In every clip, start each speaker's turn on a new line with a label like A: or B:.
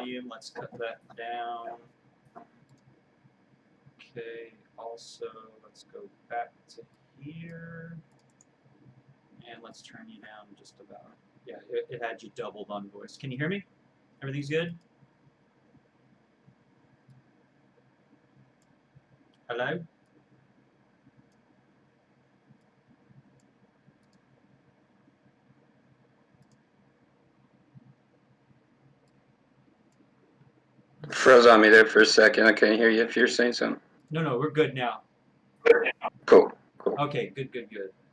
A: volume. Let's cut that down. Okay, also, let's go back to here. And let's turn you down just about. Yeah, it had you doubled on voice. Can you hear me? Everything's good? Hello?
B: Froze on me there for a second. I couldn't hear you if you were saying something.
A: No, we're good now.
B: Cool.
A: Okay, good.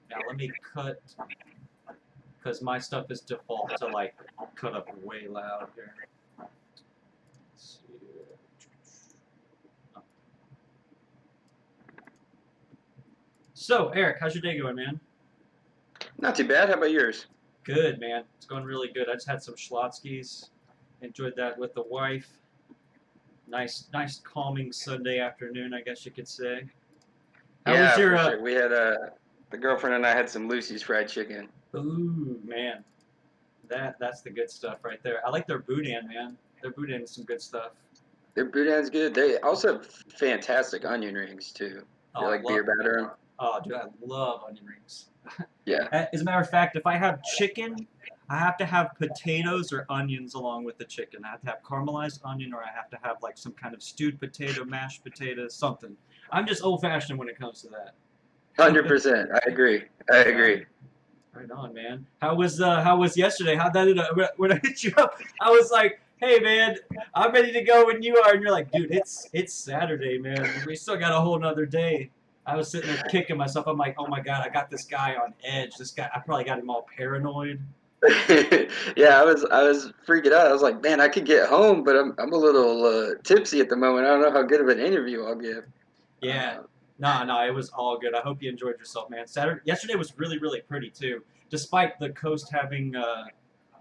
A: Now let me cut, because my stuff is default to like cut up way loud here. Let's see here. Oh. So, Eric, how's your day going, man?
B: Not too bad. How about yours?
A: Good, man. It's going really good. I just had some Schlotzskys. Enjoyed that with the wife. Nice, calming Sunday afternoon, I guess you could say.
B: How was your? For sure. We had the girlfriend and I had some Lucy's fried chicken.
A: Ooh, man, that's the good stuff right there. I like their boudin, man. Their boudin is some good stuff.
B: Their boudin's good. They also have fantastic onion rings too. They like beer batter.
A: Oh, dude, I love onion rings.
B: Yeah.
A: As a matter of fact, if I have chicken, I have to have potatoes or onions along with the chicken. I have to have caramelized onion, or I have to have like some kind of stewed potato, mashed potatoes, something. I'm just old-fashioned when it comes to that.
B: 100%. I agree.
A: Right on, man. How was yesterday? How that when I hit you up, I was like, "Hey, man, I'm ready to go when you are," and you're like, "Dude, it's Saturday, man. We still got a whole nother day." I was sitting there kicking myself. I'm like, "Oh my god, I got this guy on edge. This guy, I probably got him all paranoid."
B: Yeah, I was freaking out. I was like, man, I could get home, but I'm a little tipsy at the moment. I don't know how good of an interview I'll give.
A: Yeah. No, it was all good. I hope you enjoyed yourself, man. Yesterday was really, really pretty too, despite the coast having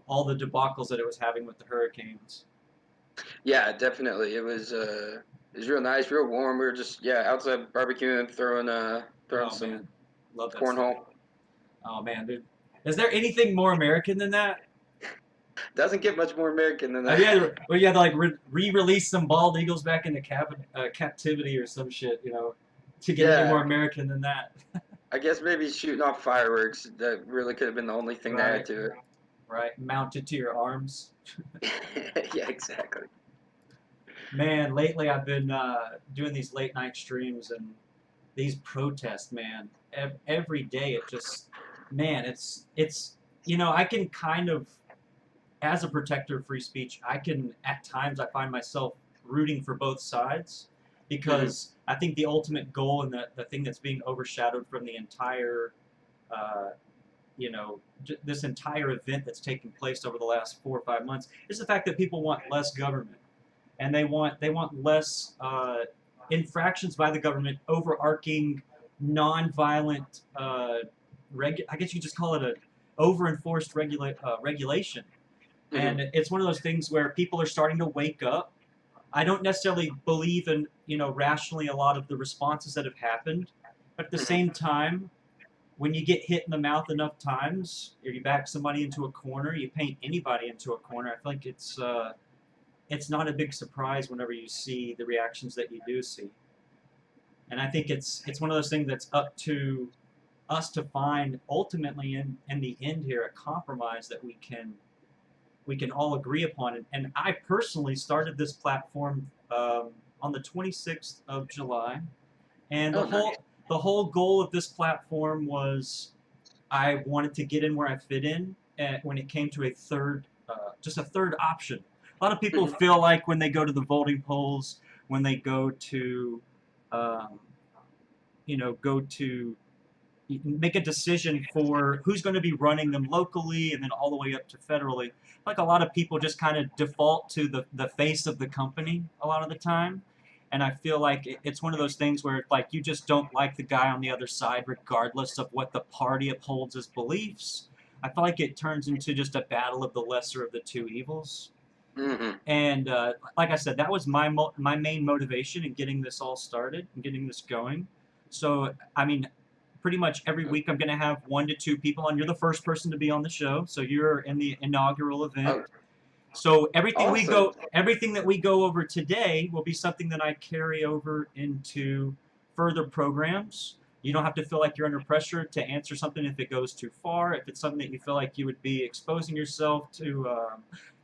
A: all the debacles that it was having with the hurricanes.
B: Yeah, definitely. It was real nice, real warm. We were just outside barbecuing, throwing some cornhole.
A: Oh man, dude, is there anything more American than that?
B: Doesn't get much more American than that.
A: You had to like re-release some bald eagles back into captivity or some shit, you know, to get any more American than that.
B: I guess maybe shooting off fireworks. That really could have been the only thing that added to it.
A: Right, mounted to your arms.
B: Yeah, exactly.
A: Man, lately I've been doing these late night streams and these protests, man. Every day it just, man, it's you know, I can kind of, as a protector of free speech, I can, at times, I find myself rooting for both sides, because I think the ultimate goal and the thing that's being overshadowed from the entire, you know, this entire event that's taking place over the last 4 or 5 months is the fact that people want less government, and they want less infractions by the government, overarching, non-violent, I guess you could just call it a over-enforced regulation. And it's one of those things where people are starting to wake up. I don't necessarily believe in, you know, rationally a lot of the responses that have happened, but at the same time, when you get hit in the mouth enough times, or you back somebody into a corner, you paint anybody into a corner, I feel like it's not a big surprise whenever you see the reactions that you do see. And I think it's one of those things that's up to us to find, ultimately, in the end here, a compromise that we can all agree upon. And I personally started this platform on the 26th of July, and the whole goal of this platform was I wanted to get in where I fit in when it came to a third, just a third option. A lot of people feel like when they go to the voting polls, when they go to, you know, make a decision for who's going to be running them locally and then all the way up to federally. Like, a lot of people just kind of default to the face of the company a lot of the time. And I feel like it's one of those things where, like, you just don't like the guy on the other side regardless of what the party upholds as beliefs. I feel like it turns into just a battle of the lesser of the two evils. And like I said, that was my main motivation in getting this all started and getting this going. So, I mean, pretty much every week I'm going to have 1 to 2 people on. You're the first person to be on the show, so you're in the inaugural event. So everything
B: Awesome.
A: everything that we go over today will be something that I carry over into further programs. You don't have to feel like you're under pressure to answer something if it goes too far. If it's something that you feel like you would be exposing yourself to,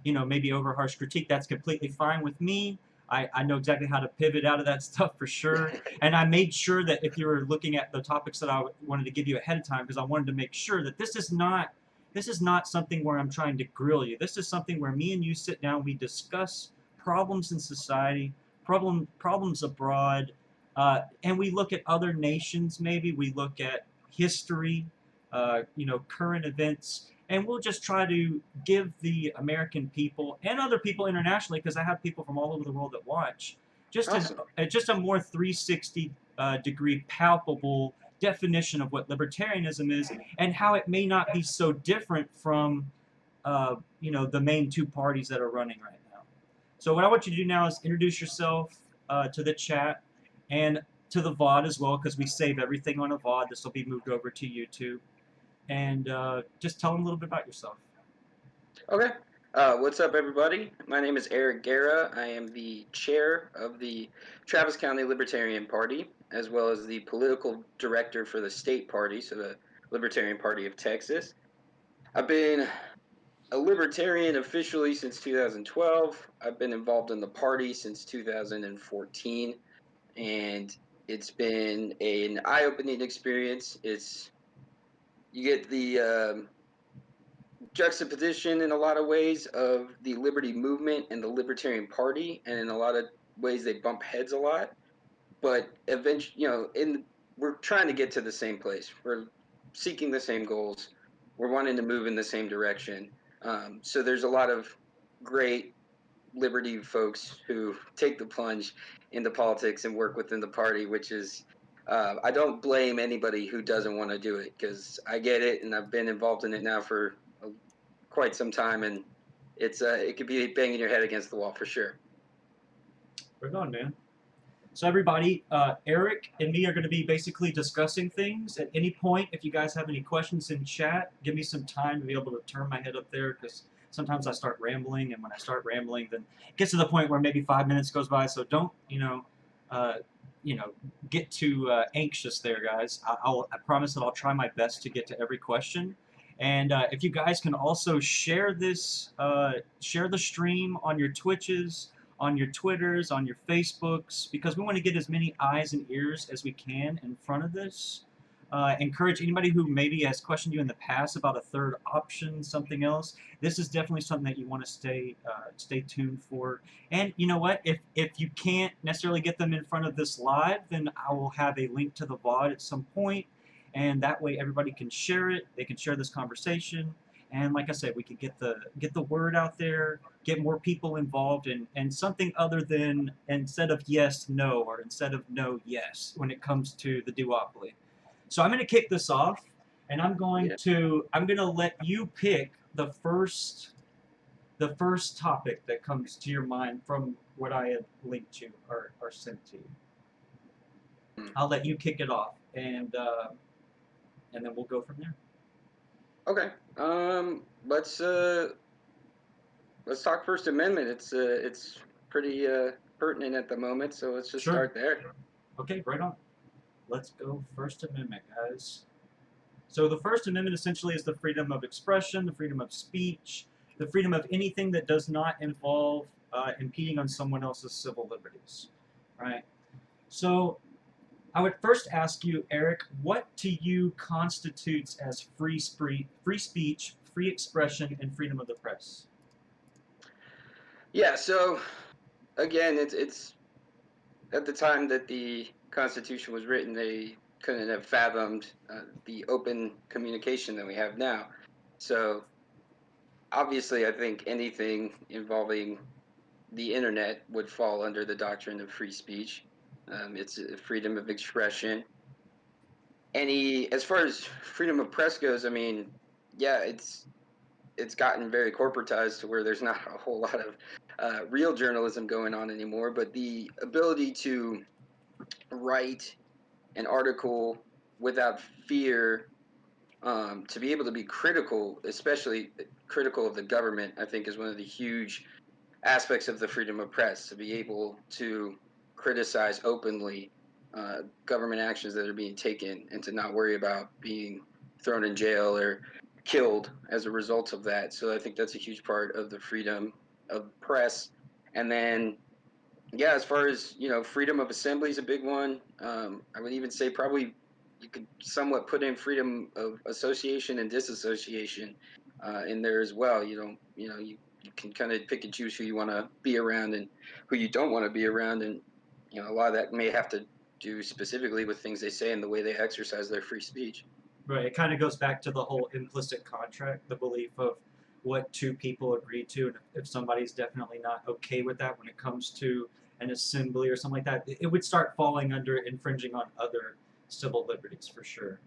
A: maybe over harsh critique, that's completely fine with me. I know exactly how to pivot out of that stuff for sure. And I made sure that if you were looking at the topics that I wanted to give you ahead of time, because I wanted to make sure that this is not something where I'm trying to grill you. This is something where me and you sit down, we discuss problems in society, problems abroad, and we look at other nations. Maybe we look at history, current events, and we'll just try to give the American people and other people internationally, because I have people from all over the world that watch,
B: Awesome.
A: just a more 360 degree palpable definition of what libertarianism is and how it may not be so different from the main two parties that are running right now. So what I want you to do now is introduce yourself to the chat and to the VOD as well, because we save everything on a VOD. This will be moved over to YouTube. And just tell them a little bit about yourself.
B: Okay. What's up, everybody? My name is Eric Guerra. I am the chair of the Travis County Libertarian Party, as well as the political director for the state party, so the Libertarian Party of Texas. I've been a libertarian officially since 2012. I've been involved in the party since 2014, and it's been an eye-opening experience. You get the juxtaposition in a lot of ways of the liberty movement and the Libertarian Party, and in a lot of ways they bump heads a lot. But eventually, we're trying to get to the same place. We're seeking the same goals. We're wanting to move in the same direction. So there's a lot of great liberty folks who take the plunge into politics and work within the party, which is I don't blame anybody who doesn't want to do it, because I get it, and I've been involved in it now for quite some time, and it could be banging your head against the wall for sure.
A: Right on, man. So everybody, Eric and me are going to be basically discussing things. At any point, if you guys have any questions in chat, give me some time to be able to turn my head up there, because sometimes I start rambling, and when I start rambling, then it gets to the point where maybe 5 minutes goes by. So don't, get too anxious there, guys. I promise that I'll try my best to get to every question. And if you guys can also share this, share the stream on your Twitches, on your Twitters, on your Facebooks, because we want to get as many eyes and ears as we can in front of this. Encourage anybody who maybe has questioned you in the past about a third option, something else. This is definitely something that you want to stay tuned for. And you know what? If you can't necessarily get them in front of this live, then I will have a link to the VOD at some point, and that way everybody can share it. They can share this conversation. And like I said, we could get the word out there, get more people involved, and something other than instead of yes, no, or instead of no, yes, when it comes to the duopoly. So I'm going to kick this off, and I'm going to let you pick the first topic that comes to your mind from what I had linked you or sent to you. I'll let you kick it off, and then we'll go from there.
B: Okay. Let's talk First Amendment. It's pretty pertinent at the moment, so let's just start there.
A: Okay, right on. Let's go First Amendment, guys. So the First Amendment essentially is the freedom of expression, the freedom of speech, the freedom of anything that does not involve impeding on someone else's civil liberties, right? So I would first ask you, Eric, what to you constitutes as free speech, free expression, and freedom of the press?
B: Yeah. So again, it's at the time that the Constitution was written, they couldn't have fathomed the open communication that we have now. So obviously, I think anything involving the internet would fall under the doctrine of free speech. It's freedom of expression. As far as freedom of press goes, I mean, yeah, it's gotten very corporatized to where there's not a whole lot of real journalism going on anymore. But the ability to write an article without fear, to be able to be critical, especially critical of the government, I think, is one of the huge aspects of the freedom of press, to be able to criticize openly government actions that are being taken and to not worry about being thrown in jail or killed as a result of that. So I think that's a huge part of the freedom of press. And then, yeah, as far as, freedom of assembly is a big one. I would even say probably you could somewhat put in freedom of association and disassociation in there as well. You can kind of pick and choose who you want to be around and who you don't want to be around. And, a lot of that may have to do specifically with things they say and the way they exercise their free speech.
A: Right. It kind of goes back to the whole implicit contract, the belief of what two people agree to, and if somebody's definitely not okay with that when it comes to an assembly or something like that, it would start falling under infringing on other civil liberties for sure.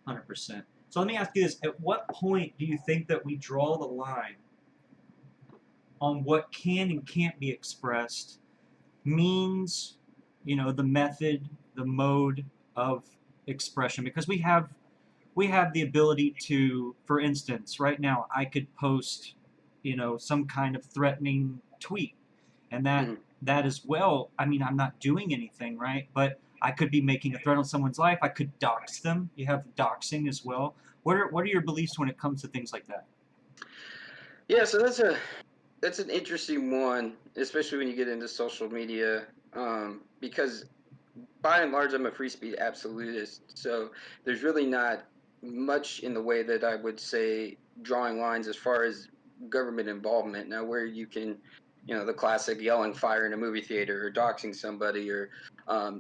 A: 100%. So let me ask you this: at what point do you think that we draw the line on what can and can't be expressed, means, the method, the mode of expression? Because we have the ability to, for instance, right now I could post, some kind of threatening tweet, and that as well. I mean, I'm not doing anything, right? But I could be making a threat on someone's life. I could dox them. You have doxing as well. What are your beliefs when it comes to things like that?
B: Yeah, so that's an interesting one, especially when you get into social media, because by and large, I'm a free speech absolutist. So there's really not much in the way that I would say drawing lines as far as government involvement. Now, where you can, the classic yelling fire in a movie theater or doxing somebody or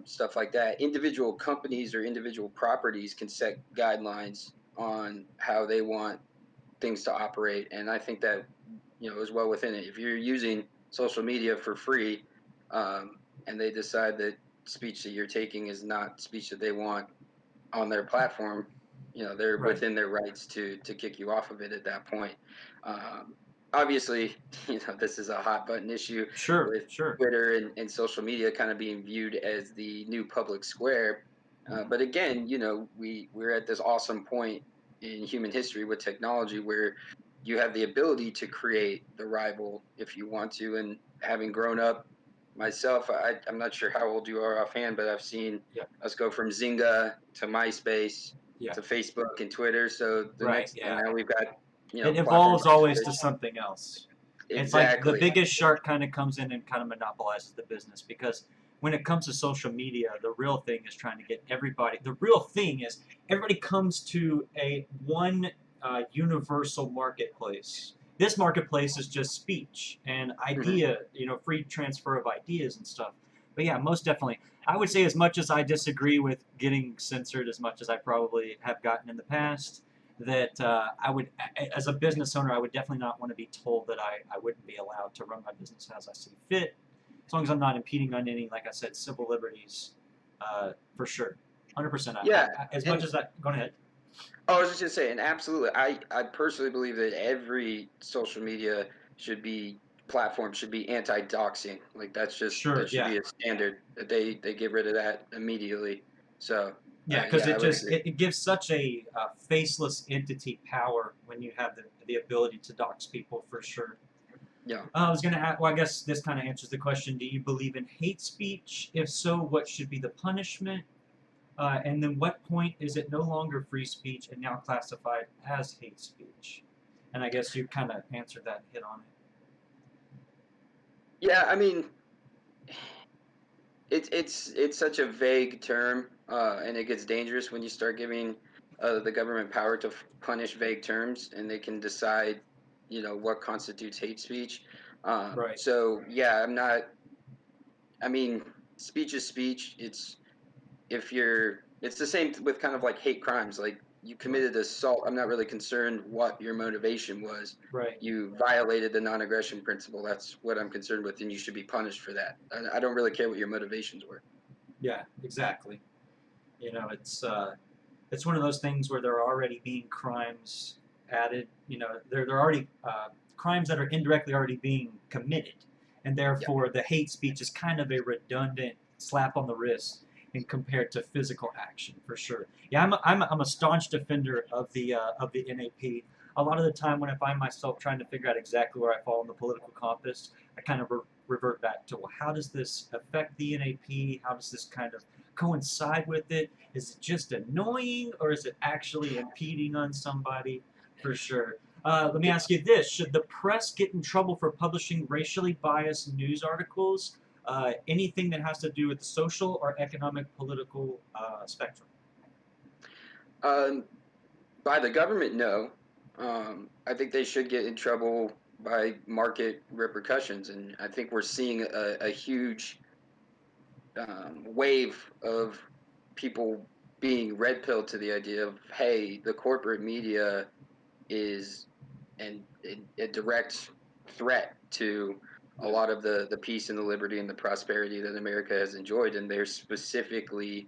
B: stuff like that. Individual companies or individual properties can set guidelines on how they want things to operate. And I think that, is well within it. If you're using social media for free, and they decide that speech that you're taking is not speech that they want on their platform, they're
A: Right.
B: within their rights to kick you off of it at that point. Obviously, this is a hot button issue
A: Sure.
B: with
A: Sure.
B: Twitter and social media kind of being viewed as the new public square. But again, we're at this awesome point in human history with technology where you have the ability to create the rival if you want to. And having grown up myself, I'm not sure how old you are offhand, but I've seen
A: Yeah.
B: us go from Zynga to MySpace
A: Yeah.
B: to Facebook and Twitter. So
A: Right.
B: and
A: Yeah.
B: now we've got,
A: It
B: platforms
A: evolves
B: like
A: always to
B: Twitch.
A: something else. It's like the
B: Exactly.
A: biggest shark kind of comes in and kind of monopolizes the business, because when it comes to social media, the real thing is trying to get everybody. The real thing is everybody comes to a one universal marketplace. This marketplace is just speech and idea, free transfer of ideas and stuff. But yeah, most definitely. I would say, as much as I disagree with getting censored, as much as I probably have gotten in the past, that I would, as a business owner, I would definitely not want to be told that I wouldn't be allowed to run my business as I see fit, as long as I'm not impeding on any, like I said, civil liberties, for sure, 100%.
B: Yeah.
A: As
B: And
A: much as that, go ahead.
B: I was just gonna say, and absolutely, I personally believe that every social media platform should be anti-doxing. Like
A: Sure,
B: that should
A: yeah.
B: be a standard that they get rid of that immediately. So
A: Yeah, because
B: yeah, I
A: it
B: would
A: just
B: agree.
A: it gives such a faceless entity power when you have the ability to dox people, for sure.
B: Yeah.
A: I was going to ask, well, I guess this kind of answers the question: do you believe in hate speech? If so, what should be the punishment? And then, what point is it no longer free speech and now classified as hate speech? And I guess you kind of answered that and hit on it.
B: Yeah, I mean, it's such a vague term, and it gets dangerous when you start giving the government power to punish vague terms, and they can decide, what constitutes hate speech.
A: Right.
B: So yeah, I'm not. I mean, speech is speech. It's the same with kind of like hate crimes. Like you
A: Right.
B: committed assault. I'm not really concerned what your motivation was.
A: Right.
B: You violated the non-aggression principle. That's what I'm concerned with, and you should be punished for that. I don't really care what your motivations were.
A: Yeah. Exactly. It's one of those things where there are already being crimes added. There are already crimes that are indirectly already being committed, and
B: Yeah.
A: therefore the hate speech is kind of a redundant slap on the wrist in compared to physical action, for sure. Yeah, I'm a staunch defender of the NAP. a lot of the time when I find myself trying to figure out exactly where I fall in the political compass, I kind of revert back to, well, how does this affect the NAP? How does this kind of coincide with it? Is it just annoying, or is it actually impeding on somebody? For sure. Let me ask you this. Should the press get in trouble for publishing racially biased news articles? Anything that has to do with the social or economic political spectrum?
B: By the government, no. I think they should get in trouble by market repercussions, and I think we're seeing a huge wave of people being red pilled to the idea of, hey, the corporate media is a direct threat to a lot of the peace and the liberty and the prosperity that America has enjoyed, and they're specifically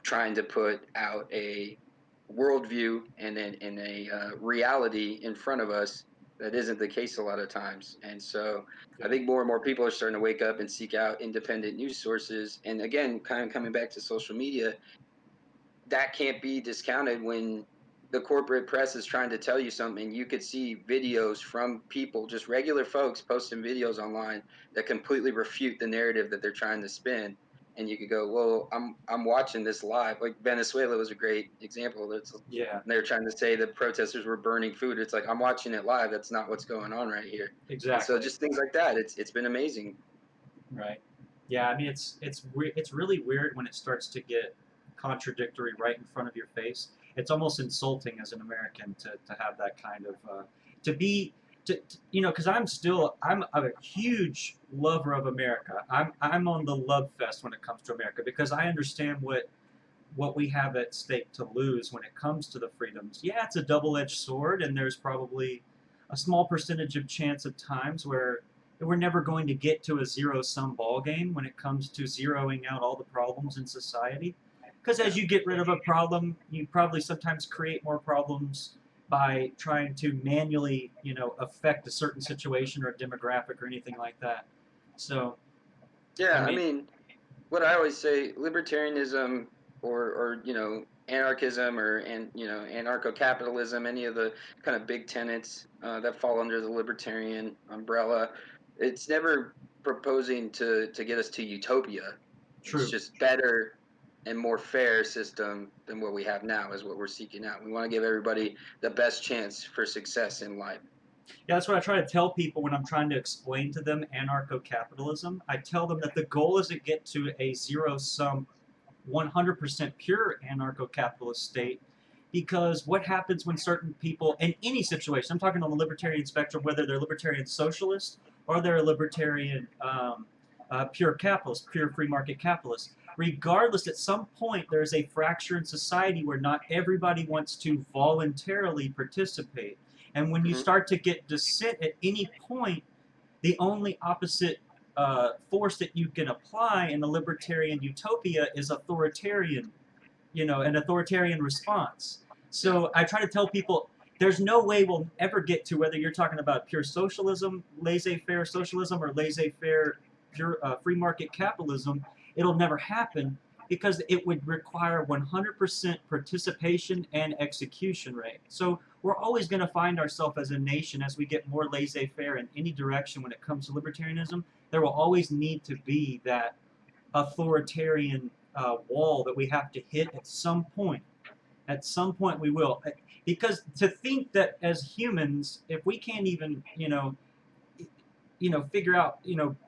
B: trying to put out a worldview and a reality in front of us that isn't the case a lot of times. And so I think more and more people are starting to wake up and seek out independent news sources. And again, kind of coming back to social media, that can't be discounted when the corporate press is trying to tell you something. You could see videos from people, just regular folks posting videos online that completely refute the narrative that they're trying to spin. And you could go, well, I'm watching this live. Like Venezuela was a great example. That's
A: Yeah,
B: they're trying to say the protesters were burning food. It's like, I'm watching it live. That's not what's going on right here. And so
A: exactly.
B: just things like that. It's been amazing.
A: Right. Yeah, I mean it's really weird when it starts to get contradictory right in front of your face. It's almost insulting as an American to have that kind of to be you know, because I'm a huge lover of America. I'm on the love fest when it comes to America because I understand what we have at stake to lose when it comes to the freedoms. Yeah, it's a double-edged sword, and there's probably a small percentage of chance of times where we're never going to get to a zero-sum ball game when it comes to zeroing out all the problems in society. Because
B: Yeah.
A: as you get rid of a problem, you probably sometimes create more problems by trying to manually, you know, affect a certain situation or a demographic or anything like that. So, I
B: Yeah, I
A: mean,
B: mean, what I always say, libertarianism or anarchism or anarcho-capitalism, any of the kind of big tenets that fall under the libertarian umbrella, it's never proposing to get us to utopia. It's
A: true.
B: just better and more fair system than what we have now is what we're seeking out. We want to give everybody the best chance for success in life.
A: Yeah, that's what I try to tell people when I'm trying to explain to them anarcho-capitalism. I tell them that the goal is to get to a zero-sum, 100% pure anarcho-capitalist state because what happens when certain people, in any situation, I'm talking on the libertarian spectrum, whether they're libertarian socialist or they're a libertarian pure capitalist, pure free market capitalist, regardless, at some point there's a fracture in society where not everybody wants to voluntarily participate. And when you
B: Hmm.
A: start to get dissent at any point, the only opposite force that you can apply in the libertarian utopia is authoritarian, you know, an authoritarian response.
B: Yeah.
A: So I try to tell people there's no way we'll ever get to whether you're talking about pure socialism, laissez-faire socialism, or laissez-faire pure free market capitalism. It'll never happen because it would require 100% participation and execution rate. So we're always going to find ourselves as a nation as we get more laissez-faire in any direction when it comes to libertarianism. There will always need to be that authoritarian wall that we have to hit at some point. At some point, we will. Because to think that as humans, if we can't even, figure out,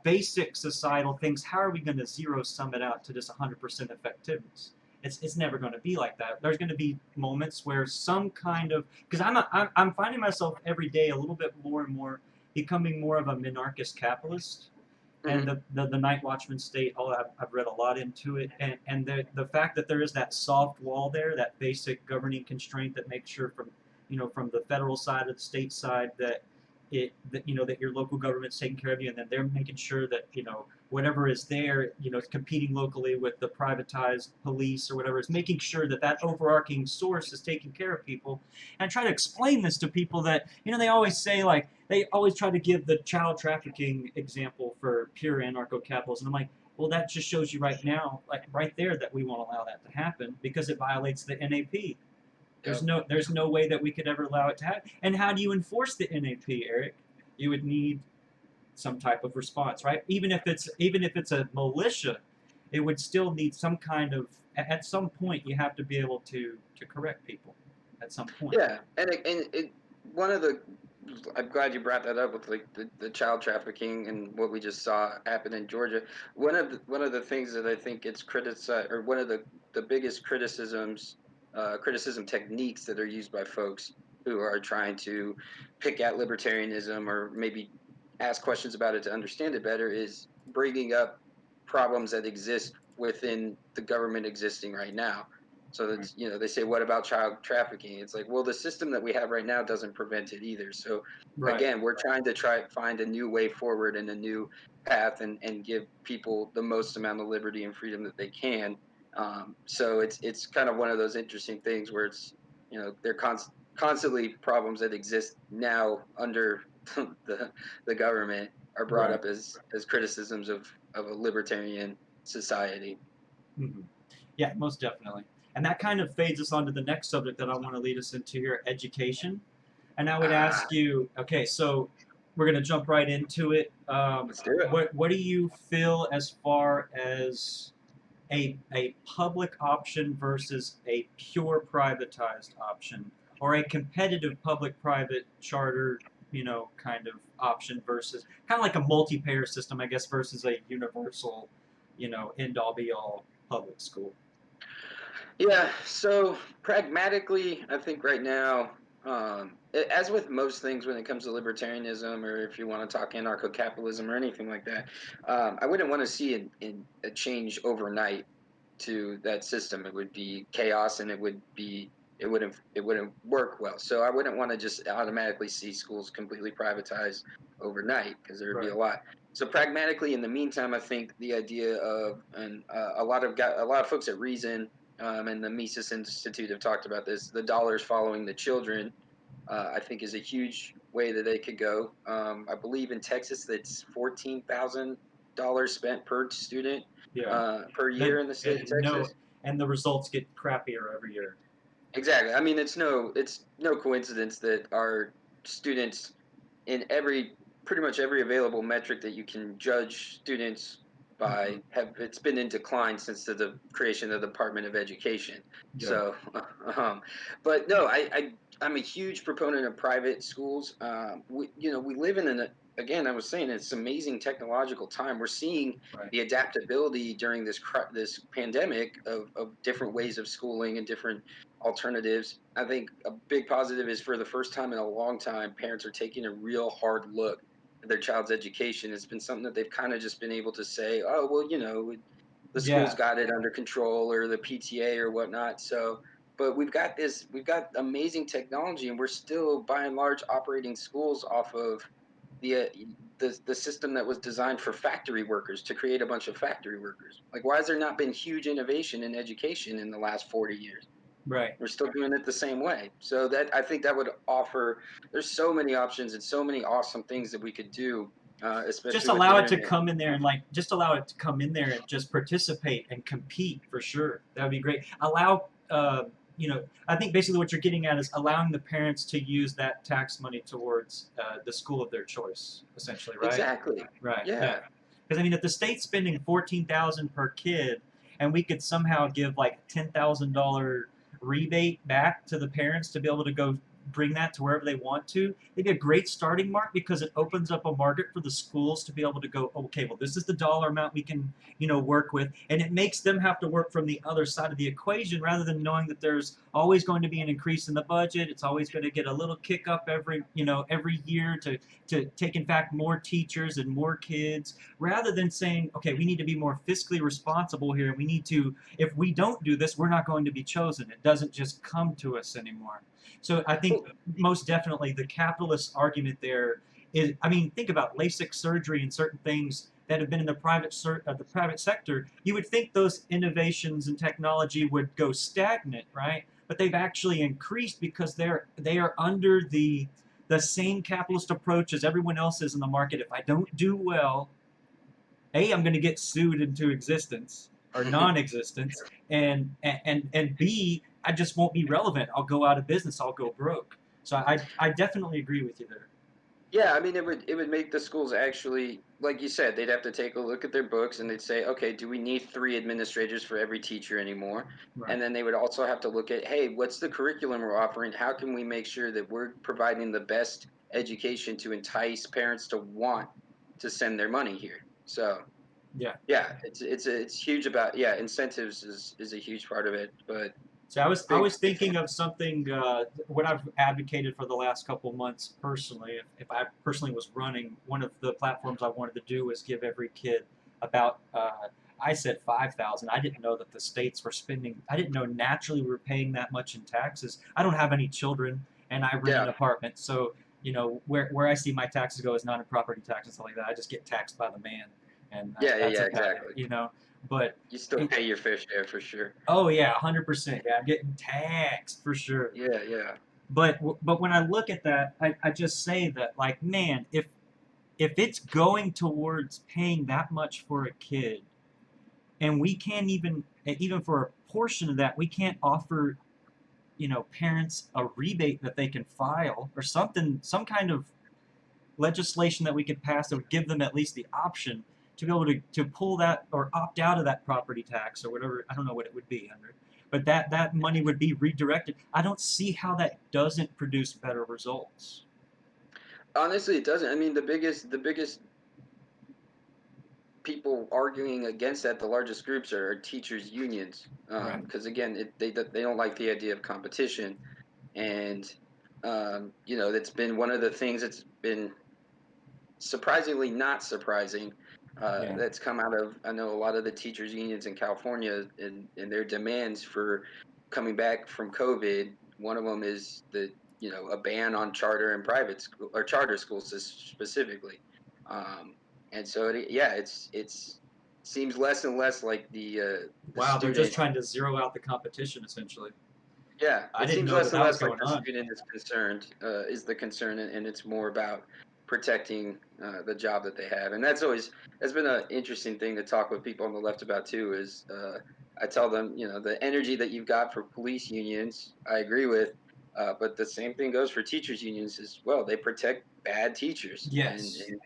A: basic societal things, how are we going to zero sum it out to just 100% effectiveness? It's never going to be like that. There's going to be moments where some kind of, because I'm finding myself every day a little bit more and more becoming more of a minarchist capitalist, and
B: Hmm.
A: the Night Watchman state. I've read a lot into it, and the fact that there is that soft wall there, that basic governing constraint that makes sure from the federal side or the state side that that your local government's taking care of you, and then they're making sure that whatever is there, it's competing locally with the privatized police or whatever, is making sure that that overarching source is taking care of people. And I try to explain this to people that they always say, like, they always try to give the child trafficking example for pure anarcho-capitalism. I'm like, well, that just shows you right now, like right there, that we won't allow that to happen because it violates the NAP. There's no way that we could ever allow it to happen. And how do you enforce the NAP, Eric? You would need some type of response, right? Even if it's a militia, it would still need some kind of. At some point, you have to be able to correct people. At some point.
B: Yeah, and one of the, I'm glad you brought that up with like the child trafficking and what we just saw happen in Georgia. One of the things that I think gets criticized, or one of the biggest criticism techniques that are used by folks who are trying to pick at libertarianism or maybe ask questions about it to understand it better, is bringing up problems that exist within the government existing right now. So that's, they say, what about child trafficking? It's like, well, the system that we have right now doesn't prevent it either. So
A: Right.
B: again, we're trying to find a new way forward and a new path, and give people the most amount of liberty and freedom that they can. So it's kind of one of those interesting things where it's, they're constantly problems that exist now under the government are brought
A: Right.
B: up as criticisms of a libertarian society.
A: Mm-hmm. Yeah, most definitely. And that kind of fades us on to the next subject that I want to lead us into here, education. And I would ask you, okay, so we're going to jump right into it.
B: Let's do it.
A: What do you feel as far as a public option versus a pure privatized option, or a competitive public-private charter, kind of option versus kind of like a multi-payer system, I guess, versus a universal, end-all be-all public school?
B: Yeah, so pragmatically, I think right now, as with most things when it comes to libertarianism, or if you want to talk anarcho-capitalism or anything like that, I wouldn't want to see a change overnight to that system. It would be chaos, and it wouldn't work well. So I wouldn't want to just automatically see schools completely privatized overnight, because there would be a lot. So pragmatically, in the meantime, I think the idea of, and a lot of folks at Reason, and the Mises Institute have talked about this, the dollars following the children, I think is a huge way that they could go. I believe in Texas, that's $14,000 spent per student per year in the state of Texas.
A: No, and the results get crappier every year.
B: Exactly. I mean, it's no coincidence that our students, in pretty much every available metric that you can judge students by, it's been in decline since the creation of the Department of Education.
A: Yeah.
B: So, but no, I'm a huge proponent of private schools. We live in again, I was saying, it's amazing technological time. We're seeing the adaptability during this pandemic of different ways of schooling and different alternatives. I think a big positive is, for the first time in a long time, parents are taking a real hard look at their child's education. It's been something that they've kind of just been able to say, oh, well, the school's got it under control, or the PTA or whatnot. So, but we've got amazing technology, and we're still by and large operating schools off of the system that was designed for factory workers, to create a bunch of factory workers. Like, why has there not been huge innovation in education in the last 40 years?
A: Right.
B: We're still doing it the same way. So I think that would offer, there's so many options and so many awesome things that we could do, especially
A: just allow it to come in there and just participate and compete, for sure. That would be great. Allow, I think basically what you're getting at is allowing the parents to use that tax money towards the school of their choice, essentially, right?
B: Exactly.
A: Right.
B: Yeah.
A: Because I mean, if the state's spending $14,000 per kid, and we could somehow give like $10,000 rebate back to the parents to be able to go bring that to wherever they want to, it'd be a great starting mark, because it opens up a market for the schools to be able to go, okay, well, this is the dollar amount we can, work with, and it makes them have to work from the other side of the equation, rather than knowing that there's always going to be an increase in the budget. It's always going to get a little kick up every year to take in fact more teachers and more kids, rather than saying, okay, we need to be more fiscally responsible here, and we need to, if we don't do this, we're not going to be chosen. It doesn't just come to us anymore. So I think most definitely the capitalist argument there is, I mean, think about LASIK surgery and certain things that have been in the private sector. You would think those innovations in technology would go stagnant, right? But they've actually increased, because they are under the same capitalist approach as everyone else is in the market. If I don't do well, A, I'm going to get sued into existence or non-existence, and B, I just won't be relevant. I'll go out of business. I'll go broke. So I definitely agree with you there.
B: Yeah, I mean, it would make the schools actually, like you said, they'd have to take a look at their books and they'd say, okay, do we need 3 administrators for every teacher anymore?
A: Right.
B: And then they would also have to look at, hey, what's the curriculum we're offering? How can we make sure that we're providing the best education to entice parents to want to send their money here? So
A: Yeah.
B: yeah, it's huge about, yeah, incentives is a huge part of it, but
A: So I
B: big
A: was thinking of something what I've advocated for the last couple months personally. If I personally was running, one of the platforms I wanted to do was give every kid about. I said 5,000. I didn't know that the states were spending. I didn't know naturally we were paying that much in taxes. I don't have any children, and I rent
B: yeah,
A: an apartment, so where I see my taxes go is not in property tax and stuff like that. I just get taxed by the man, and
B: yeah, yeah,
A: that's
B: yeah,
A: about
B: exactly.
A: it. But
B: You still
A: it,
B: pay your fair share for sure.
A: oh yeah, 100%. Yeah, I'm getting taxed for sure.
B: Yeah, yeah.
A: But when I look at that, I just say that like, man, if it's going towards paying that much for a kid, and we can't even for a portion of that, we can't offer parents a rebate that they can file or something, some kind of legislation that we could pass that would give them at least the option to be able to pull that or opt out of that property tax or whatever. I don't know what it would be under, but that money would be redirected. I don't see how that doesn't produce better results.
B: Honestly, it doesn't. I mean, the biggest people arguing against that, the largest groups are teachers unions,
A: Right.
B: because again, they don't like the idea of competition, and that's been one of the things that's been surprisingly not surprising.
A: Yeah.
B: That's come out of, I know, a lot of the teachers unions in California and their demands for coming back from COVID. One of them is a ban on charter and private school or charter schools specifically. Um, and so yeah, it's seems less and less like the
A: Wow, they're just
B: student.
A: trying to zero out the competition essentially.
B: Yeah,
A: I
B: it
A: didn't
B: seems
A: know
B: less
A: that
B: and
A: that was
B: less like
A: going
B: the
A: on.
B: student is the concern, and it's more about protecting the job that they have, and that's been an interesting thing to talk with people on the left about too. Is I tell them, the energy that you've got for police unions, I agree with, but the same thing goes for teachers unions as well. They protect bad teachers,
A: Yes.
B: and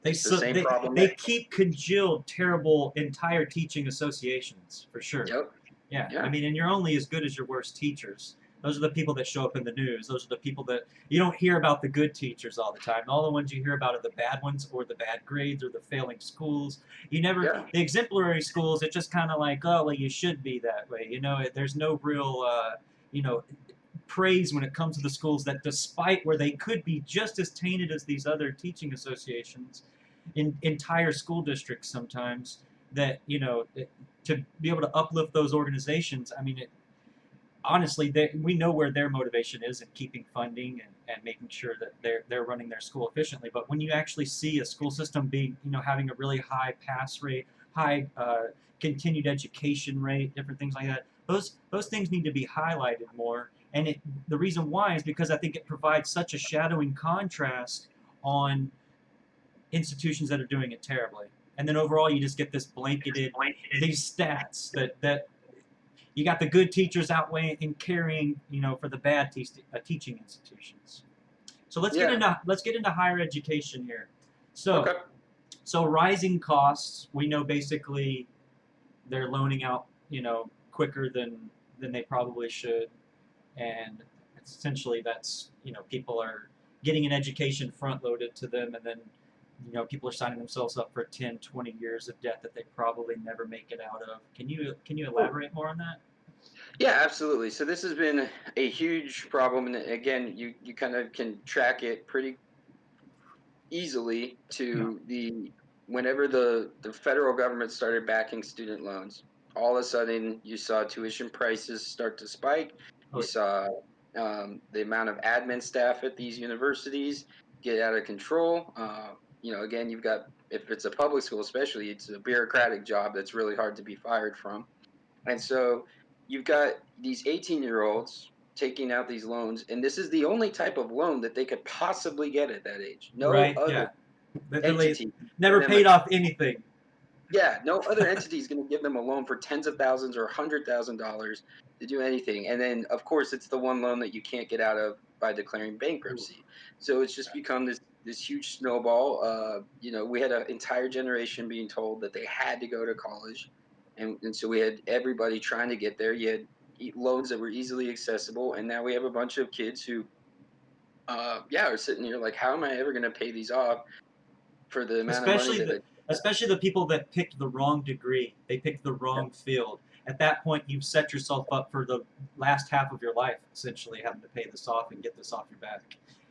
A: They
B: it's the
A: so
B: same
A: they
B: problem
A: they
B: there.
A: keep congealed terrible entire teaching associations for sure.
B: Yep.
A: Yeah, I
B: Yeah.
A: mean, and you're only as good as your worst teachers. Those are the people that show up in the news. Those are the people that you don't hear about the good teachers all the time. All the ones you hear about are the bad ones or the bad grades or the failing schools. You never
B: Yeah.
A: the exemplary schools. It's just kind of like, oh, well, you should be that way. There's no real you know praise when it comes to the schools that, despite where they could be just as tainted as these other teaching associations, in entire school districts sometimes, that to be able to uplift those organizations. I mean, honestly, we know where their motivation is in keeping funding and making sure that they're running their school efficiently. But when you actually see a school system being, having a really high pass rate, high continued education rate, different things like that, those things need to be highlighted more. And the reason why is because I think it provides such a shadowing contrast on institutions that are doing it terribly. And then overall, you just get this blanketed these stats that you got the good teachers outweighing and carrying, for the bad teaching institutions. So
B: Yeah.
A: let's get into higher education here. So
B: Okay.
A: so rising costs, we know basically they're loaning out, quicker than they probably should, and essentially that's people are getting an education front loaded to them, and then people are signing themselves up for 10, 20 years of debt that they probably never make it out of. Can you elaborate more on that?
B: Yeah, absolutely. So this has been a huge problem, and again, you kind of can track it pretty easily
A: Yeah.
B: to the whenever the federal government started backing student loans. All of a sudden, you saw tuition prices start to spike. You
A: Oh,
B: saw the amount of admin staff at these universities get out of control. Again, you've got, if it's a public school, especially, it's a bureaucratic job that's really hard to be fired from. And so you've got these 18-year-olds taking out these loans, and this is the only type of loan that they could possibly get at that age. No
A: right.
B: other
A: Yeah. They
B: entity
A: never
B: give them a
A: paid off anything.
B: Yeah, no other entity is going to give them a loan for tens of thousands or $100,000 to do anything. And then, of course, it's the one loan that you can't get out of by declaring
A: Ooh,
B: bankruptcy. So it's just become this huge snowball. We had an entire generation being told that they had to go to college, and so we had everybody trying to get there. You had loans that were easily accessible, and now we have a bunch of kids who, are sitting here like, how am I ever going to pay these off for the amount of money
A: especially
B: that
A: the especially the people that picked the wrong degree. They picked the wrong field. At that point, you've set yourself up for the last half of your life, essentially having to pay this off and get this off your back,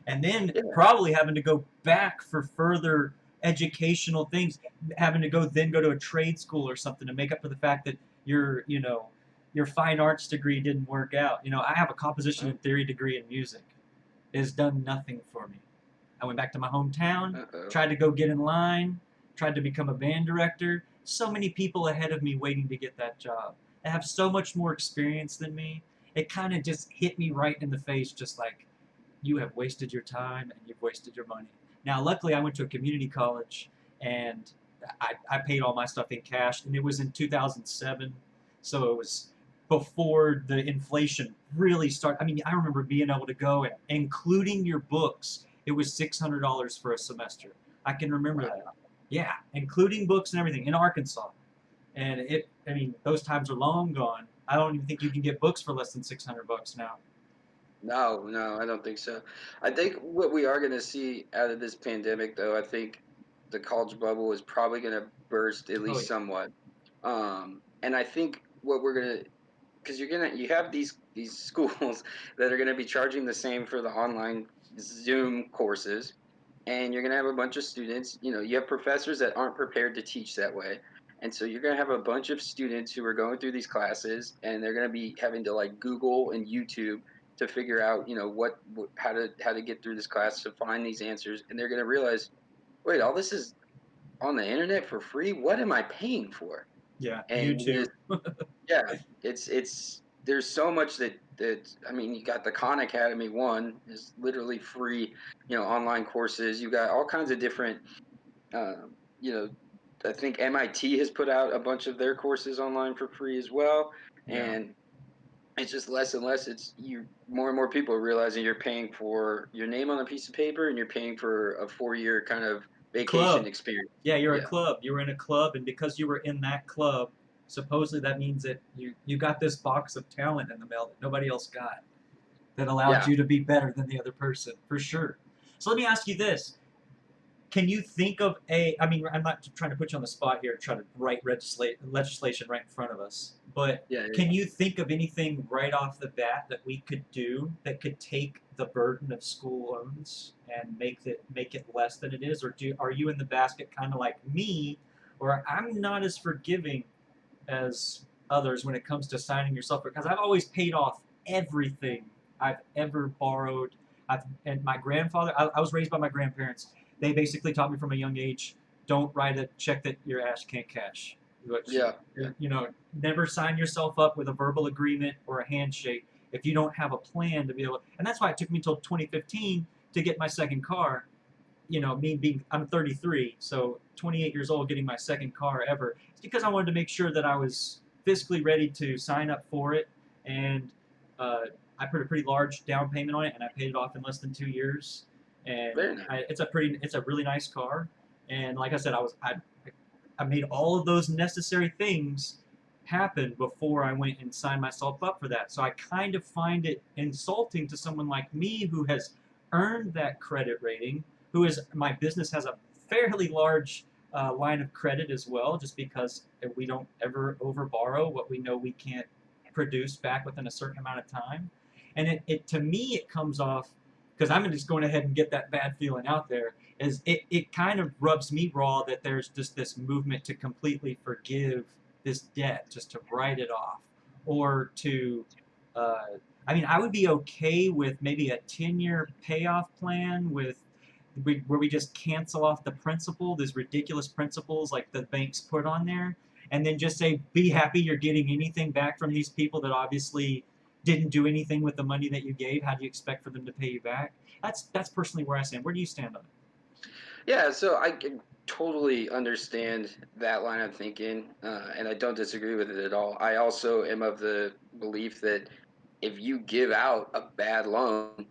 A: and then
B: yeah.
A: probably having to go back for further educational things, having to go to a trade school or something to make up for the fact that your fine arts degree didn't work out. I have a composition and theory degree in music. It has done nothing for me. I went back to my hometown,
B: Uh-oh.
A: tried to go get in line, tried to become a band director. So many people ahead of me waiting to get that job. They have so much more experience than me. It kind of just hit me right in the face, just like, you have wasted your time and you've wasted your money. Now, luckily, I went to a community college and I paid all my stuff in cash, and it was in 2007. So it was before the inflation really started. I mean, I remember being able to go and including your books, it was $600 for a semester. I can remember
B: Wow.
A: that. Yeah, including books and everything in Arkansas. And I mean, those times are long gone. I don't even think you can get books for less than $600 now.
B: No, no, I don't think so. I think what we are going to see out of this pandemic, though, I think the college bubble is probably going to burst at
A: Oh
B: least
A: yeah,
B: somewhat. And I think what we're going to, because you have these schools that are going to be charging the same for the online Zoom courses, and you're going to have a bunch of students. You have professors that aren't prepared to teach that way. And so you're going to have a bunch of students who are going through these classes, and they're going to be having to like Google and YouTube to figure out, how to get through this class to find these answers, and they're going to realize, wait, all this is on the internet for free. What am I paying for?
A: yeah,
B: And
A: YouTube.
B: yeah, it's there's so much that I mean, you got the Khan Academy one is literally free, online courses. You got all kinds of different, um, you know, I think MIT has put out a bunch of their courses online for free as well,
A: Yeah.
B: and it's just less and less. It's you more and more people are realizing you're paying for your name on a piece of paper, and you're paying for a 4-year kind of vacation
A: Club.
B: experience.
A: Yeah, you're a
B: Yeah,
A: club. You were in a club, and because you were in that club, supposedly that means that you got this box of talent in the mail that nobody else got, that allowed
B: yeah.
A: you to be better than the other person, for sure. So let me ask you this. Can you think of I mean, I'm not trying to put you on the spot here, trying to write legislation right in front of us, but
B: Yeah,
A: can you think of anything right off the bat that we could do that could take the burden of school loans and make it less than it is? Or are you in the basket kind of like me, or I'm not as forgiving as others when it comes to signing yourself, because I've always paid off everything I've ever borrowed. And my grandfather, I was raised by my grandparents. They basically taught me from a young age, don't write a check that your ass can't cash. Which,
B: yeah, yeah,
A: never sign yourself up with a verbal agreement or a handshake if you don't have a plan to be able. And that's why it took me until 2015 to get my second car. I'm 33, so 28 years old, getting my second car ever. It's because I wanted to make sure that I was fiscally ready to sign up for it, and uh, I put a pretty large down payment on it, and I paid it off in less than 2 years. And
B: very nice.
A: it's a really nice car, and like I said, I made all of those necessary things happen before I went and signed myself up for that. So I kind of find it insulting to someone like me who has earned that credit rating, my business has a fairly large line of credit as well, just because we don't ever over borrow what we know we can't produce back within a certain amount of time. And it to me, it comes off, because I'm just going ahead and get that bad feeling out there, is it kind of rubs me raw that there's just this movement to completely forgive this debt, just to write it off, or to uh, I mean, I would be okay with maybe a 10-year payoff plan where we just cancel off the principal, these ridiculous principles like the banks put on there, and then just say, be happy you're getting anything back from these people that obviously didn't do anything with the money that you gave. How do you expect for them to pay you back? That's personally where I stand. Where do you stand on it?
B: Yeah, so totally understand that line of thinking, and I don't disagree with it at all. I also am of the belief that if you give out a bad loan,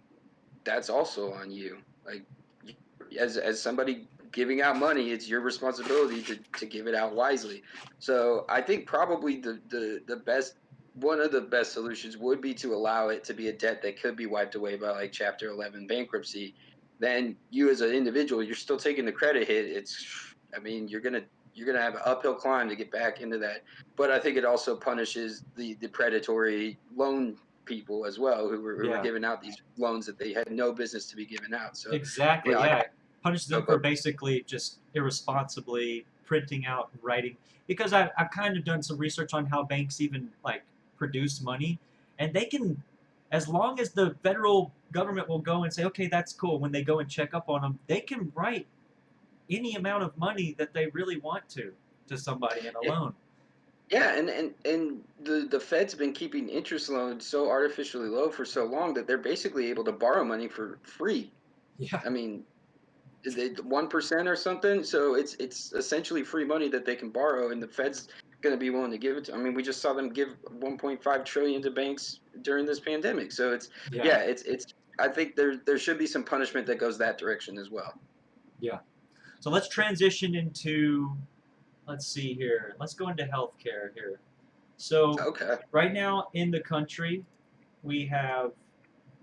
B: that's also on you. Like, you, as somebody giving out money, it's your responsibility to give it out wisely. So I think probably the best one of the best solutions would be to allow it to be a debt that could be wiped away by like Chapter 11 bankruptcy. Then you as an individual, you're still taking the credit hit. I mean, you're gonna have an uphill climb to get back into that. But I think it also punishes the predatory loan people as well who were
A: Yeah,
B: giving out these loans that they had no business to be giving out. So,
A: exactly.
B: yeah,
A: Yeah, it punishes
B: oh,
A: them for basically just irresponsibly printing out and writing. Because I've kind of done some research on how banks even like produce money, and they can, as long as the federal government will go and say, okay, that's cool. When they go and check up on them, they can write any amount of money that they really want to somebody in a
B: yeah,
A: loan.
B: yeah, and the Fed's been keeping interest loans so artificially low for so long that they're basically able to borrow money for free.
A: Yeah,
B: I mean, 1% or something. So it's essentially free money that they can borrow, and the Fed's going to be willing to give it to. I mean, we just saw them give 1.5 trillion to banks during this pandemic. So
A: yeah,
B: yeah, it's. I think there should be some punishment that goes that direction as well.
A: yeah. So let's transition into, let's see here. Let's go into healthcare here. So
B: Okay.
A: right now in the country, we have,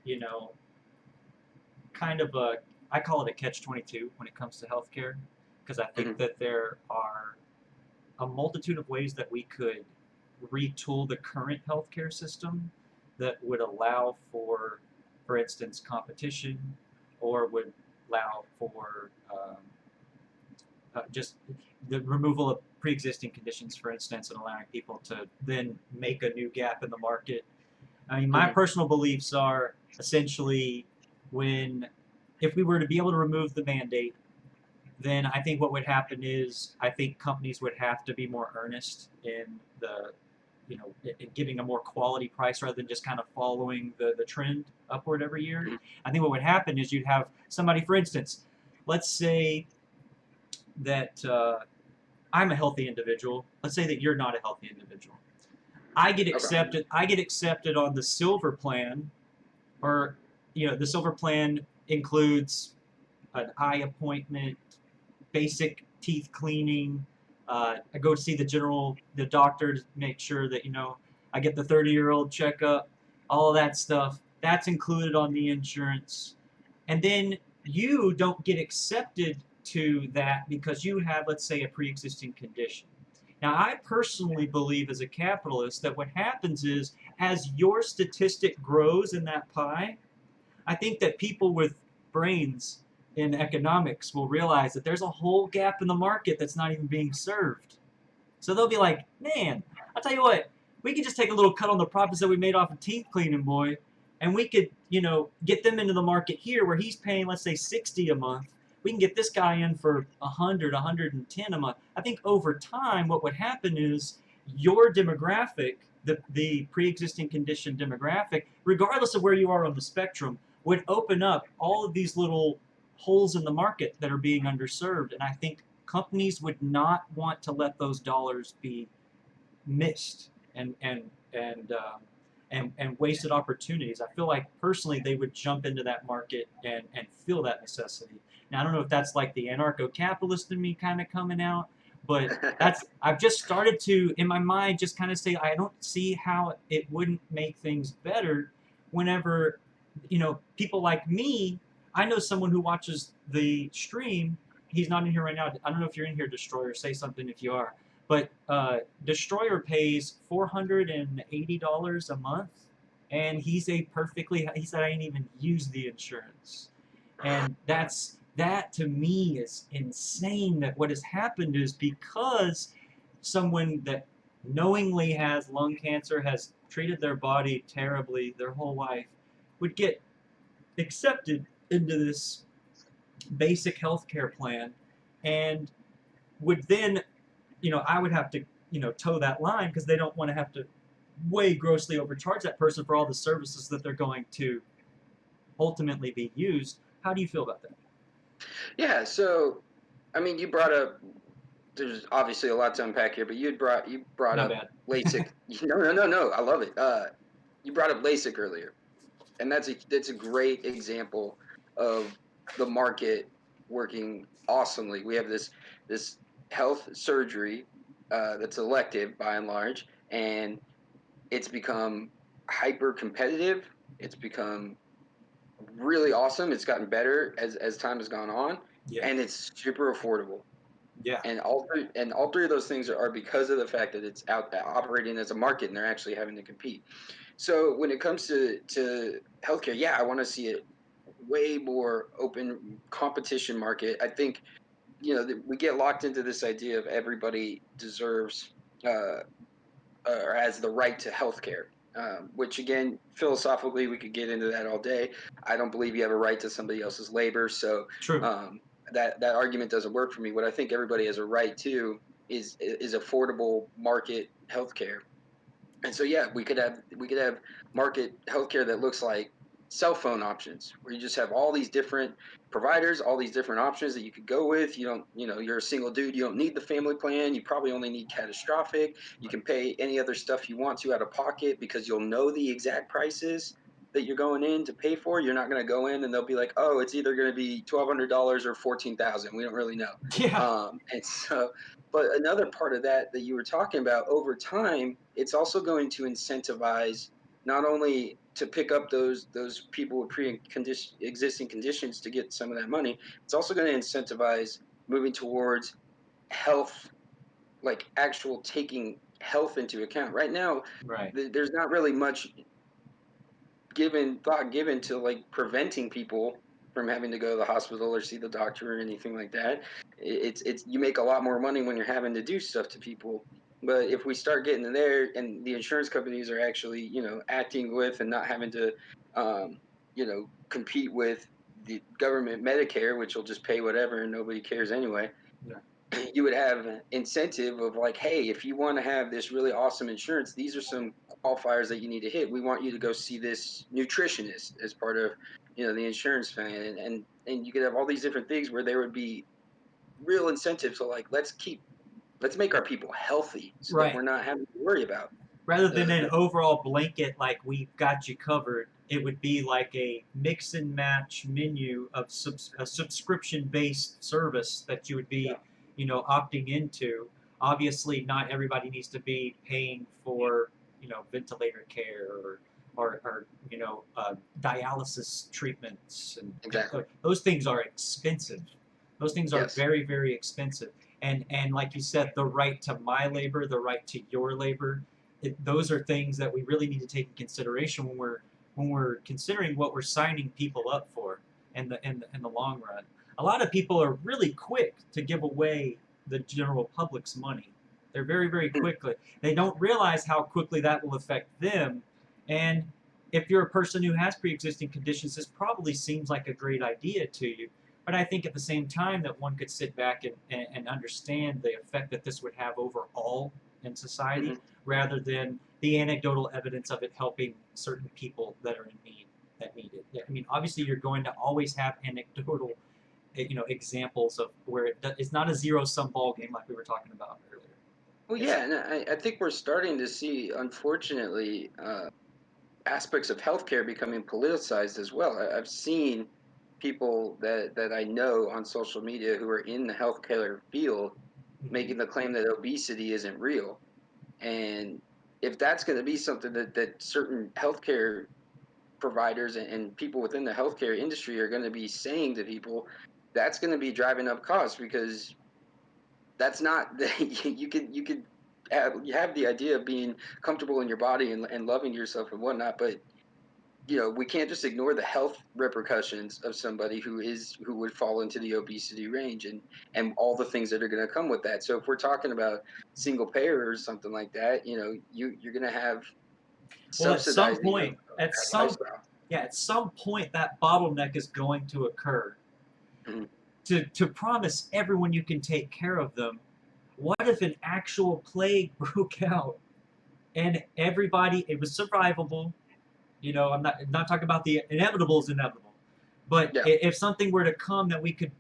A: you know, kind of a, I call it a catch-22 when it comes to healthcare, because I think
B: Hmm.
A: that there are a multitude of ways that we could retool the current healthcare system that would allow for instance, competition, or would allow for just the removal of pre-existing conditions, for instance, and allowing people to then make a new gap in the market. I mean, my
B: Hmm.
A: personal beliefs are essentially when, if we were to be able to remove the mandate, then I think what would happen is I think companies would have to be more earnest in the, in giving a more quality price rather than just kind of following the trend upward every year.
B: Hmm.
A: I think what would happen is you'd have somebody, for instance, let's say that I'm a healthy individual. Let's say that you're not a healthy individual. I get
B: Okay.
A: accepted. I get accepted on the silver plan, or the silver plan includes an eye appointment, basic teeth cleaning. I go to see the doctor to make sure that I get the 30-year-old checkup, all of that stuff. That's included on the insurance, and then you don't get accepted to that because you have, let's say, a pre-existing condition. Now, I personally believe as a capitalist that what happens is as your statistic grows in that pie, I think that people with brains in economics will realize that there's a whole gap in the market that's not even being served. So they'll be like, man, I'll tell you what, we could just take a little cut on the profits that we made off of teeth cleaning, boy, and we could, get them into the market here where he's paying, let's say, 60 a month. We can get this guy in for 100, 110 a month. I think over time, what would happen is your demographic, the pre-existing condition demographic, regardless of where you are on the spectrum, would open up all of these little holes in the market that are being underserved. And I think companies would not want to let those dollars be missed and wasted opportunities. I feel like personally they would jump into that market and feel that necessity. Now I don't know if that's like the anarcho-capitalist in me kind of coming out, but I've just started to in my mind just kind of say I don't see how it wouldn't make things better whenever people like me. I know someone who watches the stream. He's not in here right now. I don't know if you're in here, Destroyer. Say something if you are. But Destroyer pays $480 a month, and he's a perfectly. He said I ain't even used the insurance, and that to me is insane. That what has happened is because someone that knowingly has lung cancer has treated their body terribly their whole life would get accepted into this basic health care plan and would then I would have to, toe that line because they don't want to have to way grossly overcharge that person for all the services that they're going to ultimately be used. How do you feel about that?
B: Yeah. So I mean, you brought up. There's obviously a lot to unpack here, but you brought
A: Not
B: up
A: bad.
B: LASIK. No. I love it. You brought up LASIK earlier, and that's a great example of the market working awesomely. We have this health surgery that's elective by and large, and it's become hyper competitive. It's become really awesome. It's gotten better as time has gone on,
A: Yeah.
B: and it's super affordable.
A: Yeah.
B: And all three of those things are because of the fact that it's out operating as a market and they're actually having to compete. So when it comes to healthcare, yeah, I want to see it way more open competition market. I think we get locked into this idea of everybody deserves uh, or has the right to healthcare. Which again, philosophically, we could get into that all day. I don't believe you have a right to somebody else's labor, so
A: True.
B: that argument doesn't work for me. What I think everybody has a right to is affordable market healthcare. And so yeah, we could have market healthcare that looks like cell phone options, where you just have all these different providers, all these different options that you could go with. You don't, you're a single dude, you don't need the family plan. You probably only need catastrophic. You can pay any other stuff you want to out of pocket because you'll know the exact prices that you're going in to pay for. You're not going to go in and they'll be like, oh, it's either going to be $1,200 or 14,000. We don't really know.
A: Yeah.
B: And so but another part of that you were talking about, over time, it's also going to incentivize not only to pick up those people with existing conditions to get some of that money. It's also going to incentivize moving towards health, like actual taking health into account. Right now,
A: Right.
B: there's not really much thought given to like preventing people from having to go to the hospital or see the doctor or anything like that. It's you make a lot more money when you're having to do stuff to people. But if we start getting in there and the insurance companies are actually, acting with and not having to, compete with the government Medicare, which will just pay whatever and nobody cares anyway,
A: Yeah.
B: you would have an incentive of like, hey, if you want to have this really awesome insurance, these are some qualifiers that you need to hit. We want you to go see this nutritionist as part of, the insurance plan, and you could have all these different things where there would be real incentives. So like, let's make our people healthy so that
A: Right.
B: we're not having to worry about
A: Rather than an
B: the
A: overall blanket like we've got you covered, it would be like a mix and match menu of a subscription based service that you would
B: yeah,
A: be, opting into. Obviously, not everybody needs to be paying for, ventilator care or dialysis treatments, and
B: exactly.
A: those things are expensive. Those things are
B: Yes.
A: very, very expensive. And like you said, the right to my labor, the right to your labor, those are things that we really need to take in consideration when we're considering what we're signing people up for in the long run. A lot of people are really quick to give away the general public's money. They're very, very quickly. They don't realize how quickly that will affect them. And if you're a person who has pre-existing conditions, this probably seems like a great idea to you. But I think at the same time that one could sit back and understand the effect that this would have overall in society,
B: Hmm.
A: rather than the anecdotal evidence of it helping certain people that are in need, that need it. I mean, obviously, you're going to always have anecdotal, examples of where it's not a zero-sum ball game like we were talking about earlier.
B: Well,
A: It's
B: yeah, and I think we're starting to see, unfortunately, aspects of healthcare becoming politicized as well. I've seen people that I know on social media who are in the healthcare field
A: Mhm.
B: making the claim that obesity isn't real. And if that's going to be something that certain healthcare providers and people within the healthcare industry are going to be saying to people, that's going to be driving up costs because that's not you could have the idea of being comfortable in your body and loving yourself and whatnot, but we can't just ignore the health repercussions of somebody who would fall into the obesity range and all the things that are going to come with that. So if we're talking about single payer or something like that, you're going to have
A: Well, at some
B: subsidizing of
A: point, at
B: that
A: some
B: lifestyle.
A: yeah, at some point that bottleneck is going to occur.
B: Mhm.
A: To promise everyone you can take care of them, what if an actual plague broke out and everybody, it was survivable? I'm not talking about the inevitable is inevitable, But
B: Yeah.
A: if something were to come that we could,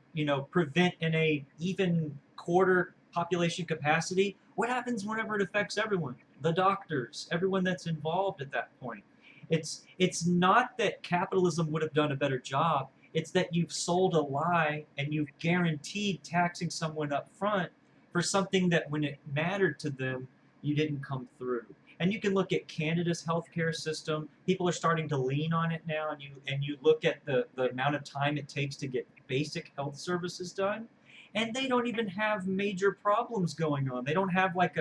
A: prevent in a even quarter population capacity, what happens whenever it affects everyone? The doctors, everyone that's involved at that point. It's not that capitalism would have done a better job. It's that you've sold a lie and you've guaranteed taxing someone up front for something that when it mattered to them, you didn't come through. And you can look at Canada's healthcare system. People are starting to lean on it now, and you look at the amount of time it takes to get basic health services done, and they don't even have major problems going on. They don't have like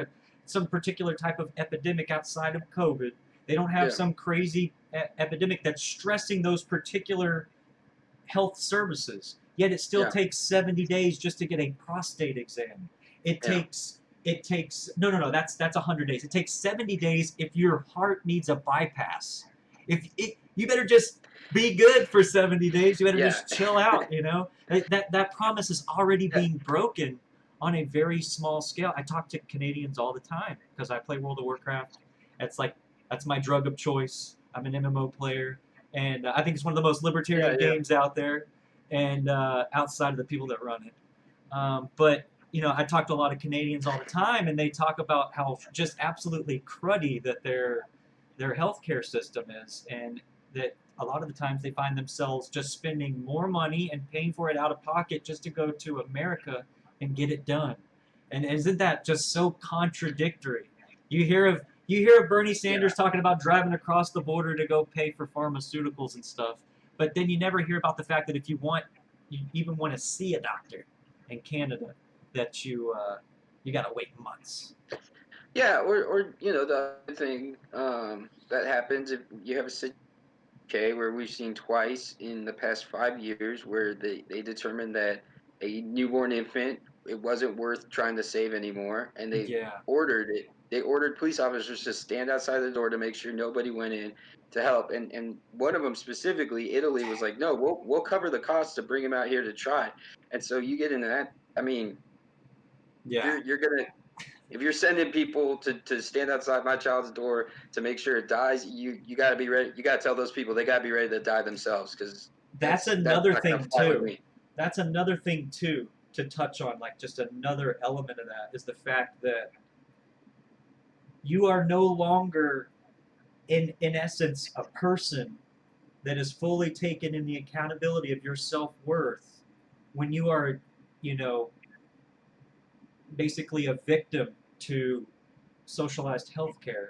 A: some particular type of epidemic outside of COVID. They don't have
B: Yeah.
A: some crazy epidemic that's stressing those particular health services. Yet it still
B: Yeah.
A: takes 70 days just to get a prostate exam. It
B: Yeah.
A: takes no, that's 100 days. It takes 70 days if your heart needs a bypass. You better just be good for 70 days. You better
B: Yeah.
A: just chill out, That promise is already being broken on a very small scale. I talk to Canadians all the time because I play World of Warcraft. That's my drug of choice. I'm an MMO player, and I think it's one of the most libertarian
B: Yeah.
A: games out there, and outside of the people that run it. But I talk to a lot of Canadians all the time, and they talk about how just absolutely cruddy that their healthcare system is, and that a lot of the times they find themselves just spending more money and paying for it out of pocket just to go to America and get it done. And isn't that just so contradictory? You hear of Bernie Sanders talking about driving across the border to go pay for pharmaceuticals and stuff, but then you never hear about the fact that if you even want to see a doctor in Canada, that you gotta wait months.
B: Yeah. Or the other thing that happens if you have a situation where we've seen twice in the past 5 years where they determined that a newborn infant, it wasn't worth trying to save anymore, and
A: Yeah,
B: they ordered police officers to stand outside the door to make sure nobody went in to help, and one of them specifically, Italy, was like, no, we'll cover the cost to bring him out here to try. And so you get into that. I mean,
A: yeah.
B: you're gonna, if you're sending people to stand outside my child's door to make sure it dies, you got to be ready. You got to tell those people they got to be ready to die themselves, because
A: That's
B: that's
A: another
B: not going to
A: thing
B: fly with
A: too.
B: me.
A: That's another thing too to touch on. Like just another element of that is the fact that you are no longer, in essence, a person that is fully taken in the accountability of your self worth when you are, you know, basically a victim to socialized healthcare.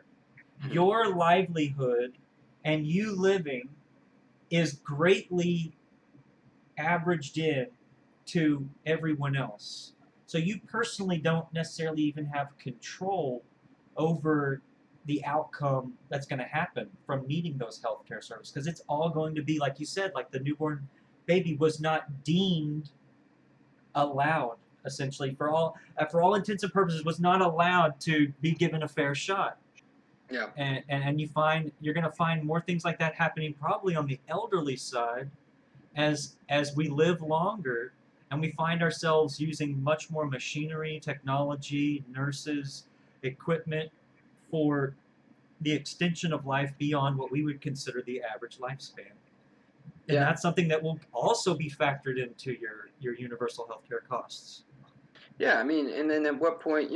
B: Mhm.
A: Your livelihood and you living is greatly averaged in to everyone else. So you personally don't necessarily even have control over the outcome that's going to happen from needing those healthcare services, because it's all going to be like you said, like the newborn baby was not deemed allowed, essentially, for all intents and purposes, was not allowed to be given a fair shot.
B: Yeah.
A: And you're going to find more things like that happening probably on the elderly side as we live longer, and we find ourselves using much more machinery, technology, nurses, equipment for the extension of life beyond what we would consider the average lifespan. And
B: Yeah.
A: that's something that will also be factored into your universal healthcare costs.
B: Yeah. I mean, and then at what point,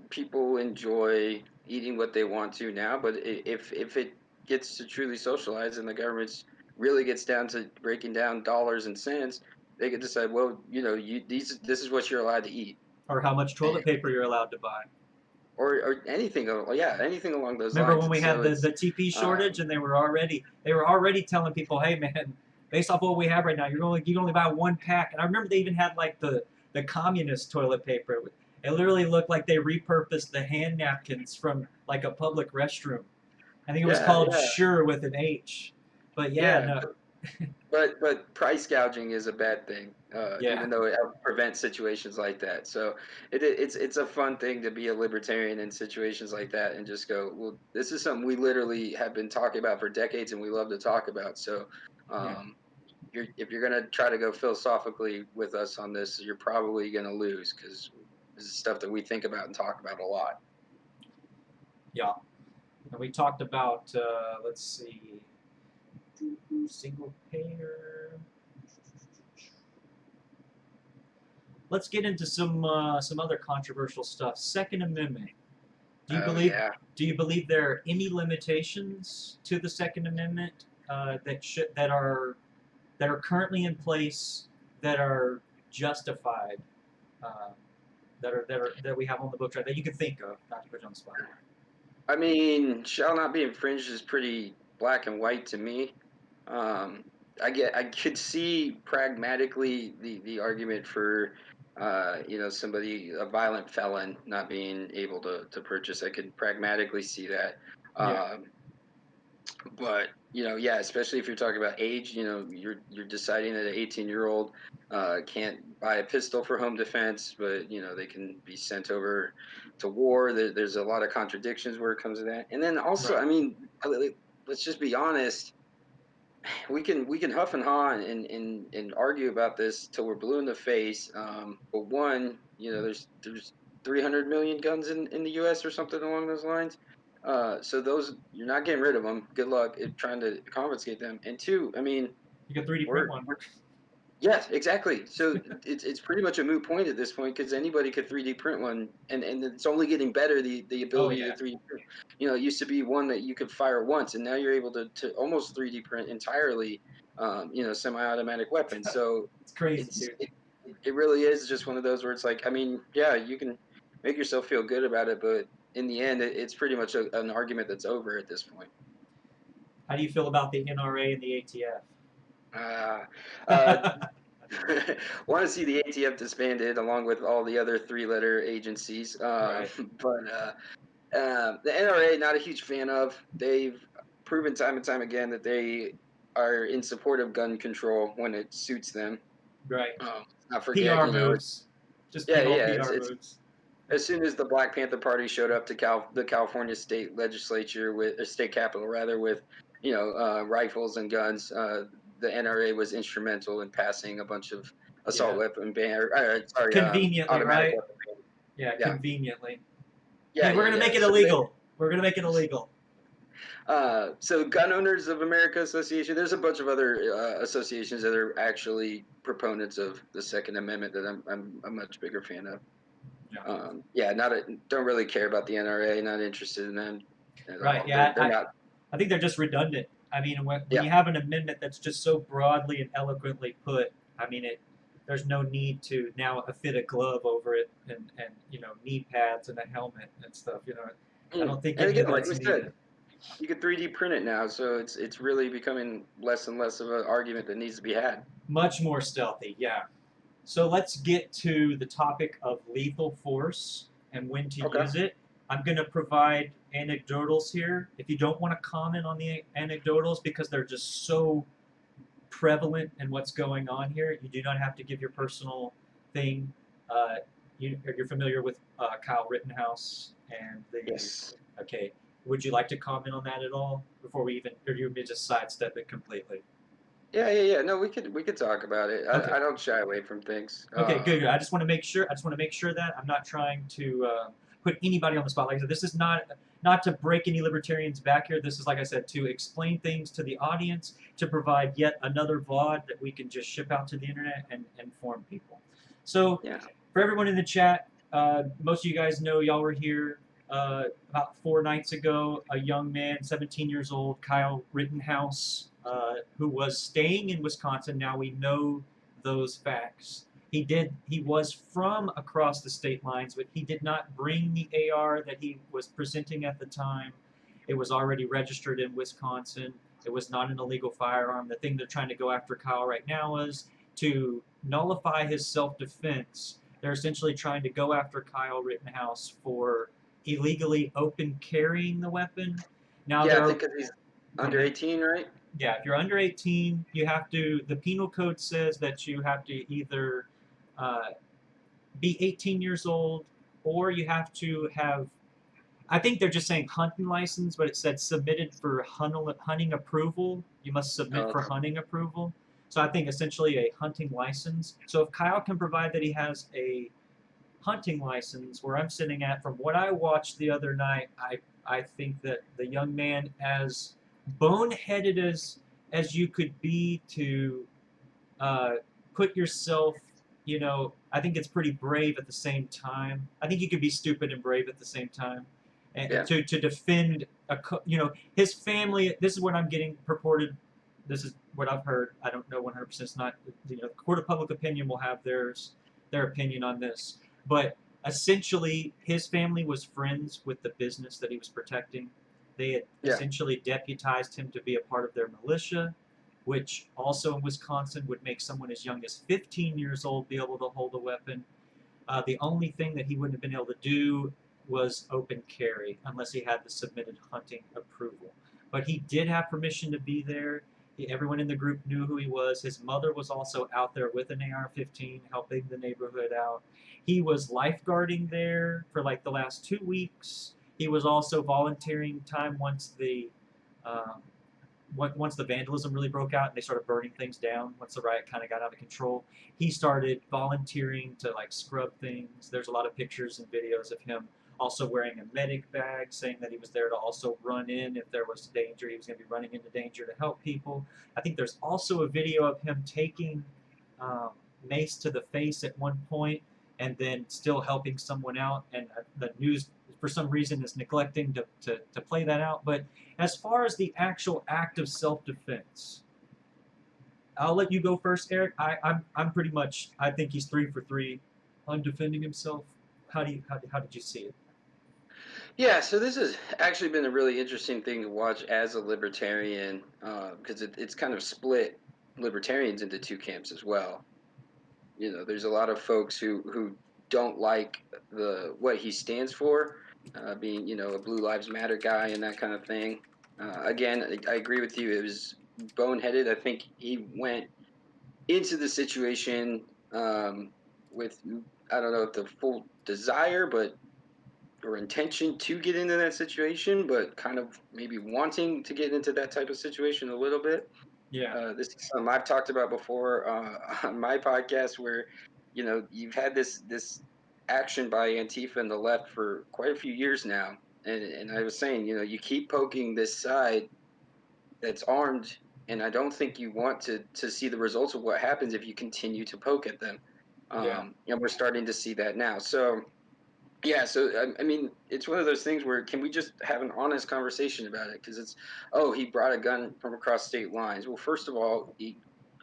B: people enjoy eating what they want to now, but if it gets to truly socialize and the government's really gets down to breaking down dollars and cents, they could decide, well, this is what you're allowed to eat.
A: Or how much
B: And,
A: toilet paper you're allowed to buy.
B: or anything, yeah, anything along those
A: Remember
B: lines.
A: when
B: And
A: we had
B: so
A: the
B: it's,
A: TP shortage,
B: um,
A: and they were already telling people, hey man, based off what we have right now, you can only buy one pack. And I remember they even had like the communist toilet paper. It literally looked like they repurposed the hand napkins from like a public restroom. I think it was
B: yeah,
A: called
B: yeah,
A: Sure with an H. But yeah,
B: yeah.
A: no,
B: But price gouging is a bad thing,
A: yeah,
B: even though it helps prevent situations like that. So it's a fun thing to be a libertarian in situations like that and just go, well, this is something we literally have been talking about for decades and we love to talk about. So
A: yeah,
B: um, if you're gonna try to go philosophically with us on this, you're probably gonna lose, because this is stuff that we think about and talk about a lot.
A: yeah. And we talked about, let's see, Single payer. Let's get into some other controversial stuff. Second Amendment. Do you
B: Oh
A: believe
B: yeah.
A: do you believe there are any limitations to the Second Amendment that are currently in place that are justified, uh, that we have on the books right that you can think of, not to put you on the spot?
B: I mean, shall not be infringed is pretty black and white to me. Um, I could see pragmatically the argument for somebody, a violent felon, not being able to purchase. I could pragmatically see that.
A: Yeah,
B: Um, but yeah, especially if you're talking about age, you're deciding that an 18-year-old can't buy a pistol for home defense, but they can be sent over to war. There's a lot of contradictions where it comes to that. And then also,
A: right.
B: I mean, let's just be honest. We can huff and haw and argue about this till we're blue in the face. But one, there's 300 million guns in the U.S. or something along those lines. So those, you're not getting rid of them. Good luck at trying to confiscate them. And two, I mean,
A: You can 3D print
B: we're,
A: one.
B: we're yes, exactly. So it's pretty much a moot point at this point because anybody could 3D print one, and it's only getting better, the
A: Oh
B: ability
A: yeah,
B: to 3D print. It used to be one that you could fire once, and now you're able to almost 3D print entirely, semi-automatic weapons. So
A: it's crazy,
B: it's
A: dude.
B: it, it really is just one of those where it's like, I mean, yeah, you can make yourself feel good about it, but in the end, it's pretty much an argument that's over at this point.
A: How do you feel about the NRA and the ATF?
B: Uh, uh, Want to see the ATF disbanded along with all the other three-letter agencies.
A: Right.
B: But the NRA, not a huge fan of. They've proven time and time again that they are in support of gun control when it suits them.
A: Right.
B: Not forget,
A: PR moves. Just
B: yeah,
A: all
B: yeah.
A: PR
B: It's
A: moves.
B: as soon as the Black Panther Party showed up to the California state legislature with state capitol rather with rifles and guns, the NRA was instrumental in passing a bunch of assault
A: Yeah.
B: weapon ban. Sorry,
A: Conveniently,
B: automatic
A: right?
B: weapon ban.
A: Yeah,
B: Yeah,
A: conveniently.
B: yeah,
A: Hey, we're
B: yeah,
A: gonna
B: yeah.
A: make it
B: So
A: illegal. We're gonna make it illegal.
B: Gun Owners of America Association. There's a bunch of other associations that are actually proponents of the Second Amendment that I'm a much bigger fan of.
A: Yeah.
B: Yeah, don't really care about the NRA. Not interested in them at
A: Right.
B: all.
A: Yeah.
B: They're not.
A: I think they're just redundant. I mean, when
B: Yeah,
A: you have an amendment that's just so broadly and eloquently put, I mean, there's no need to now fit a glove over it and knee pads and a helmet and stuff. I don't think
B: and
A: any
B: again,
A: of
B: like
A: that's
B: we said,
A: needed.
B: you could 3D print it now, so it's really becoming less and less of an argument that needs to be had.
A: Much more stealthy. Yeah. So let's get to the topic of lethal force and when to
B: Okay.
A: use it. I'm going to provide anecdotals here. If you don't want to comment on the anecdotals because they're just so prevalent in what's going on here, you do not have to give your personal thing. You're familiar with Kyle Rittenhouse and the.
B: Yes.
A: Okay. Would you like to comment on that at all before we even, or you may just sidestep it completely?
B: Yeah, yeah, yeah. No, we could talk about it.
A: Okay.
B: I don't shy away from things.
A: Okay, good, good. I just want to make sure. I just want to make sure that I'm not trying to put anybody on the spot. Like I said, this is not to break any libertarians back here. This is, like I said, to explain things to the audience, to provide yet another VOD that we can just ship out to the internet and inform people. So,
B: Yeah.
A: for everyone in the chat, most of you guys know y'all were here about 4 nights ago. A young man, 17 years old, Kyle Rittenhouse, who was staying in Wisconsin. Now we know those facts. He was from across the state lines, but he did not bring the AR that he was presenting at the time. It was already registered in Wisconsin. It was not an illegal firearm. The thing they're trying to go after Kyle right now is to nullify his self-defense. They're essentially trying to go after Kyle Rittenhouse for illegally open carrying the weapon. Now
B: Yeah,
A: there
B: I
A: are,
B: think 'cause he's under 18, right?
A: yeah, if you're under 18, you have to. The penal code says that you have to either be 18 years old or you have to have. I think they're just saying hunting license, but it said submitted for hunting approval. You must submit
B: Oh,
A: for hunting approval. So I think essentially a hunting license. So if Kyle can provide that he has a hunting license, where I'm sitting at, from what I watched the other night, I think that the young man, as boneheaded as as you could be to put yourself, I think it's pretty brave at the same time. I think you could be stupid and brave at the same time. And
B: Yeah.
A: to defend his family. This is what I'm getting purported. This is what I've heard. I don't know 100%. It's not, the court of public opinion will have their opinion on this. But essentially, his family was friends with the business that he was protecting. They had
B: Yeah.
A: essentially deputized him to be a part of their militia, which also in Wisconsin would make someone as young as 15 years old be able to hold a weapon. The only thing that he wouldn't have been able to do was open carry unless he had the submitted hunting approval. But he did have permission to be there. Everyone in the group knew who he was. His mother was also out there with an AR-15 helping the neighborhood out. He was lifeguarding there for like the last 2 weeks. He was also volunteering time once the vandalism really broke out and they started burning things down, once the riot kind of got out of control. He started volunteering to like scrub things. There's a lot of pictures and videos of him also wearing a medic bag, saying that he was there to also run in if there was danger. He was going to be running into danger to help people. I think there's also a video of him taking mace to the face at one point and then still helping someone out. And the news, for some reason, is neglecting to play that out. But as far as the actual act of self-defense, I'll let you go first, Eric. I'm pretty much, I think he's 3 for 3 on defending himself. How did you see it?
B: Yeah, so this has actually been a really interesting thing to watch as a libertarian, because it's kind of split libertarians into two camps as well. There's a lot of folks who don't like what he stands for, being a Blue Lives Matter guy and that kind of thing. Again, I agree with you. It was boneheaded. I think he went into the situation with, I don't know if the full desire, or intention to get into that situation, but kind of maybe wanting to get into that type of situation a little bit.
A: Yeah.
B: This is something I've talked about before on my podcast, where you've had this action by Antifa and the left for quite a few years now, and I was saying, you keep poking this side that's armed, and I don't think you want to see the results of what happens if you continue to poke at them.
A: Yeah.
B: And we're starting to see that now. So yeah, so I mean, it's one of those things where, can we just have an honest conversation about it? Because he brought a gun from across state lines. Well, first of all,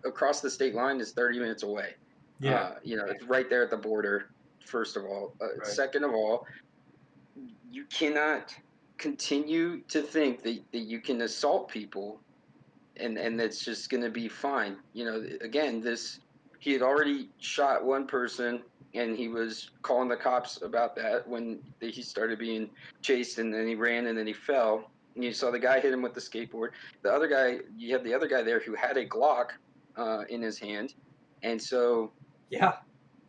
B: across the state line is 30 minutes away.
A: Yeah.
B: It's right there at the border. First of all,
A: Right.
B: second of all, you cannot continue to think that you can assault people and that's just going to be fine. Again, he had already shot one person, and he was calling the cops about that when he started being chased, and then he ran, and then he fell. And you saw the guy hit him with the skateboard. You have the other guy there who had a Glock in his hand, and so
A: Yeah.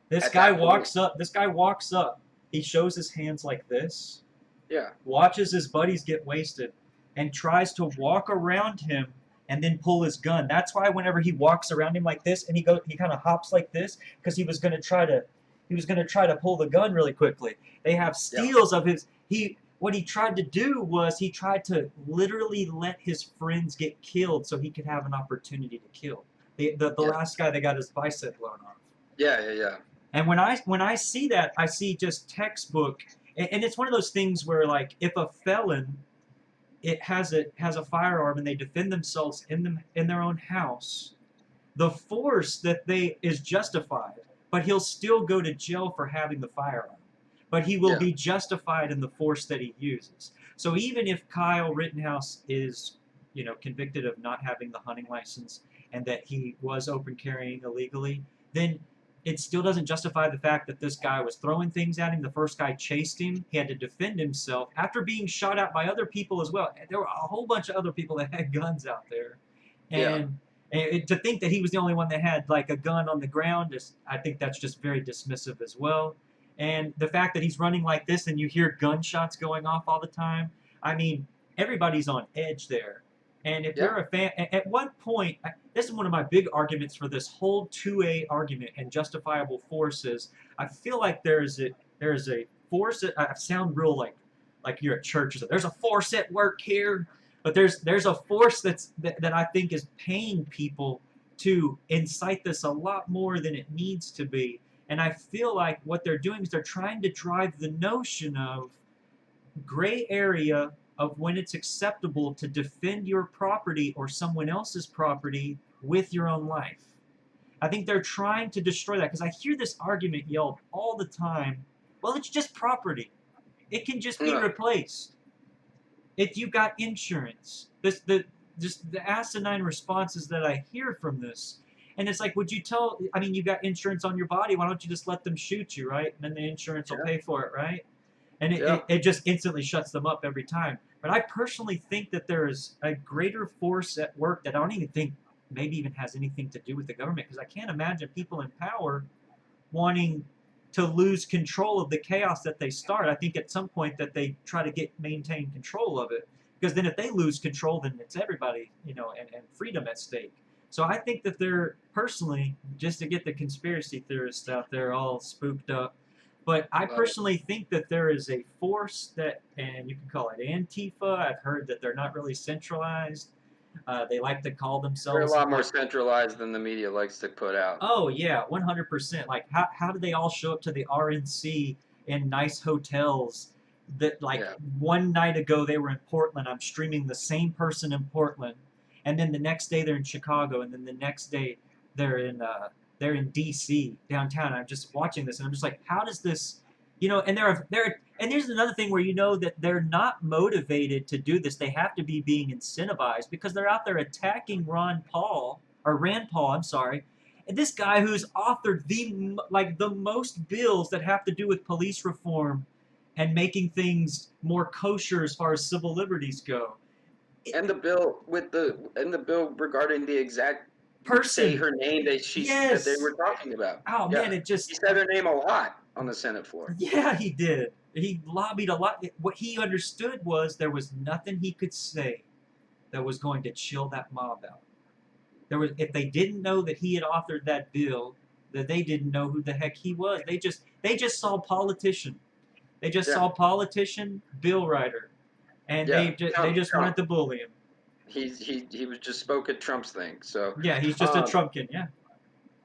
A: This
B: at
A: guy
B: that
A: walks
B: point,
A: up. This guy walks up. He shows his hands like this.
B: yeah,
A: Watches his buddies get wasted, and tries to walk around him and then pull his gun. That's why whenever he walks around him like this and he kind of hops like this, because he was going to try to pull the gun really quickly. They have steals of his. What he tried to do was he tried to literally let his friends get killed so he could have an opportunity to kill. The last guy that got his bicep blown off.
B: Yeah.
A: And when I see that, I see just textbook, and it's one of those things where, like, if a felon has a firearm and they defend themselves in their own house, the force that is justified, but he'll still go to jail for having the firearm. But he will be justified in the force that he uses. So even if Kyle Rittenhouse is, convicted of not having the hunting license and that he was open carrying illegally, then it still doesn't justify the fact that this guy was throwing things at him. The first guy chased him. He had to defend himself after being shot at by other people as well. There were a whole bunch of other people that had guns out there. And to think that he was the only one that had like a gun on the ground, I think that's just very dismissive as well. And the fact that he's running like this and you hear gunshots going off all the time, I mean, everybody's on edge there. And if you're a fan, at what point, this is one of my big arguments for this whole 2A argument and justifiable forces. I feel like there's a force. I sound real like you're at church. There's a force at work here. But there's a force that I think is paying people to incite this a lot more than it needs to be. And I feel like what they're doing is they're trying to drive the notion of gray area of when it's acceptable to defend your property or someone else's property with your own life. I think they're trying to destroy that because I hear this argument yelled all the time. Well, it's just property. It can just be
B: No.
A: replaced. If you got insurance, just the asinine responses that I hear from this. And it's like, would you tell, I mean, you got insurance on your body, why don't you just let them shoot you, right? And then the insurance will pay for it, right? And it just instantly shuts them up every time. But I personally think that there is a greater force at work that I don't even think maybe even has anything to do with the government, because I can't imagine people in power wanting to lose control of the chaos that they start. I think at some point that they try to maintain control of it, because then if they lose control, then it's everybody, and freedom at stake. So I think that they're, personally, just to get the conspiracy theorists out there all spooked up, but I personally think that there is a force that, and you can call it Antifa. I've heard that they're not really centralized. They like to call themselves.
B: They're a lot more centralized than the media likes to put out.
A: Oh yeah, 100%. Like how do they all show up to the RNC in nice hotels? That one night ago they were in Portland. I'm streaming the same person in Portland, and then the next day they're in Chicago, and then the next day they're in DC downtown. I'm just watching this, and I'm just like, how does this, And and here's another thing where that they're not motivated to do this. They have to be being incentivized because they're out there attacking Rand Paul, I'm sorry, and this guy who's authored the most bills that have to do with police reform and making things more kosher as far as civil liberties go.
B: And the bill regarding the exact
A: person,
B: say her name that they were talking about.
A: Oh man, he
B: said her name a lot on the Senate floor.
A: Yeah, he did. He lobbied a lot. What he understood was there was nothing he could say that was going to chill that mob out. If they didn't know that he had authored that bill, that they didn't know who the heck he was. They just saw politician. They just saw politician, bill writer, and they just wanted to bully him.
B: He was just spoke at Trump's thing. So
A: yeah, he's just a Trumpkin. Yeah.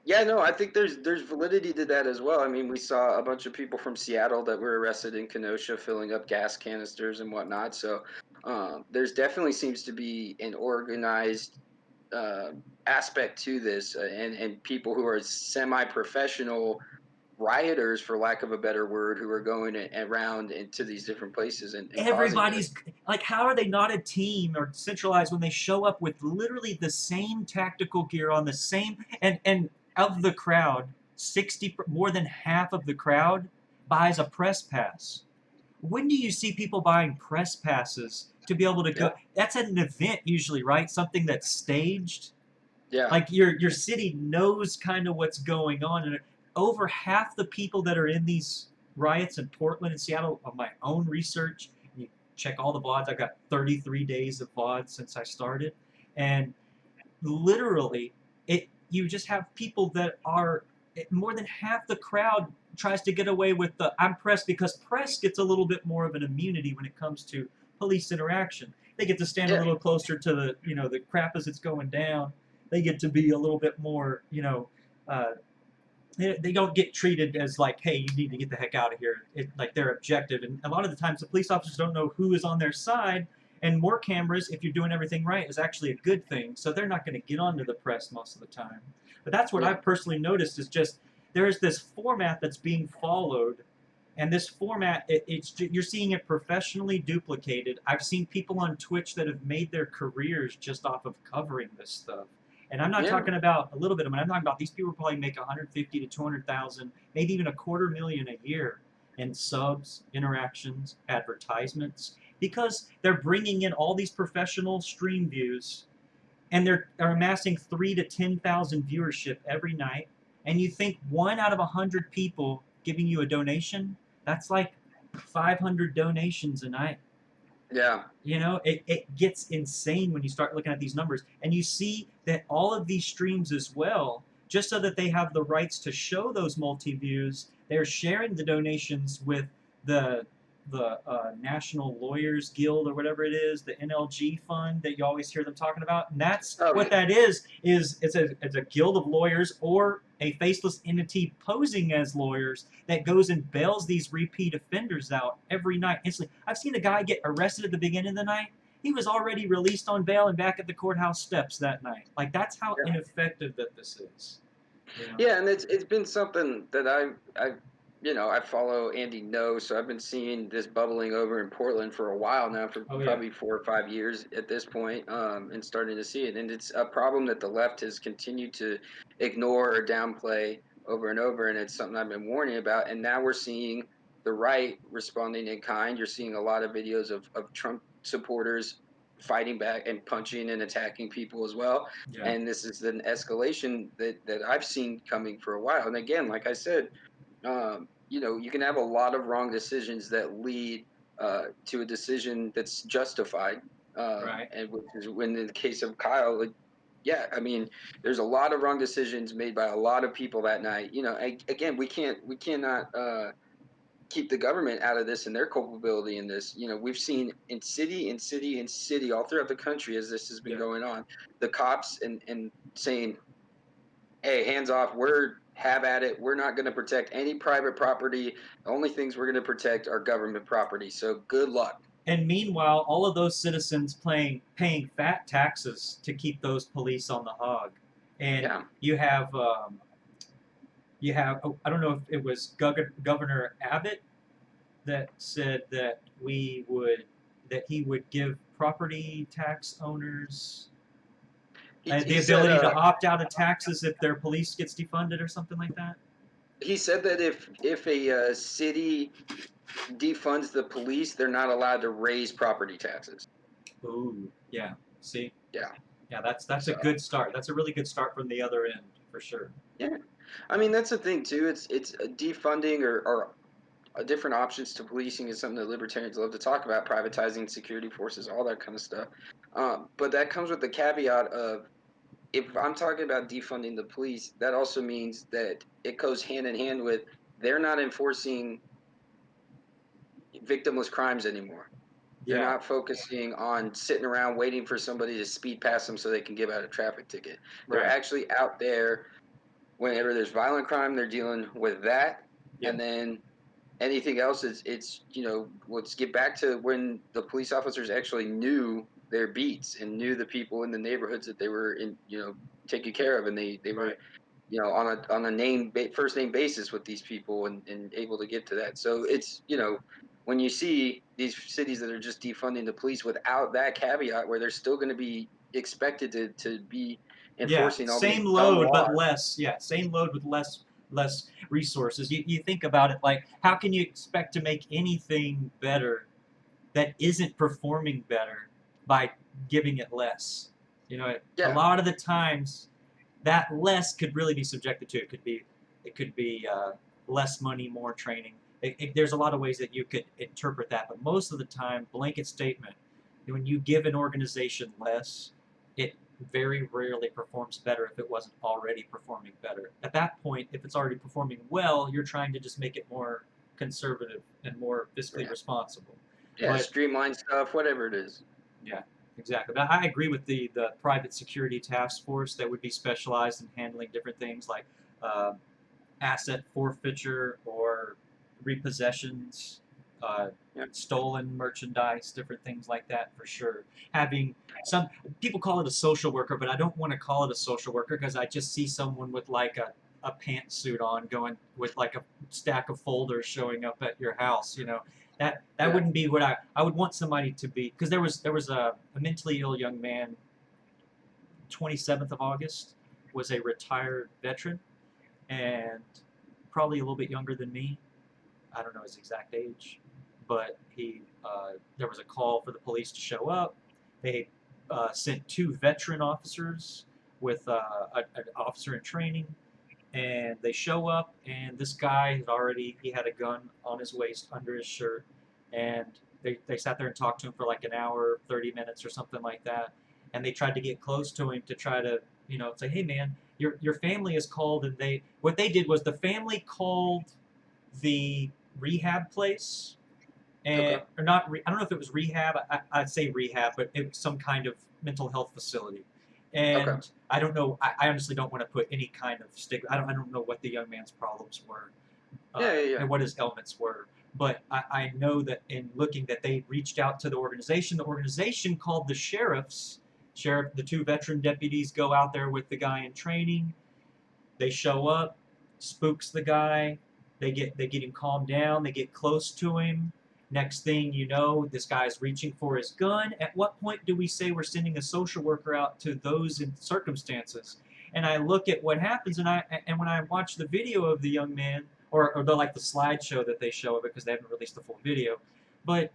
B: Yeah, no, I think there's validity to that as well. I mean, we saw a bunch of people from Seattle that were arrested in Kenosha filling up gas canisters and whatnot. So there's definitely seems to be an organized aspect to this, and people who are semi-professional rioters, for lack of a better word, who are going around into these different places and
A: everybody's like, how are they not a team or centralized when they show up with literally the same tactical gear on the same and of the crowd, more than half of the crowd buys a press pass. When do you see people buying press passes to be able to go? That's at an event usually, right? Something that's staged.
B: Yeah.
A: Like your city knows kind of what's going on, and over half the people that are in these riots in Portland and Seattle, of my own research, you check all the VODs. I've got 33 days of VODs since I started, and literally, you just have people that are, more than half the crowd tries to get away with the I'm press, because press gets a little bit more of an immunity when it comes to police interaction. They get to stand a little closer to the the crap as it's going down. They get to be a little bit more they don't get treated as like, hey, you need to get the heck out of here. Like they're objective, and a lot of the times the police officers don't know who is on their side. And more cameras, if you're doing everything right, is actually a good thing. So they're not going to get onto the press most of the time. But that's what I've personally noticed is just there's this format that's being followed. And this format, you're seeing it professionally duplicated. I've seen people on Twitch that have made their careers just off of covering this stuff. And I'm not talking about a little bit of money. I'm talking about these people probably make 150 to 200,000, maybe even $250,000 a year in subs, interactions, advertisements, because they're bringing in all these professional stream views, and they're amassing 3,000 to 10,000 viewership every night. And you think 1 out of 100 people giving you a donation, that's like 500 donations a night.
B: Yeah.
A: It gets insane when you start looking at these numbers, and you see that all of these streams as well, just so that they have the rights to show those multi-views, they're sharing the donations with the National Lawyers Guild or whatever it is, the NLG fund that you always hear them talking about. And that's
B: Oh,
A: what that is it's a guild of lawyers or a faceless entity posing as lawyers that goes and bails these repeat offenders out every night instantly. I've seen a guy get arrested at the beginning of the night. He was already released on bail and back at the courthouse steps that night. Like, that's how
B: yeah.
A: ineffective that this is. You know?
B: Yeah, and it's been something that I follow Andy No, so I've been seeing this bubbling over in Portland for a while now, for
A: Oh yeah.
B: probably 4 or 5 years at this point, and starting to see it. And it's a problem that the left has continued to ignore or downplay over and over, and it's something I've been warning about. And now we're seeing the right responding in kind. You're seeing a lot of videos of Trump supporters fighting back and punching and attacking people as well.
A: Yeah.
B: And this is an escalation that I've seen coming for a while. And again, like I said, you can have a lot of wrong decisions that lead to a decision that's justified.
A: Right.
B: And which is when in the case of Kyle, like, yeah, I mean, there's a lot of wrong decisions made by a lot of people that night. Again, we cannot keep the government out of this and their culpability in this. We've seen in city all throughout the country as this has been
A: Yeah.
B: going on, the cops and saying, hey, hands off, have at it. We're not going to protect any private property. The only things we're going to protect are government property. So good luck.
A: And meanwhile, all of those citizens paying fat taxes to keep those police on the hog. And
B: Yeah.
A: you have I don't know if it was Governor Abbott that said that he would give property tax owners the
B: He said,
A: ability to opt out of taxes if their police gets defunded or something like that.
B: he said that if a city defunds the police, they're not allowed to raise property taxes.
A: Ooh, yeah. See,
B: Yeah.
A: yeah, that's a
B: So,
A: good start. That's a really good start from the other end for sure.
B: yeah. I mean, that's the thing too. It's defunding or different options to policing is something that libertarians love to talk about, privatizing security forces, all that kind of stuff. But that comes with the caveat of, if I'm talking about defunding the police, that also means that it goes hand in hand with, they're not enforcing victimless crimes anymore. They're
A: Yeah,
B: not focusing on sitting around waiting for somebody to speed past them so they can give out a traffic ticket. They're
A: right.
B: actually out there whenever there's violent crime, they're dealing with that.
A: Yeah,
B: And then anything else is, let's get back to when the police officers actually knew their beats and knew the people in the neighborhoods that they were taking care of, and they were
A: right.
B: on a first name basis with these people, and able to get to that. So it's, when you see these cities that are just defunding the police without that caveat, where they're still going to be expected to be
A: Yeah,
B: enforcing all these
A: same
B: dumb
A: load but
B: laws.
A: less. Yeah, same load with less resources. You think about it, like, how can you expect to make anything better that isn't performing better by giving it less? A
B: Yeah,
A: lot of the times that less could really be subjected to. It could be less money, more training. There's a lot of ways that you could interpret that, but most of the time, blanket statement. When you give an organization less, it very rarely performs better if it wasn't already performing better. At that point, if it's already performing well, you're trying to just make it more conservative and more fiscally
B: yeah,
A: responsible.
B: yeah,
A: But
B: streamline stuff, whatever it is.
A: yeah, exactly. But I agree with the private security task force that would be specialized in handling different things like uh, asset forfeiture or repossessions, uh,
B: Yeah,
A: stolen merchandise, different things like that for sure. Having some people call it a social worker, but I don't want to call it a social worker because I just see someone with like a pantsuit on going with like a stack of folders showing up at your house. That
B: yeah,
A: wouldn't be what I would want somebody to be, because there was a mentally ill young man. 27th of August was a retired veteran and probably a little bit younger than me. I don't know his exact age, but there was a call for the police to show up. They sent two veteran officers with an officer in training, and they show up, and this guy he had a gun on his waist under his shirt, and they sat there and talked to him for like an hour, 30 minutes or something like that, and they tried to get close to him to try to say, hey man, your family is called, and what they did was the family called the rehab place
B: Okay.
A: and or not. I don't know if it was rehab. I'd say rehab, but it was some kind of mental health facility.
B: Okay.
A: And I don't know. I honestly don't want to put any kind of stigma. I don't know what the young man's problems were,
B: Yeah, yeah, yeah.
A: and what his ailments were. But I know that in looking that they reached out to the organization called the sheriffs. The two veteran deputies go out there with the guy in training. They show up, spooks the guy. They get him calmed down. They get close to him. Next thing you know, this guy's reaching for his gun. At what point do we say we're sending a social worker out to those circumstances? And I look at what happens, and when I watch the video of the young man, or the like the slideshow that they show because they haven't released the full video, but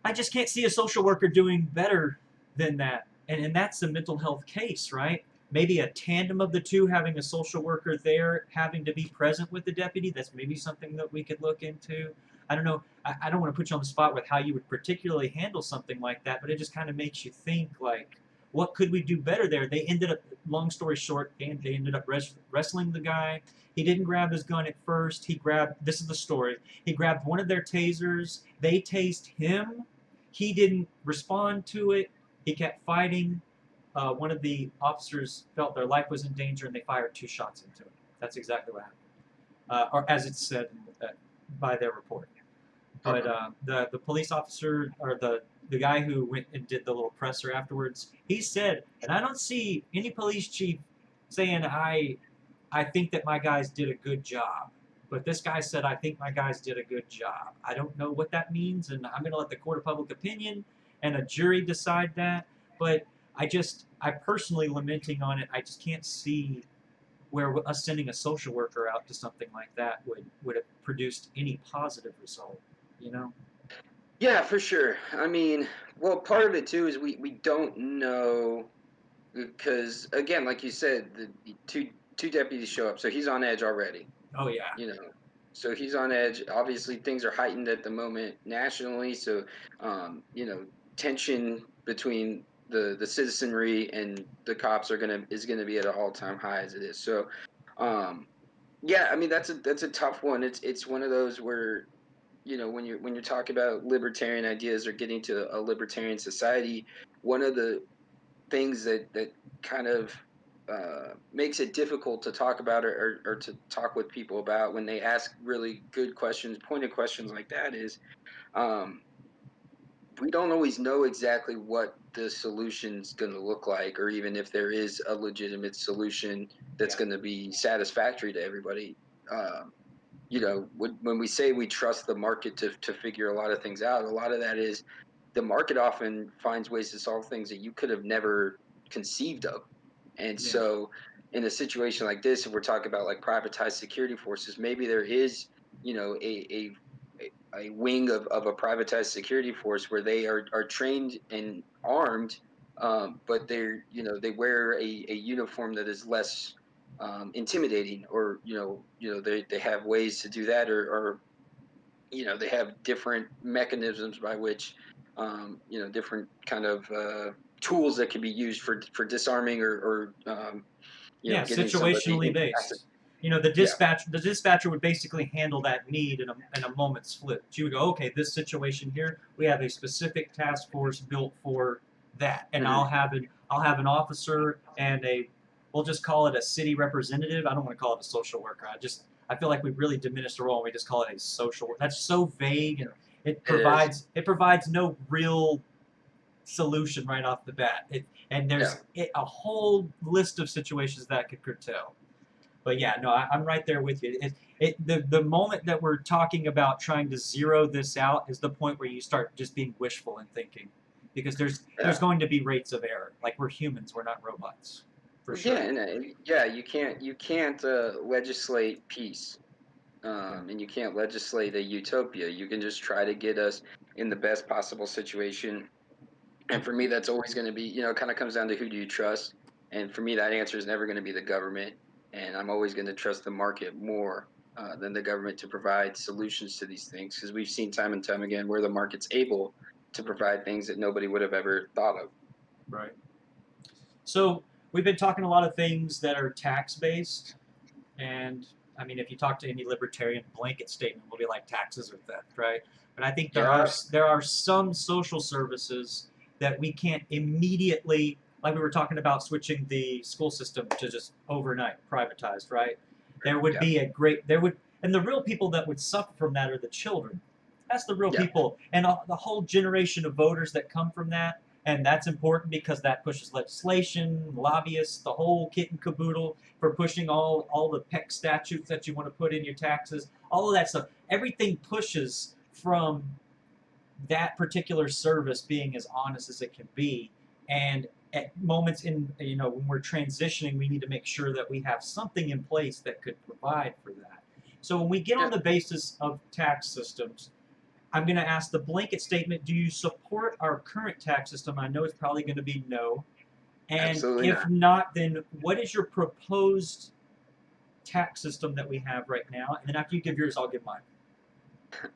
A: I just can't see a social worker doing better than that. And that's a mental health case, right? Maybe a tandem of the two, having a social worker there, having to be present with the deputy. That's maybe something that we could look into. I don't know. I don't want to put you on the spot with how you would particularly handle something like that, but it just kind of makes you think, like, what could we do better there? They ended up, long story short, they ended up wrestling the guy. He didn't grab his gun at first. This is the story. He grabbed one of their tasers. They tased him. He didn't respond to it. He kept fighting. One of the officers felt their life was in danger, and they fired 2 shots into him. That's exactly what happened, or as it's said by their report. But the police officer, or the guy who went and did the little presser afterwards, he said, and I don't see any police chief saying I think that my guys did a good job. But this guy said, I think my guys did a good job. I don't know what that means, and I'm going to let the court of public opinion and a jury decide that. But I personally lamenting on it, I just can't see where us sending a social worker out to something like that would have produced any positive result, you know?
B: Yeah, for sure. I mean, well, part of it too is we don't know because again, like you said, the two deputies show up, so he's on edge already.
A: Oh, yeah.
B: You know, so he's on edge. Obviously, things are heightened at the moment nationally, so tension between the citizenry and the cops is gonna be at an all-time high as it is. So, um, yeah, I mean that's a tough one. It's one of those where when you're talking about libertarian ideas or getting to a libertarian society, one of the things that kind of makes it difficult to talk about or to talk with people about when they ask really good questions, pointed questions like that is um, we don't always know exactly what the solution's going to look like, or even if there is a legitimate solution that's
A: Yeah.
B: going to be satisfactory to everybody. When we say we trust the market to figure a lot of things out, a lot of that is the market often finds ways to solve things that you could have never conceived of. And
A: Yeah.
B: so, in a situation like this, if we're talking about like privatized security forces, maybe there is, a wing of a privatized security force where they are trained and armed, but they wear a uniform that is less intimidating, or they have ways to do that, or they have different mechanisms by which different kind of tools that can be used for disarming or
A: Yeah,
B: getting somebody
A: situationally
B: incapacitated.
A: based. You know, the
B: Yeah.
A: dispatcher would basically handle that need in a moment's flip. She would go, okay, this situation here, we have a specific task force built for that, and
B: Hmm.
A: I'll have an officer and we'll just call it a city representative. I don't want to call it a social worker. I feel like we've really diminished the role, and we just call it a social worker. That's so vague, and
B: It is.
A: it provides no real solution right off the bat. And
B: Yeah.
A: there's a whole list of situations that could curtail. But yeah, no, I'm right there with you. The moment that we're talking about trying to zero this out is the point where you start just being wishful and thinking, because there's
B: Yeah.
A: going to be rates of error. Like, we're humans, we're not robots, for
B: Yeah.
A: sure.
B: And you can't legislate peace.
A: Yeah.
B: And you can't legislate a utopia. You can just try to get us in the best possible situation. And for me, that's always going to be, it kind of comes down to who do you trust. And for me, that answer is never going to be the government. And I'm always going to trust the market more than the government to provide solutions to these things. Because we've seen time and time again where the market's able to provide things that nobody would have ever thought of.
A: Right. So we've been talking a lot of things that are tax based, and I mean, if you talk to any libertarian, blanket statement will be like taxes are theft, right? But I think
B: Yeah.
A: there are some social services that we can't immediately, like we were talking about switching the school system to just overnight privatized, right? There would
B: Yeah.
A: be a great there would and the real people that would suffer from that are the children. That's the real
B: Yeah.
A: people, and the whole generation of voters that come from that. And that's important because that pushes legislation, lobbyists, the whole kit and caboodle for pushing all the PEC statutes that you want to put in your taxes, all of that stuff. Everything pushes from that particular service being as honest as it can be. And at moments in, when we're transitioning, we need to make sure that we have something in place that could provide for that. So when we get on
B: Yeah.
A: the basis of tax systems, I'm going to ask the blanket statement, do you support our current tax system? I know it's probably going to be no. And
B: Absolutely
A: if
B: not.
A: not, then what is your proposed tax system that we have right now? And then after you give yours, I'll give mine.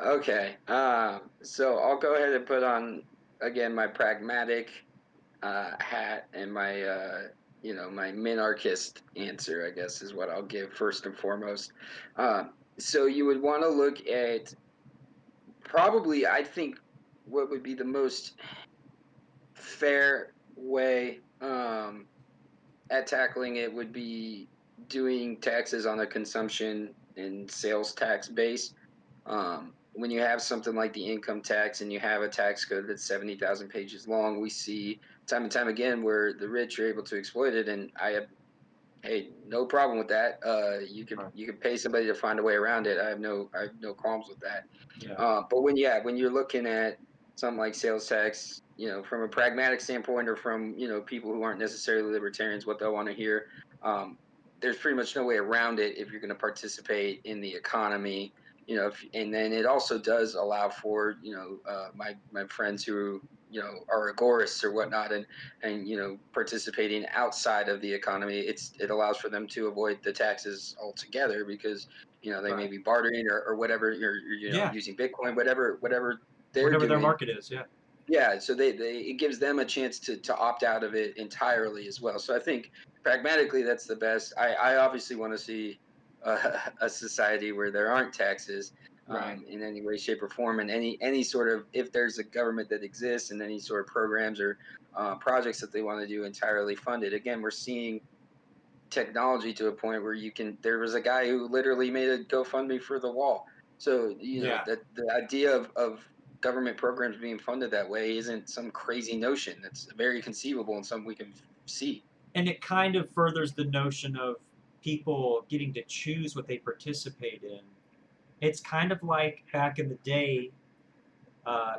B: Okay. So I'll go ahead and put on again my pragmatic hat and my my minarchist answer, I guess, is what I'll give first and foremost. So you would want to look at probably, I think, what would be the most fair way at tackling it would be doing taxes on a consumption and sales tax base. When you have something like the income tax and you have a tax code that's 70,000 pages long, we see time and time again where the rich are able to exploit it. And I have, hey, no problem with that.
A: Right.
B: You can pay somebody to find a way around it. I have no qualms with that.
A: Yeah.
B: But when you're looking at something like sales tax, from a pragmatic standpoint or from people who aren't necessarily libertarians, what they'll want to hear, um, there's pretty much no way around it if you're going to participate in the economy. And then it also does allow for my friends who are agorists or whatnot, and participating outside of the economy. It allows for them to avoid the taxes altogether because they may
A: Right.
B: be bartering or whatever, you're
A: Yeah.
B: using Bitcoin, whatever they're
A: Whatever their
B: doing.
A: market is. Yeah.
B: Yeah, so they it gives them a chance to opt out of it entirely as well. So I think pragmatically that's the best. I obviously want to see a society where there aren't taxes
A: Right.
B: in any way, shape, or form, and any sort of, if there's a government that exists and any sort of programs or projects that they want to do, entirely funded. Again, we're seeing technology to a point where you can. There was a guy who literally made a GoFundMe for the wall. So
A: Yeah.
B: that the idea of government programs being funded that way isn't some crazy notion. That's very conceivable and something we can see.
A: And it kind of furthers the notion of people getting to choose what they participate in. It's kind of like back in the day,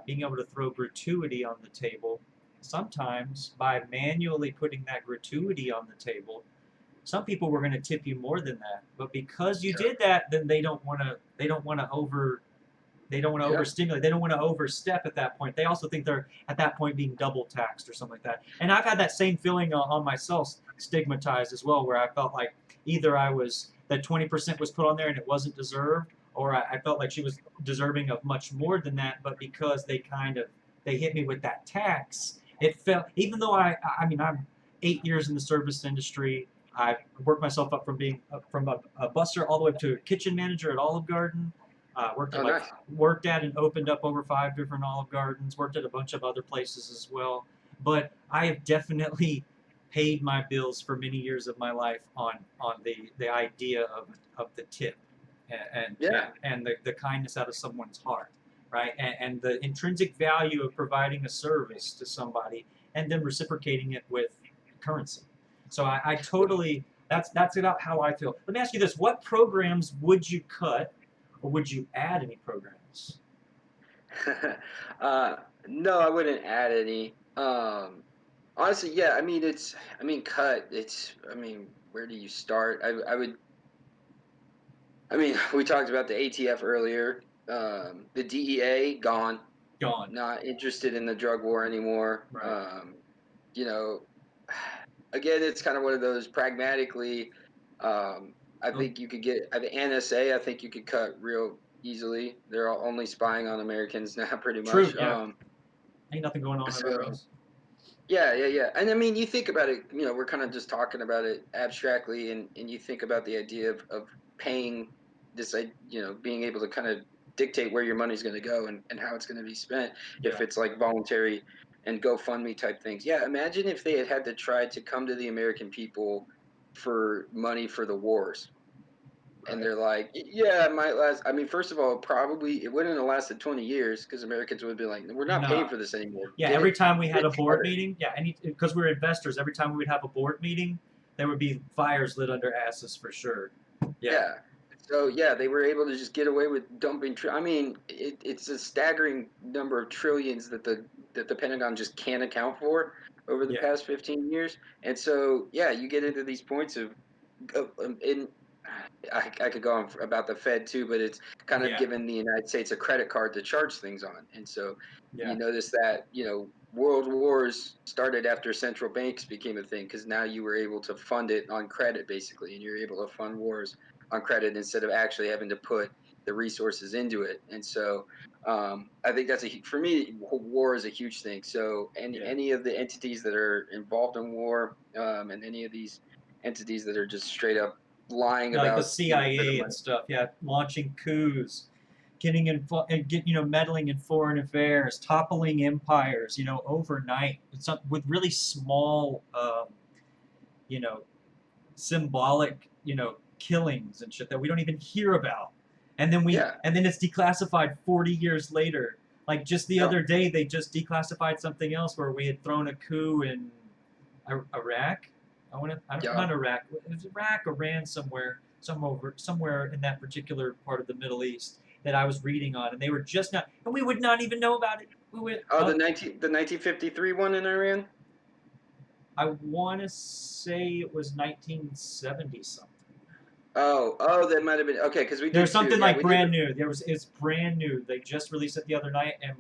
A: being able to throw gratuity on the table. Sometimes by manually putting that gratuity on the table, some people were going to tip you more than that. But because you
B: Yeah,
A: did that, then they don't want to. They don't want to
B: yeah,
A: overstimulate. They don't want to overstep at that point. They also think they're at that point being double taxed or something like that. And I've had that same feeling on myself, stigmatized as well, where I felt like either I was that 20% was put on there and it wasn't deserved, or I felt like she was deserving of much more than that. But because they hit me with that tax, it felt, even though I mean I'm 8 years in the service industry. I've worked myself up from being from a busser all the way up to a kitchen manager at Olive Garden.
B: oh nice.
A: Worked at and opened up over 5 different Olive Gardens. Worked at a bunch of other places as well. But I have definitely paid my bills for many years of my life on the idea of the tip
B: Yeah,
A: and the kindness out of someone's heart, right? And the intrinsic value of providing a service to somebody and then reciprocating it with currency. So I totally that's about how I feel. Let me ask you this: what programs would you cut, or would you add any programs?
B: uh, no, I wouldn't add any. Honestly, yeah. I mean, cut. I mean, where do you start? I would. I mean, we talked about the ATF earlier. The DEA gone.
A: Gone.
B: Not interested in the drug war anymore.
A: Right.
B: You know, again, it's kind of one of those pragmatically. I
A: Oh,
B: think you could get the NSA. I think you could cut real easily. They're only spying on Americans now, pretty
A: true.
B: much.
A: Yeah. Ain't nothing going on everywhere
B: So
A: else.
B: yeah, yeah, yeah. And I mean, you think about it. We're kind of just talking about it abstractly, and you think about the idea of paying this, being able to kind of dictate where your money's going to go and how it's going to be spent if
A: Yeah.
B: it's like voluntary and GoFundMe type things. Yeah, imagine if they had to try to come to the American people for money for the wars. And
A: Right.
B: they're like, yeah, it might last. I mean, first of all, probably it wouldn't have lasted 20 years because Americans would be like, we're not paying
A: Nah.
B: for this anymore.
A: Yeah,
B: Get
A: every
B: it,
A: time we had
B: get
A: a
B: it
A: board
B: together.
A: meeting, yeah, because we were investors, every time we would have a board meeting, there would be fires lit under asses for sure. Yeah.
B: Yeah. So yeah, they were able to just get away with dumping. I mean, it's a staggering number of trillions that the Pentagon just can't account for over the
A: Yeah.
B: past 15 years. And so yeah, you get into these points of in I could go on about the Fed too, but it's kind of
A: Yeah.
B: given the United States a credit card to charge things on. And so you
A: Yeah.
B: notice that, world wars started after central banks became a thing because now you were able to fund it on credit basically, and you're able to fund wars on credit instead of actually having to put the resources into it. And so I think for me, war is a huge thing. So
A: Yeah.
B: any of the entities that are involved in war, and any of these entities that are just straight up lying
A: Yeah, like the
B: about where the
A: CIA and
B: money.
A: stuff. Yeah, launching coups, meddling in foreign affairs, toppling empires. Overnight. With really small, you know, symbolic, killings and shit that we don't even hear about.
B: Yeah,
A: And then it's declassified 40 years later. Like just the
B: yeah,
A: other day, they just declassified something else where we had thrown a coup in Iraq.
B: yeah.
A: Not Iraq. It was Iraq, Iran, somewhere in that particular part of the Middle East that I was reading on, and they were just not, and we would not even know about it.
B: Oh, the 1953 one in Iran.
A: I want to say it was 1970 something.
B: Oh, that might have been okay because we
A: There was
B: did too.
A: something
B: Yeah,
A: like
B: we did.
A: brand new. It's brand new. They just released it the other night, and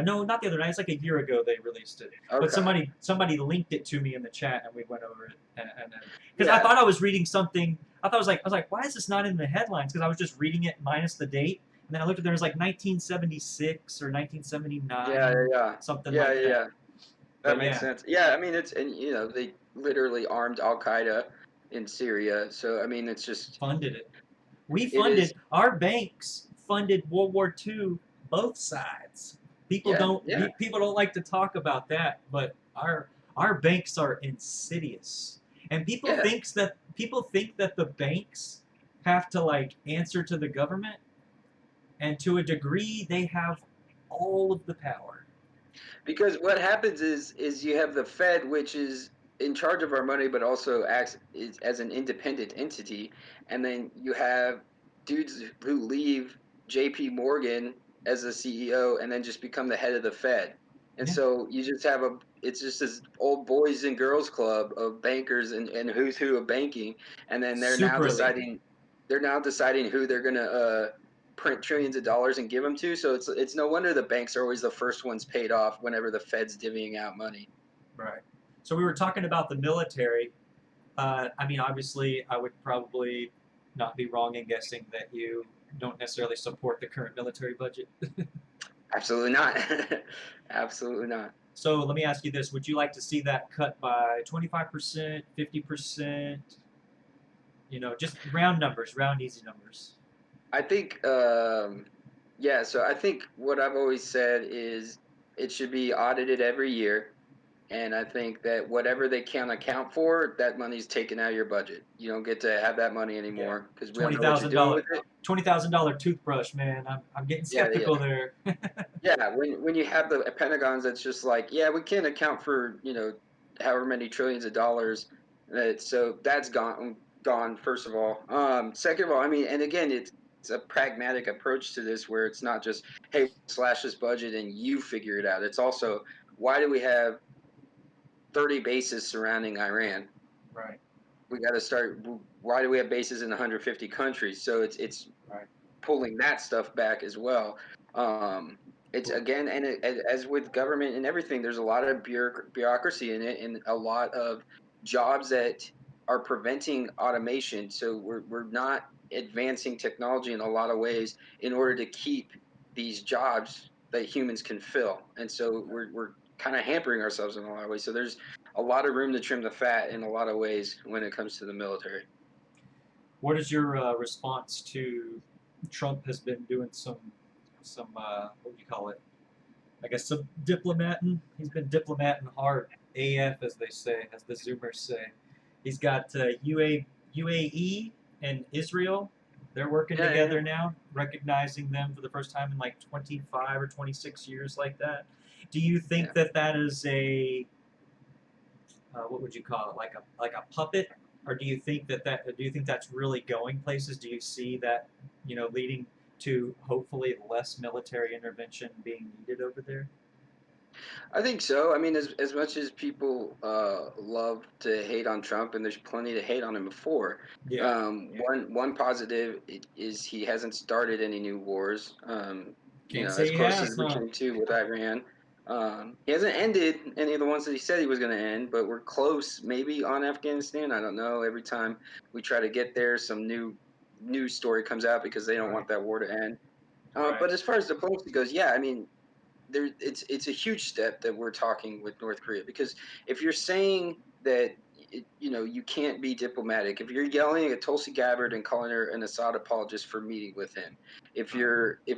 A: no, not the other night. It's like a year ago they released it. But
B: Okay.
A: somebody linked it to me in the chat, and we went over it. And because I
B: Yeah,
A: thought I was reading something, I was like, why is this not in the headlines? Because I was just reading it minus the date, and then I looked at there was like 1976 or
B: yeah,
A: 1979,
B: yeah,
A: something
B: yeah,
A: like
B: yeah, yeah.
A: that.
B: That
A: But
B: makes
A: yeah,
B: sense. Yeah, I mean and they literally armed Al Qaeda in Syria. So I mean it's just
A: funded it. We
B: it is.
A: funded our banks funded World War II, both sides.
B: Yeah, yeah,
A: People don't like to talk about that, but our banks are insidious, and
B: yeah.
A: people think that the banks have to like answer to the government, and to a degree they have all of the power.
B: Because what happens is you have the Fed, which is in charge of our money, but also acts as an independent entity, and then you have dudes who leave J.P. Morgan as a CEO and then just become the head of the Fed, and
A: Yeah,
B: so you just have it's just this old boys and girls club of bankers and who's who of banking, and then
A: super elite.
B: they're now deciding who they're gonna print trillions of dollars and give them to. So it's no wonder the banks are always the first ones paid off whenever the Fed's divvying out money.
A: Right. So we were talking about the military. Obviously, I would probably not be wrong in guessing that you don't necessarily support the current military budget.
B: Absolutely not. Absolutely not.
A: So let me ask you this: would you like to see that cut by 25%, 50%? Just round numbers, round easy numbers.
B: I think, yeah. So I think what I've always said is it should be audited every year. And I think that whatever they can't account for, that money's taken out of your budget. You don't get to have that money
A: Yeah,
B: anymore because we don't
A: twenty
B: know what you're
A: thousand
B: doing
A: dollar,
B: with it.
A: $20,000 toothbrush, man. I'm getting
B: Yeah, yeah,
A: skeptical there.
B: yeah. When you have the Pentagons, that's just like, yeah, we can't account for however many trillions of dollars. So that's gone. First of all, second of all, I mean, and again, it's a pragmatic approach to this where it's not just hey slash this budget and you figure it out. It's also why do we have 30 bases surrounding Iran?
A: Right,
B: We got to start. Why do we have bases in 150 countries? So it's
A: right.
B: pulling that stuff back as well. It's
A: Cool.
B: again, and as with government and everything, there's a lot of bureaucracy in it, and a lot of jobs that are preventing automation. So we're not advancing technology in a lot of ways in order to keep these jobs that humans can fill, and so we're kind of hampering ourselves in a lot of ways. So there's a lot of room to trim the fat in a lot of ways when it comes to the military.
A: What is your response to Trump has been doing some what do you call it? I guess some diplomating. He's been diplomating hard, AF as they say, as the Zoomers say. He's got UAE and Israel. They're working
B: Yeah, yeah,
A: together now, recognizing them for the first time in like 25 or 26 years, like that. Do you
B: yeah.
A: think that that is a what would you call it, like a puppet, or do you think do you think that's really going places? Do you see that leading to hopefully less military intervention being needed over there?
B: I think so. I mean, as much as people love to hate on Trump, and there's plenty to hate on him before.
A: Yeah,
B: One positive is he hasn't started any new wars.
A: can't
B: As
A: say he
B: close as
A: has,
B: we
A: huh?
B: came to with Iran. He hasn't ended any of the ones that he said he was going to end, but we're close. Maybe on Afghanistan. I don't know. Every time we try to get there, some new news story comes out because they don't
A: Right,
B: want that war to end.
A: right.
B: But as far as diplomacy goes, yeah, I mean, it's a huge step that we're talking with North Korea, because if you're saying that you can't be diplomatic, if you're yelling at Tulsi Gabbard and calling her an Assad apologist for meeting with him,
A: Right.
B: if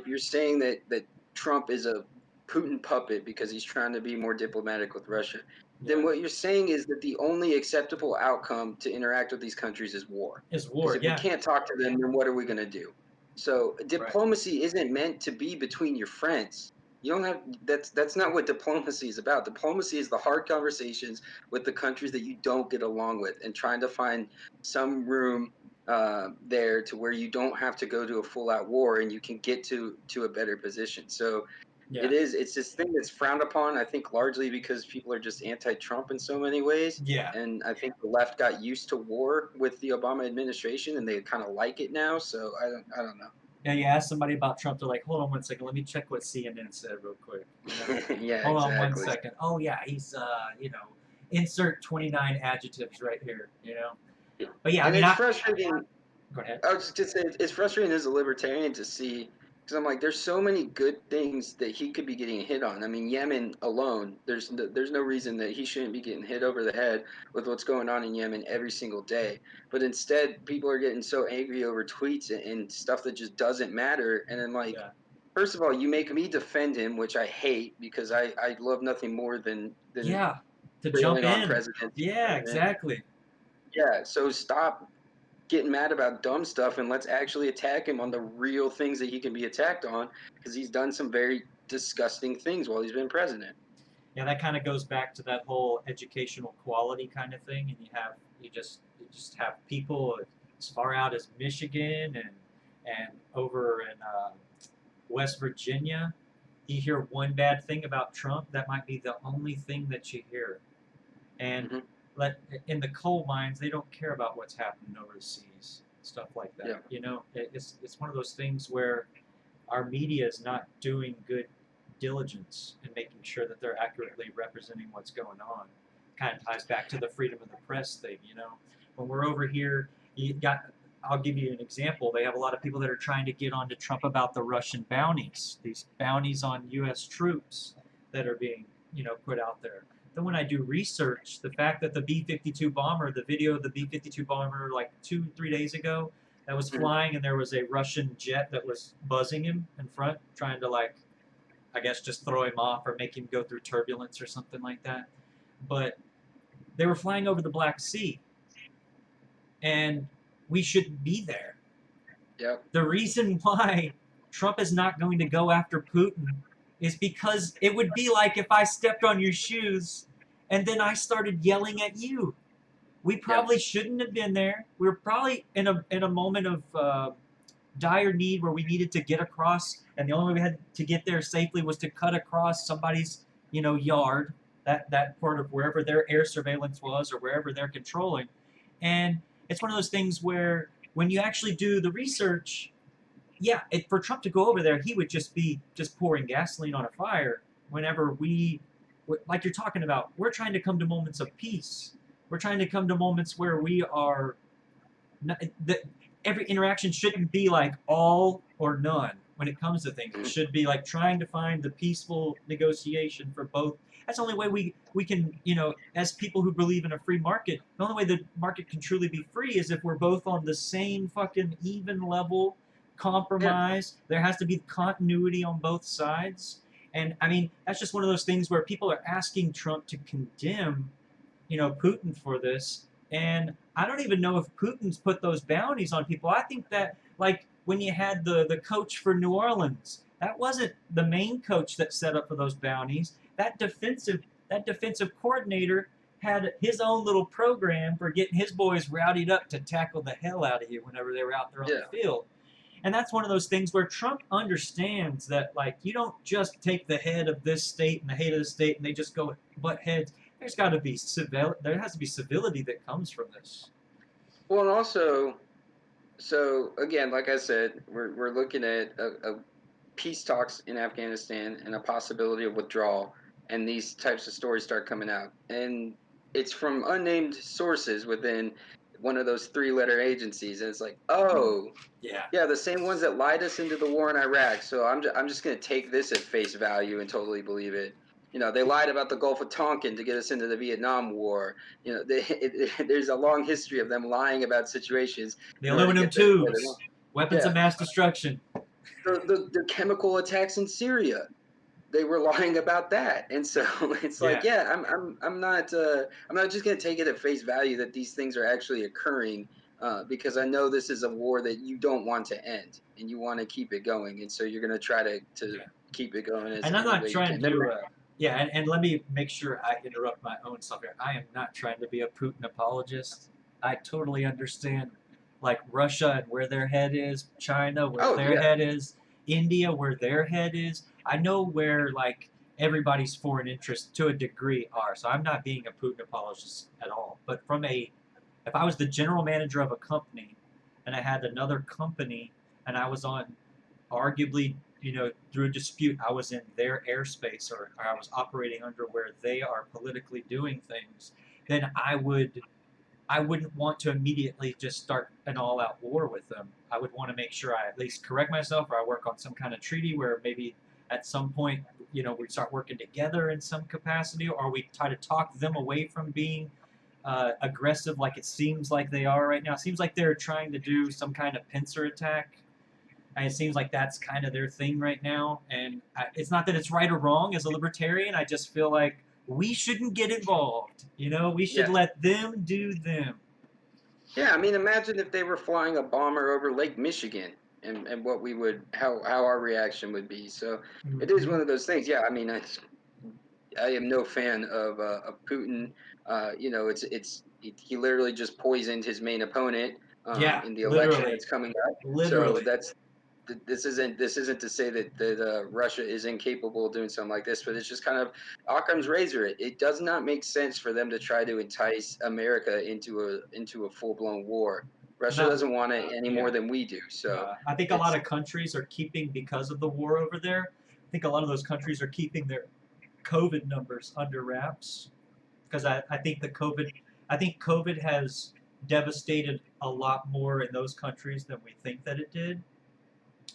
B: you're saying that Trump is a Putin puppet because he's trying to be more diplomatic with Russia, then
A: Yeah.
B: what you're saying is that the only acceptable outcome to interact with these countries is war.
A: It's
B: Because
A: war,
B: if we
A: yeah.
B: can't talk to them, then what are we going to do? So
A: Right.
B: diplomacy isn't meant to be between your friends. You don't have that's not what diplomacy is about. Diplomacy is the hard conversations with the countries that you don't get along with, and trying to find some room there to where you don't have to go to a full out war, and you can get to a better position. So
A: Yeah.
B: it's this thing that's frowned upon, I think, largely because people are just anti-Trump in so many ways.
A: Yeah.
B: And I think the left got used to war with the Obama administration, and they kind of like it now. So I don't
A: Yeah, you ask somebody about Trump, they're like, hold on one second, let me check what CNN said real quick.
B: know. Yeah,
A: Hold on one
B: exactly.
A: second. Oh yeah, he's insert 29 adjectives right here. But yeah, I
B: And
A: mean
B: it's
A: I
B: frustrating.
A: go ahead.
B: I was just saying, it's frustrating as a libertarian to see, because I'm like, there's so many good things that he could be getting hit on. I mean, Yemen alone, there's no reason that he shouldn't be getting hit over the head with what's going on in Yemen every single day. But instead, people are getting so angry over tweets and stuff that just doesn't matter. And then, like,
A: Yeah.
B: first of all, you make me defend him, which I hate, because I love nothing more than
A: Yeah. To jump
B: railing on
A: in.
B: presidents.
A: Yeah, exactly.
B: Yeah, so stop getting mad about dumb stuff, and let's actually attack him on the real things that he can be attacked on, because he's done some very disgusting things while he's been president.
A: Yeah, that kind of goes back to that whole educational quality kind of thing, and you just have people as far out as Michigan and over in West Virginia. You hear one bad thing about Trump, that might be the only thing that you hear. And
B: Hmm.
A: let in the coal mines, they don't care about what's happening overseas, stuff like
B: Yeah.
A: that. It's one of those things where our media is not doing good diligence in making sure that they're accurately representing what's going on. Kind of ties back to the freedom of the press thing. When we're over here, I'll give you an example. They have a lot of people that are trying to get onto Trump about the Russian bounties, these bounties on U.S. troops that are being, put out there. Then when I do research, the fact that the B-52 bomber, the video of the B-52 bomber like 2-3 days ago, that was
B: Hmm.
A: flying, and there was a Russian jet that was buzzing him in front, trying to I guess just throw him off or make him go through turbulence or something like that. But they were flying over the Black Sea, and we shouldn't be there.
B: Yep.
A: The reason why Trump is not going to go after Putin is because it would be like if I stepped on your shoes and then I started yelling at you. We
B: Yep.
A: probably shouldn't have been there. We were probably in a moment of dire need where we needed to get across, and the only way we had to get there safely was to cut across somebody's yard, that part of wherever their air surveillance was or wherever they're controlling. And it's one of those things where when you actually do the research, yeah, for Trump to go over there, he would just be pouring gasoline on a fire. Whenever like you're talking about, we're trying to come to moments of peace. We're trying to come to moments where we are not, every interaction shouldn't be like all or none. when it comes to things. It should be like trying to find the peaceful negotiation for both. That's the only way we can, as people who believe in a free market, the only way the market can truly be free is if we're both on the same fucking even level, compromise. Yeah. There has to be continuity on both sides. And I mean, that's just one of those things where people are asking Trump to condemn, Putin for this. And I don't even know if Putin's put those bounties on people. I think that, like, when you had the coach for New Orleans, that wasn't the main coach that set up for those bounties. That defensive coordinator had his own little program for getting his boys rowdied up to tackle the hell out of you whenever they were out there on the field. And that's one of those things where Trump understands that, like, you don't just take the head of this state and the head of the state and they just go butt heads. There's got to be there has to be civility that comes from this.
B: Well, and also, so again, like I said, we're looking at a peace talks in Afghanistan and a possibility of withdrawal, and these types of stories start coming out, and it's from unnamed sources within one of those 3-letter agencies, and it's like, oh, yeah, the same ones that lied us into the war in Iraq. So I'm just gonna take this at face value and totally believe it. They lied about the Gulf of Tonkin to get us into the Vietnam War. There's a long history of them lying about situations.
A: The aluminum tubes, weapons of mass destruction.
B: The chemical attacks in Syria, they were lying about that, and so it's like, I'm not just gonna take it at face value that these things are actually occurring, because I know this is a war that you don't want to end and you want to keep it going, and so you're gonna try to keep it going.
A: And I'm not trying to. And let me make sure I interrupt my own self here. I am not trying to be a Putin apologist. I totally understand, like, Russia and where their head is, China where their head is, India where their head is. I know where, like, everybody's foreign interests to a degree are. So I'm not being a Putin apologist at all. But if I was the general manager of a company and I had another company and I was on arguably, through a dispute, I was in their airspace or I was operating under where they are politically doing things, then I wouldn't want to immediately just start an all-out war with them. I would want to make sure I at least correct myself, or I work on some kind of treaty where maybe at some point, we start working together in some capacity, or we try to talk them away from being aggressive like it seems like they are right now. It seems like they're trying to do some kind of pincer attack. And it seems like that's kind of their thing right now. And it's not that it's right or wrong as a libertarian. I just feel like we shouldn't get involved. We should let them do them.
B: Yeah, I mean, imagine if they were flying a bomber over Lake Michigan and what we would, how our reaction would be. So it is one of those things. Yeah, I mean, I am no fan of Putin. He literally just poisoned his main opponent in the election that's coming up.
A: Literally.
B: So this isn't to say that Russia is incapable of doing something like this, but it's just kind of Occam's razor. It does not make sense for them to try to entice America into a full-blown war. Russia doesn't want it any more than we do. So
A: I think a lot of countries are keeping, because of the war over there, I think a lot of those countries are keeping their COVID numbers under wraps, because I think COVID has devastated a lot more in those countries than we think that it did.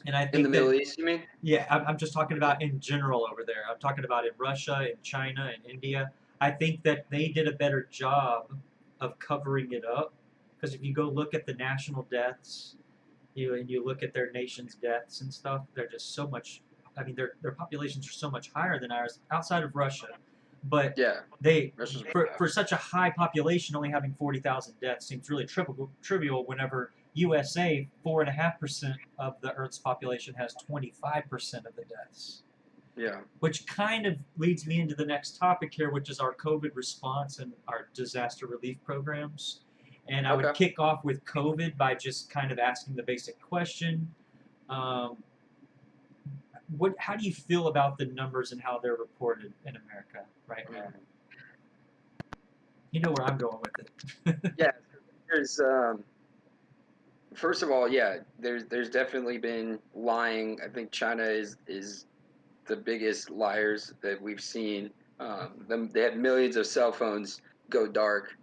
A: And I think
B: in the Middle East, you mean?
A: Yeah, I'm just talking about in general over there. I'm talking about in Russia, in China, in India. I think that they did a better job of covering it up, because if you go look at the national deaths, and you look at their nation's deaths and stuff, they're just so much. I mean, their populations are so much higher than ours outside of Russia. But for such a high population, only having 40,000 deaths seems really trivial whenever USA, 4.5% of the Earth's population, has 25% of the deaths.
B: Yeah.
A: Which kind of leads me into the next topic here, which is our COVID response and our disaster relief programs. And I would kick off with COVID by just kind of asking the basic question. How do you feel about the numbers and how they're reported in America right now? You know where I'm going with it.
B: Yeah, there's first of all, there's definitely been lying. I think China is the biggest liars that we've seen. They had millions of cell phones go dark.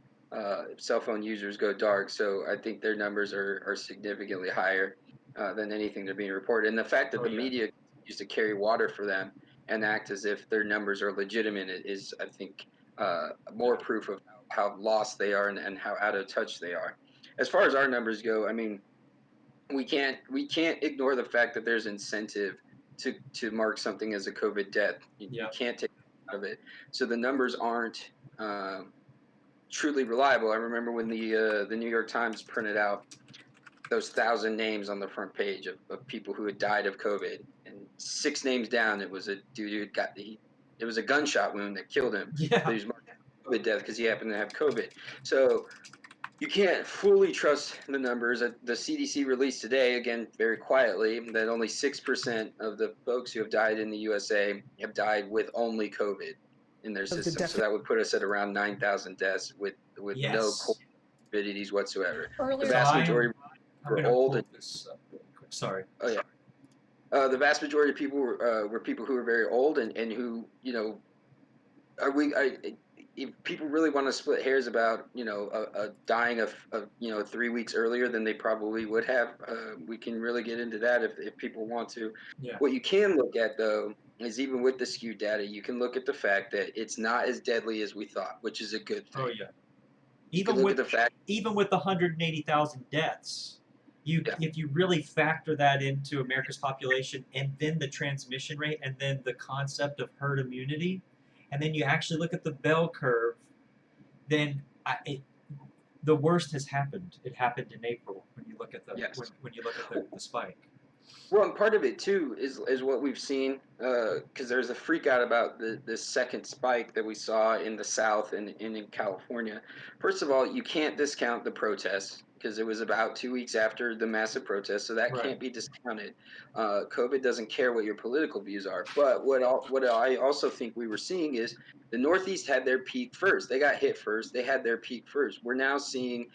B: Cell phone users go dark, so I think their numbers are significantly higher. than anything they're being reported. And the fact that
A: Oh,
B: the
A: yeah.
B: media used to carry water for them and act as if their numbers are legitimate is, I think, more
A: Yeah.
B: proof of how lost they are and how out of touch they are. As far as our numbers go, I mean, we can't ignore the fact that there's incentive to mark something as a COVID death. You
A: Yeah.
B: can't take it out of it. So the numbers aren't truly reliable. I remember when the New York Times printed out those 1,000 names on the front page of people who had died of COVID, and 6 names down, it was a dude who had it was a gunshot wound that killed him. But
A: Yeah.
B: he was marked as COVID death because he happened to have COVID. So you can't fully trust the numbers. The CDC released today, again, very quietly, that only 6% of the folks who have died in the USA have died with only COVID in their system. So that would put us at around 9,000 deaths with no
A: Yes.
B: comorbidities whatsoever. The
A: So
B: vast majority
A: I'm
B: were
A: gonna
B: old.
A: pull this up really quick. Sorry.
B: Oh yeah, the vast majority of people were people who were very old and who if people really want to split hairs about dying of 3 weeks earlier than they probably would have, we can really get into that if people want to.
A: Yeah.
B: What you can look at though is even with the skewed data, you can look at the fact that it's not as deadly as we thought, which is a good
A: Oh,
B: thing.
A: yeah.
B: You can
A: Even
B: look
A: with
B: at the fact,
A: even with the 180,000 deaths,
B: yeah,
A: if you really factor that into America's population and then the transmission rate and then the concept of herd immunity, and then you actually look at the bell curve, then the worst has happened. It happened in April when you look at
B: yes.
A: when you look at the spike.
B: Well, and part of it too is what we've seen, because there's a freak out about this second spike that we saw in the South and in California. First of all, you can't discount the protests because it was about 2 weeks after the massive protests, so that
A: Right.
B: can't be discounted. COVID doesn't care what your political views are, but what I also think we were seeing is the Northeast had their peak first. They got hit first. They had their peak first. We're now seeing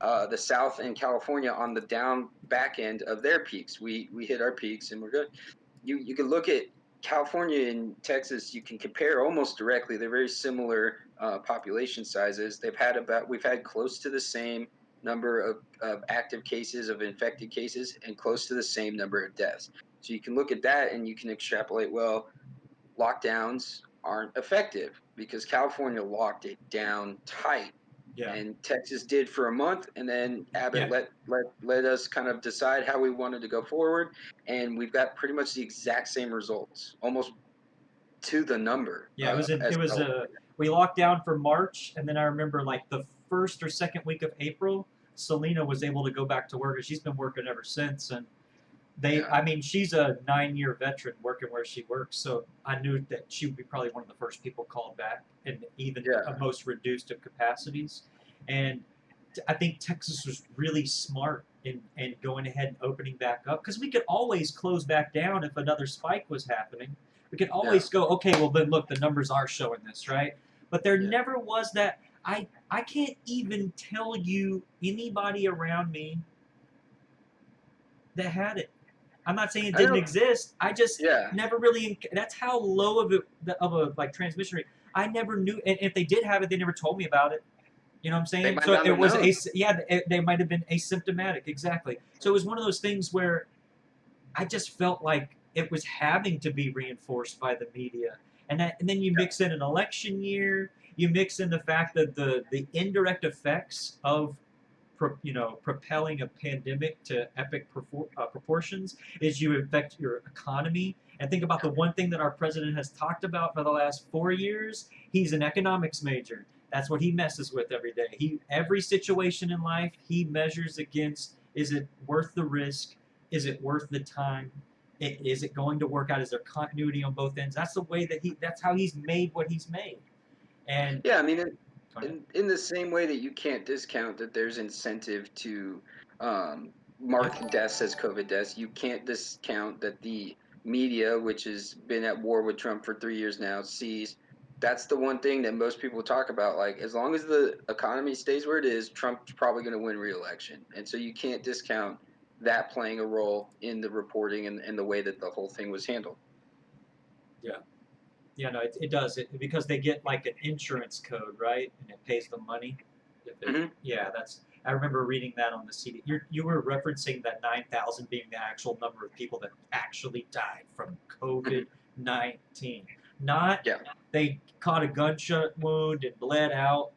B: the South and California on the down back end of their peaks. We hit our peaks and we're good. You can look at California and Texas. You can compare almost directly. They're very similar population sizes. We've had close to the same number of active cases, of infected cases, and close to the same number of deaths. So you can look at that and you can extrapolate, well, lockdowns aren't effective because California locked it down tight,
A: Yeah.
B: and Texas did for a month, and then Abbott
A: Yeah.
B: let us kind of decide how we wanted to go forward, and we've got pretty much the exact same results, almost to the number.
A: Yeah.
B: As
A: It was
B: California.
A: we locked down for March, and then I remember like the first or second week of April, Selena was able to go back to work, and she's been working ever since. And
B: Yeah.
A: I mean, she's a 9-year veteran working where she works, so I knew that she would be probably one of the first people called back, and even
B: Yeah.
A: a most reduced of capacities. And I think Texas was really smart in going ahead and opening back up, because we could always close back down if another spike was happening. We could always go, okay, well then look, the numbers are showing this, right? But there never was that. I can't even tell you anybody around me that had it. I'm not saying it didn't exist. I just never really. That's how low of a like transmission rate. I never knew, and if they did have it, they never told me about it. You know what I'm
B: They
A: saying?
B: might
A: So
B: not
A: it
B: have
A: was
B: known.
A: they might have been asymptomatic, exactly. So it was one of those things where I just felt like it was having to be reinforced by the media, and then you mix in an election year, you mix in the fact that the indirect effects of propelling a pandemic to epic proportions is you affect your economy. And think about the one thing that our president has talked about for the last 4 years. He's an economics major. That's what he messes with every day. Every situation in life he measures against: is it worth the risk? Is it worth the time? Is it going to work out? Is there continuity on both ends? That's the way that's how he's made what he's made. And
B: Yeah, I mean, in the same way that you can't discount that there's incentive to mark deaths as COVID deaths, you can't discount that the media, which has been at war with Trump for 3 years now, sees that's the one thing that most people talk about. Like, as long as the economy stays where it is, Trump's probably going to win re-election. And so you can't discount that playing a role in the reporting and the way that the whole thing was handled.
A: yeah. Yeah, no, it does. Because they get like an insurance code, right? And it pays the money.
B: Mm-hmm.
A: Yeah, I remember reading that on the CD. You were referencing that 9,000 being the actual number of people that actually died from COVID-19. Not
B: Yeah,
A: they caught a gunshot wound and bled out,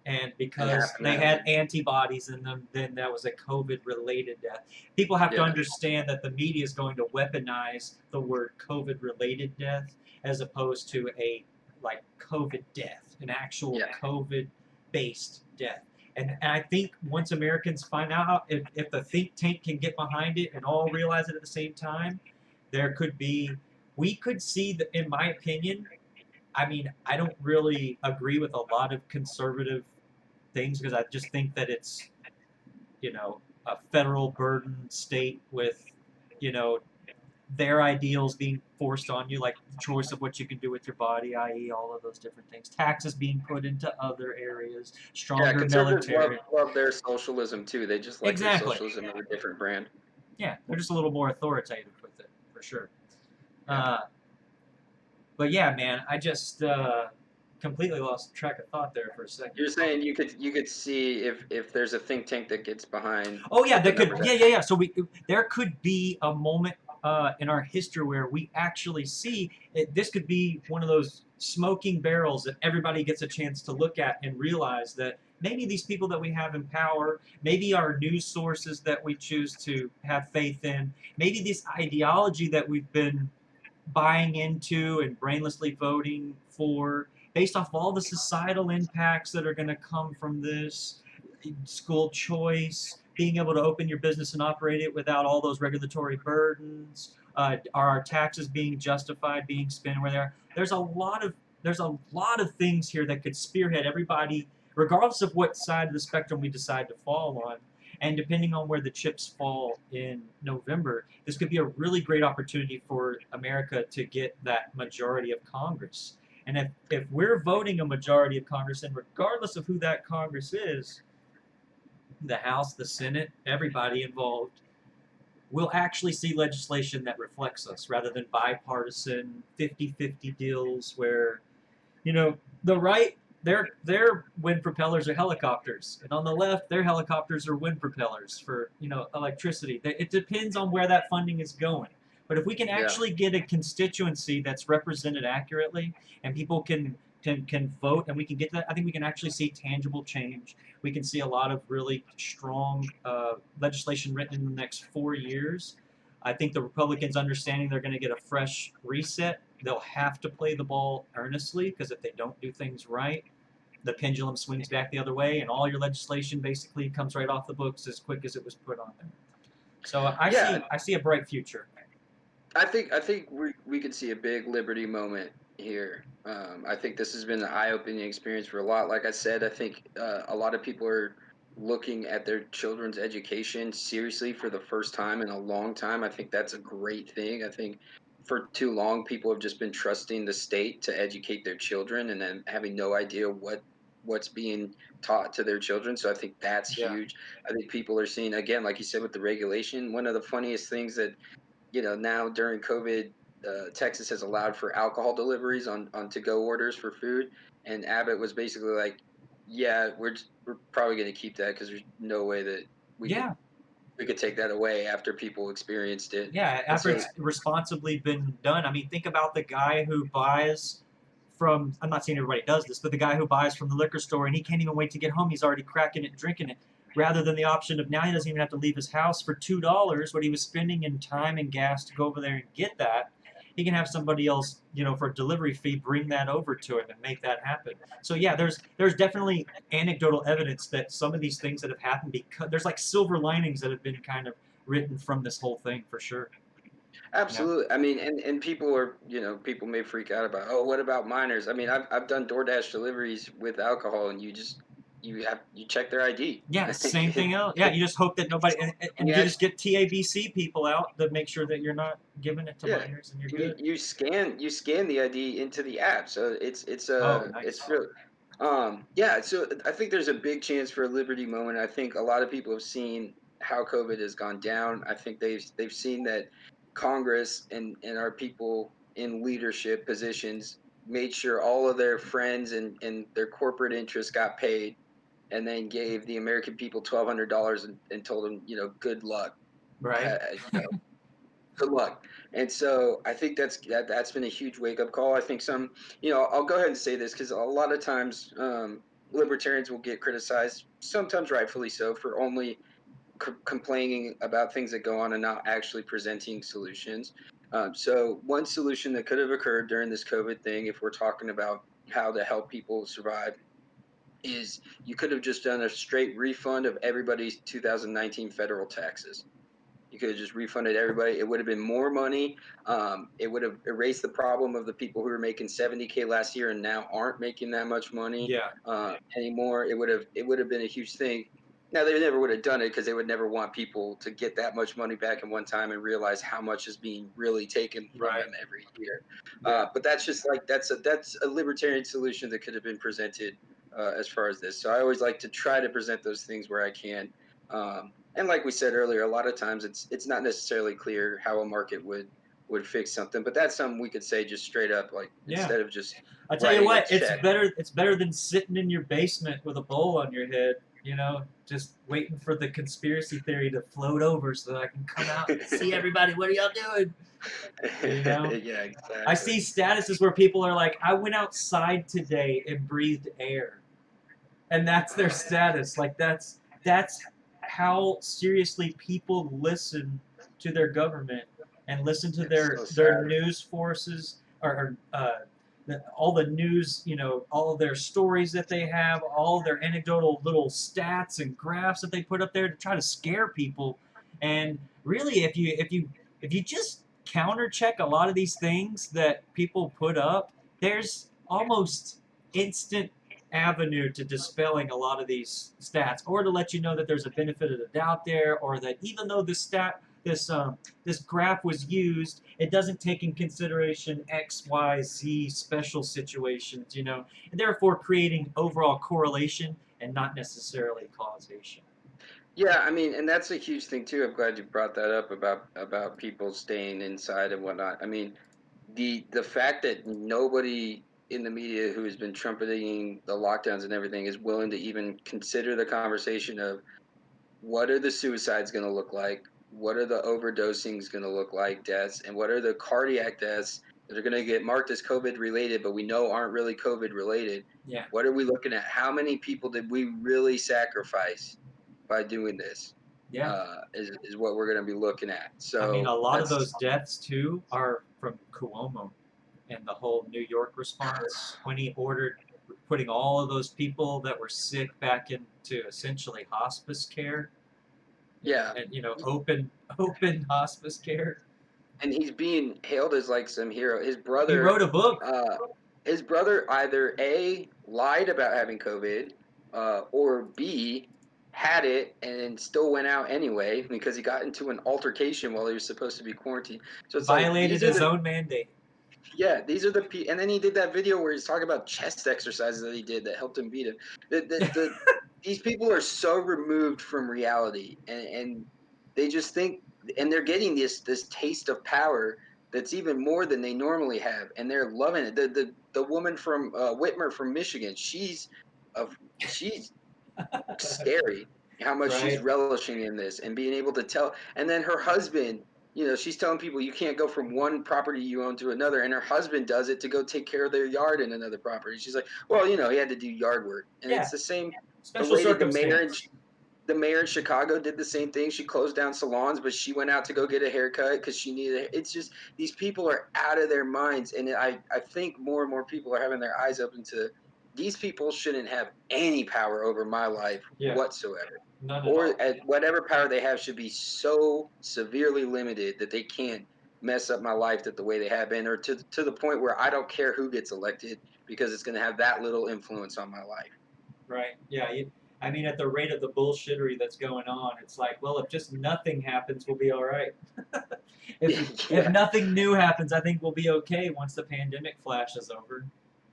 A: and
B: and
A: because
B: half of
A: they
B: them
A: had
B: were,
A: antibodies in them, then that was a COVID-related death. People have to
B: yeah,
A: understand that the media is going to weaponize the word COVID-related death as opposed to a like COVID death, an actual
B: yeah,
A: COVID-based death. And I think once Americans find out, if the think tank can get behind it and all realize it at the same time, there could be, we could see, the, in my opinion, I mean, I don't really agree with a lot of conservative things because I just think that it's, a federal burden state with, you know, their ideals being forced on you, like choice of what you can do with your body, i.e., all of those different things. Taxes being put into other areas,
B: yeah.
A: stronger
B: Conservatives
A: military.
B: love their socialism too. They just like their
A: Exactly.
B: socialism of a different brand.
A: Yeah, they're just a little more authoritative with it, for sure.
B: Yeah.
A: Uh, but yeah, man, I just completely lost track of thought there for a second.
B: You're saying you could see if there's a think tank that gets behind
A: Oh yeah,
B: what the
A: that could.
B: numbers
A: Yeah,
B: are.
A: yeah, yeah. So there could be a moment in our history where we actually see it, this could be one of those smoking barrels that everybody gets a chance to look at and realize that maybe these people that we have in power, maybe our news sources that we choose to have faith in, maybe this ideology that we've been buying into and brainlessly voting for, based off all the societal impacts that are going to come from this, school choice, being able to open your business and operate it without all those regulatory burdens, are our taxes being justified, being spent where they are? There's a lot of things here that could spearhead everybody, regardless of what side of the spectrum we decide to fall on. And depending on where the chips fall in November, this could be a really great opportunity for America to get that majority of Congress. And if we're voting a majority of Congress, and regardless of who that Congress is, the House, the Senate, everybody involved, we'll actually see legislation that reflects us rather than bipartisan 50-50 deals where, the right, their wind propellers are helicopters, and on the left, their helicopters are wind propellers for electricity. It depends on where that funding is going. But if we can
B: Yeah.
A: actually get a constituency that's represented accurately, and people can vote, and we can get that, I think we can actually see tangible change. We can see a lot of really strong legislation written in the next 4 years. I think the Republicans understanding they're going to get a fresh reset. They'll have to play the ball earnestly because if they don't do things right, the pendulum swings back the other way, and all your legislation basically comes right off the books as quick as it was put on there. So I
B: Yeah,
A: see I see a bright future.
B: I think we could see a big liberty moment here. I think this has been an eye-opening experience for a lot. Like I said, I think a lot of people are looking at their children's education seriously for the first time in a long time. I think that's a great thing. I think for too long people have just been trusting the state to educate their children and then having no idea what's being taught to their children. So I think that's
A: Yeah.
B: huge. I think people are seeing, again, like you said, with the regulation, one of the funniest things that now during COVID, Texas has allowed for alcohol deliveries on to go orders for food, and Abbott was basically like, "Yeah, we're probably going to keep that because there's no way that we could
A: Yeah.
B: we could take that away after people experienced it."
A: Yeah,
B: And
A: after
B: so,
A: it's responsibly been done. I mean, think about the guy who buys from, I'm not saying everybody does this, but the guy who buys from the liquor store and he can't even wait to get home. He's already cracking it and drinking it. Rather than the option of now he doesn't even have to leave his house for $2, what he was spending in time and gas to go over there and get that. He can have somebody else, for a delivery fee, bring that over to him and make that happen. So yeah, there's definitely anecdotal evidence that some of these things that have happened, because there's like silver linings that have been kind of written from this whole thing for sure. You know?
B: absolutely. I mean, and people are, people may freak out about, oh, what about minors? I mean, I've done DoorDash deliveries with alcohol, and you check their ID.
A: Yeah, same thing else. Yeah, you just hope that nobody, and you
B: Yeah,
A: just get TABC people out to make sure that you're not giving it to
B: yeah.
A: minors and you're
B: And you,
A: good.
B: you scan you scan the ID into the app, so
A: Oh,
B: it's
A: nice.
B: real. Yeah. So I think there's a big chance for a liberty moment. I think a lot of people have seen how COVID has gone down. I think they've seen that Congress and our people in leadership positions made sure all of their friends and their corporate interests got paid, and then gave the American people $1,200 and told them, good luck.
A: Right.
B: Good luck. And so I think that's been a huge wake up call. I think I'll go ahead and say this because a lot of times libertarians will get criticized, sometimes rightfully so, for only complaining about things that go on and not actually presenting solutions. So one solution that could have occurred during this COVID thing, if we're talking about how to help people survive, is you could have just done a straight refund of everybody's 2019 federal taxes. You could have just refunded everybody. It would have been more money. It would have erased the problem of the people who were making 70K last year and now aren't making that much money
A: Yeah.
B: anymore. It would have been a huge thing. Now they never would have done it because they would never want people to get that much money back in one time and realize how much is being really taken from
A: Right.
B: them every year.
A: Yeah.
B: But that's just like that's a libertarian solution that could have been presented as far as this. So I always like to try to present those things where I can. And like we said earlier, a lot of times it's not necessarily clear how a market would fix something, but that's something we could say just straight up, like
A: Yeah.
B: instead of just
A: I tell you
B: writing a
A: what, it's
B: check.
A: better. It's better than sitting in your basement with a bowl on your head, just waiting for the conspiracy theory to float over so that I can come out and see everybody. What are y'all doing? You know,
B: Yeah,
A: I
B: exactly.
A: see statuses where people are like, "I went outside today and breathed air," and that's their status. Like that's how seriously people listen to their government and listen to
B: It's so
A: their
B: sad.
A: news forces or all the news, all of their stories that they have, all of their anecdotal little stats and graphs that they put up there to try to scare people. And really, if you just counter check a lot of these things that people put up, there's almost instant avenue to dispelling a lot of these stats, or to let you know that there's a benefit of the doubt there, or that even though this graph was used, it doesn't take in consideration X, Y, Z special situations, and therefore creating overall correlation and not necessarily causation.
B: Yeah, I mean, and that's a huge thing too. I'm glad you brought that up about people staying inside and whatnot. I mean, the fact that nobody in the media who has been trumpeting the lockdowns and everything is willing to even consider the conversation of what are the suicides going to look like, what are the overdosings going to look like, deaths, and what are the cardiac deaths that are going to get marked as COVID related, but we know aren't really COVID related.
A: Yeah,
B: What are we looking at? How many people did we really sacrifice by doing this?
A: yeah.
B: Is what we're going to be looking at.
A: I mean, a
B: So
A: lot of
B: that's
A: those deaths too are from Cuomo and the whole New York response when he ordered putting all of those people that were sick back into essentially hospice care,
B: yeah,
A: and open hospice care.
B: and he's being hailed as like some hero.
A: He wrote a book.
B: Uh, his brother either A, lied about having COVID, or B, had it and still went out anyway because he got into an altercation while he was supposed to be quarantined. So it's like
A: Violated his own mandate.
B: these are and then he did that video where he's talking about chest exercises that he did that helped him beat him. These people are so removed from reality, and they just think, and they're getting this taste of power that's even more than they normally have, and they're loving it. The woman from Whitmer from Michigan, she's scary how much she's
A: Right?
B: relishing in this and being able to tell. And then her husband, she's telling people you can't go from one property you own to another, and her husband does it to go take care of their yard in another property. She's like, well, he had to do yard work, and
A: Yeah.
B: it's the same. The
A: Special
B: lady,
A: circumstance.
B: the mayor in Chicago did the same thing. She closed down salons, but she went out to go get a haircut because she needed it. It's just these people are out of their minds, and I think more and more people are having their eyes open to these people shouldn't have any power over my life
A: Yeah.
B: whatsoever,
A: None at
B: or
A: all.
B: whatever power they have should be so severely limited that they can't mess up my life that the way they have been, or to the point where I don't care who gets elected because it's going to have that little influence on my life.
A: Right. Yeah. I mean, at the rate of the bullshittery that's going on, it's like, well, if just nothing happens, we'll be all right. if
B: Yeah.
A: nothing new happens, I think we'll be okay once the pandemic flash is over.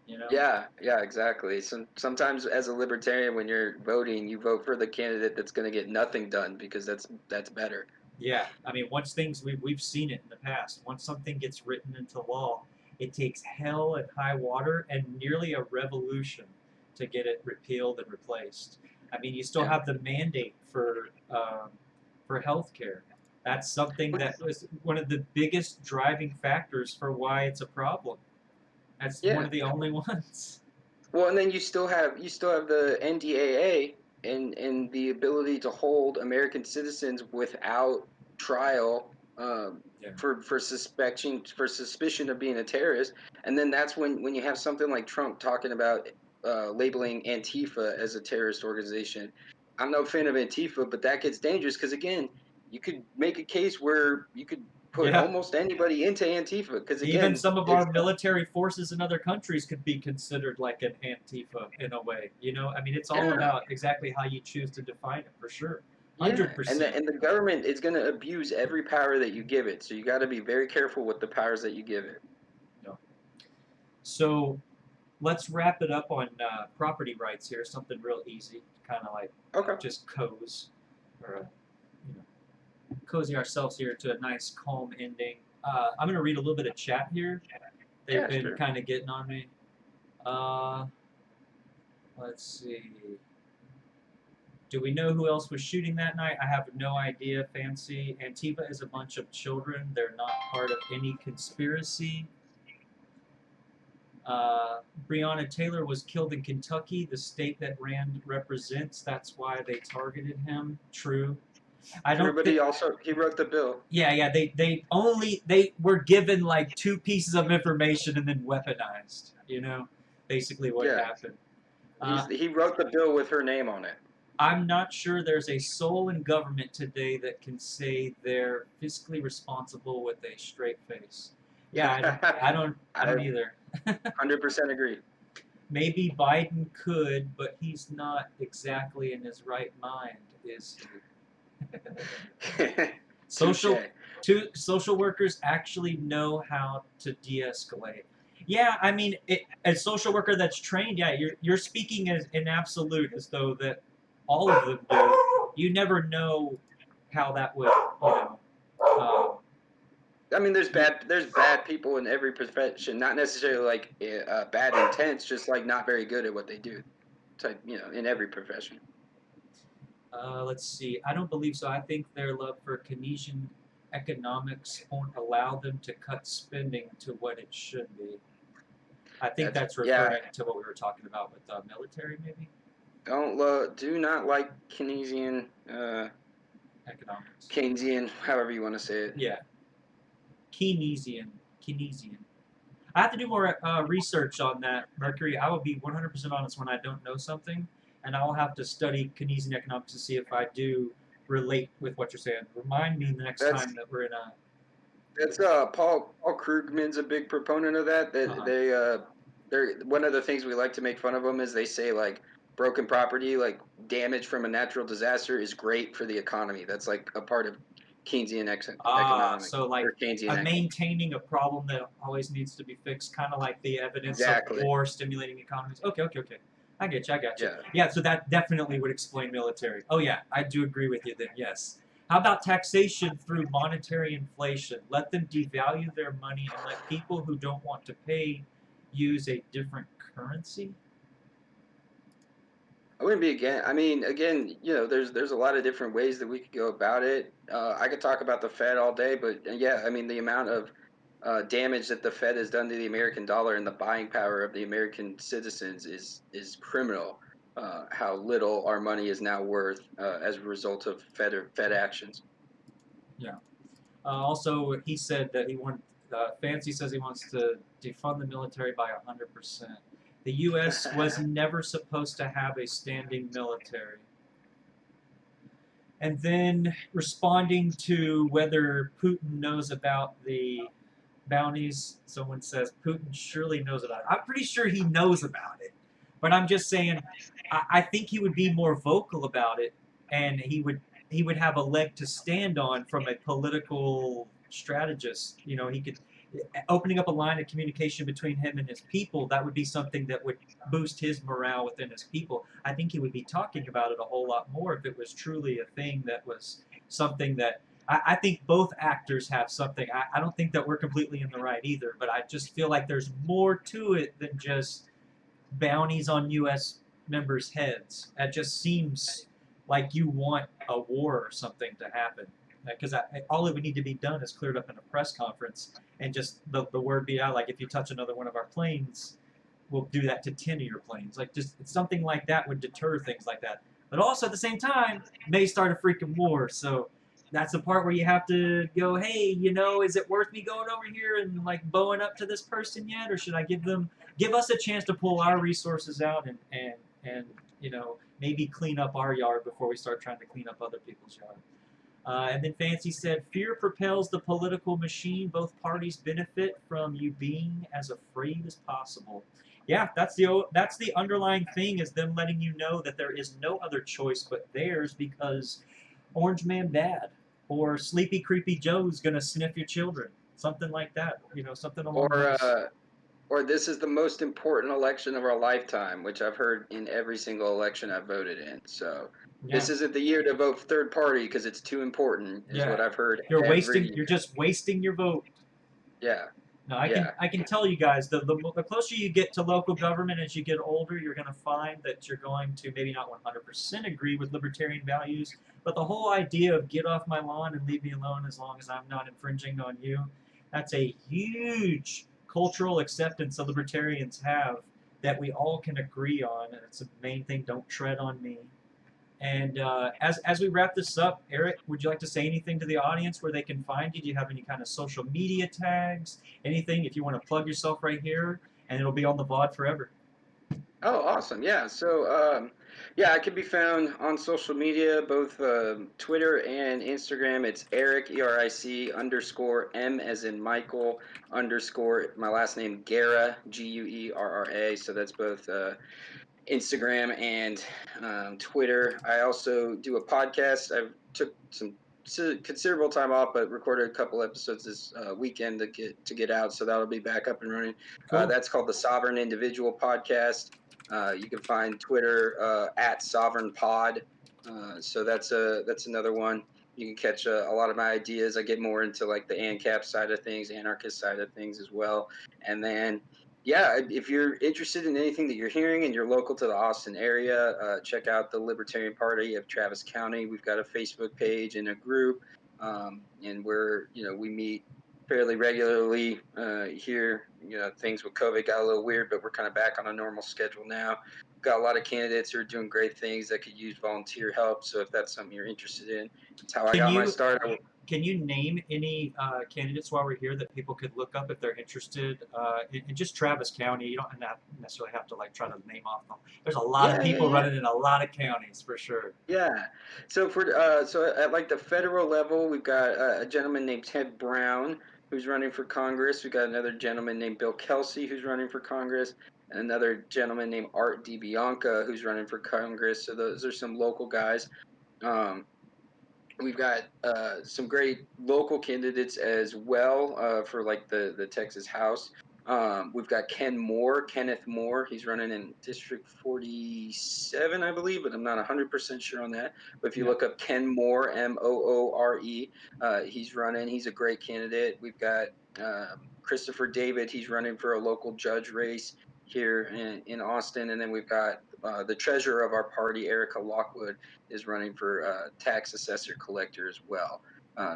A: You know.
B: Yeah, exactly. Sometimes as a libertarian, when you're voting, you vote for the candidate that's going to get nothing done because that's better.
A: Yeah. I mean, once things we've seen it in the past. Once something gets written into law, it takes hell and high water and nearly a revolution to get it repealed and replaced. I mean, you still
B: Yeah.
A: have the mandate for healthcare. That's something that was one of the biggest driving factors for why it's a problem. That's one
B: Yeah.
A: of the only ones.
B: Well, and then you still have the NDAA and the ability to hold American citizens without trial,
A: Yeah.
B: for suspicion of being a terrorist. And then that's when you have something like Trump talking about labeling Antifa as a terrorist organization. I'm no fan of Antifa, but that gets dangerous because again, you could make a case where you could put
A: Yeah.
B: almost anybody into Antifa because
A: Even
B: again,
A: some of
B: it's
A: our military forces in other countries could be considered like an Antifa in a way. You know, I mean, it's all
B: yeah.
A: about exactly how you choose to define it, for sure.
B: Yeah, and the
A: 100%.
B: and the government is going to abuse every power that you give it. So you got to be very careful with the powers that you give it.
A: No. So let's wrap it up on property rights here. Something real easy, kind of like
B: Okay.
A: just you know, cozy ourselves here to a nice, calm ending. I'm gonna read a little bit of chat here. They've
B: Yeah,
A: been
B: sure.
A: kind of getting on me. Uh, let's see. Do we know who else was shooting that night? I have no idea, Fancy. Antifa is a bunch of children. They're not part of any conspiracy. Breonna Taylor was killed in Kentucky, the state that Rand represents. That's why they targeted him. True. I
B: True,
A: don't
B: but
A: think.
B: he wrote the bill.
A: Yeah. They were given like 2 pieces of information and then weaponized. You know, basically what
B: Yeah,
A: happened. Uh,
B: he wrote the bill with her name on it.
A: I'm not sure there's a soul in government today that can say they're fiscally responsible with a straight face. Yeah, I
B: I
A: don't either.
B: 100% agree.
A: Maybe Biden could, but he's not exactly in his right mind, is he? Social,
B: Touche.
A: social workers actually know how to de-escalate. Yeah, I mean, a social worker that's trained, yeah, you're speaking as in absolute, as though that all of them do. You never know how that would,
B: I mean, there's bad people in every profession, not necessarily like bad intents, just like not very good at what they do. Type, in every profession.
A: let's see. I don't believe so. I think their love for Keynesian economics won't allow them to cut spending to what it should be. I think that's
B: Yeah.
A: referring to what we were talking about with the military, maybe
B: Do not like
A: economics.
B: Keynesian, however you want to say it.
A: Yeah, Keynesian. Keynesian. I have to do more research on that, Mercury. I will be 100% honest when I don't know something, and I will have to study Keynesian economics to see if I do relate with what you're saying. Remind me the next
B: That's
A: time that we're in a.
B: that's Paul Krugman's a big proponent of that. That
A: Uh-huh.
B: they're one of the things we like to make fun of them is they say like broken property, like damage from a natural disaster, is great for the economy. That's like a part of Keynesian economics
A: So like
B: or Keynesian
A: maintaining a problem that always needs to be fixed, kind of like the evidence of
B: exactly.
A: war stimulating economies. Okay. I get you.
B: Yeah.
A: Yeah, so that definitely would explain military. Oh yeah, I do agree with you then. Yes. How about taxation through monetary inflation? Let them devalue their money and let people who don't want to pay use a different currency.
B: I wouldn't be again. I mean, again, there's a lot of different ways that we could go about it. I could talk about the Fed all day, but yeah, I mean, the amount of damage that the Fed has done to the American dollar and the buying power of the American citizens is criminal. How little our money is now worth as a result of Fed actions.
A: Yeah. Also, he said that he wants. Fancy says he wants to defund the military by 100%. The U.S. was never supposed to have a standing military. And then responding to whether Putin knows about the bounties, someone says Putin surely knows about it. I'm pretty sure he knows about it, but I'm just saying, I think he would be more vocal about it, and he would have a leg to stand on from a political strategist. You know, he could opening up a line of communication between him and his people. That would be something that would boost his morale within his people. I think he would be talking about it a whole lot more if it was truly a thing that was something that I think both actors have something. I don't think that we're completely in the right either, but I just feel like there's more to it than just bounties on U.S. members' heads. That just seems like you want a war or something to happen. Because all it would need to be done is cleared up in a press conference and just the word be out. Like, if you touch another one of our planes, we'll do that to 10 of your planes. Like, just something like that would deter things like that. But also at the same time, may start a freaking war. So that's the part where you have to go, hey, is it worth me going over here and like bowing up to this person yet, or should I give us a chance to pull our resources out and maybe clean up our yard before we start trying to clean up other people's yard. And then Fancy said, fear propels the political machine. Both parties benefit from you being as afraid as possible. Yeah, that's the underlying thing, is them letting you know that there is no other choice but theirs, because Orange Man bad or Sleepy Creepy Joe's gonna sniff your children, something like that. Something along
B: Or
A: those.
B: or this is the most important election of our lifetime, which I've heard in every single election I've voted in. So
A: Yeah,
B: this isn't the year to vote third party because it's too important, is
A: yeah.
B: what I've heard
A: You're
B: every
A: wasting. You're
B: year.
A: just wasting your vote.
B: Yeah,
A: No, I can
B: yeah.
A: I can tell you guys, the closer you get to local government as you get older, you're going to find that you're going to maybe not 100% agree with libertarian values, but the whole idea of get off my lawn and leave me alone as long as I'm not infringing on you, that's a huge cultural acceptance the libertarians have that we all can agree on, and it's the main thing. Don't tread on me. And as we wrap this up, Eric, would you like to say anything to the audience where they can find you? Do you have any kind of social media tags? Anything, if you want to plug yourself right here, and it'll be on the VOD forever.
B: Oh, awesome. Yeah. So, yeah, I can be found on social media, both Twitter and Instagram. It's Eric, ERIC underscore M as in Michael underscore my last name, Guerra, Guerra. So that's both Instagram and Twitter. I also do a podcast. I took some considerable time off, but recorded a couple episodes this weekend to get out, so that'll be back up and running.
A: Cool.
B: That's called the Sovereign Individual Podcast. You can find Twitter at Sovereign Pod. So that's another one. You can catch a lot of my ideas. I get more into like the AnCap side of things, anarchist side of things as well, and then yeah, if you're interested in anything that you're hearing and you're local to the Austin area, check out the Libertarian Party of Travis County. We've got a Facebook page and a group, and we meet fairly regularly here. Things with COVID got a little weird, but we're kind of back on a normal schedule now. We've got a lot of candidates who are doing great things that could use volunteer help. So if that's something you're interested in, it's how I
A: Can
B: got my
A: you
B: start.
A: can you name any candidates while we're here that people could look up if they're interested in just Travis County? You don't necessarily have to like try to name off them. There's a lot of
B: Yeah, yeah,
A: people
B: yeah.
A: running in a lot of counties for sure.
B: Yeah. So at like the federal level, we've got a gentleman named Ted Brown who's running for Congress. We've got another gentleman named Bill Kelsey who's running for Congress, and another gentleman named Art DiBianca who's running for Congress. So those are some local guys. Um, we've got some great local candidates as well for like the Texas House. We've got Kenneth Moore. He's running in District 47, I believe, but I'm not 100% sure on that. But if you
A: Yeah.
B: look up Ken Moore, Moore, he's running. He's a great candidate. We've got Christopher David. He's running for a local judge race here in Austin. And then we've got the treasurer of our party, Erica Lockwood, is running for tax assessor collector as well.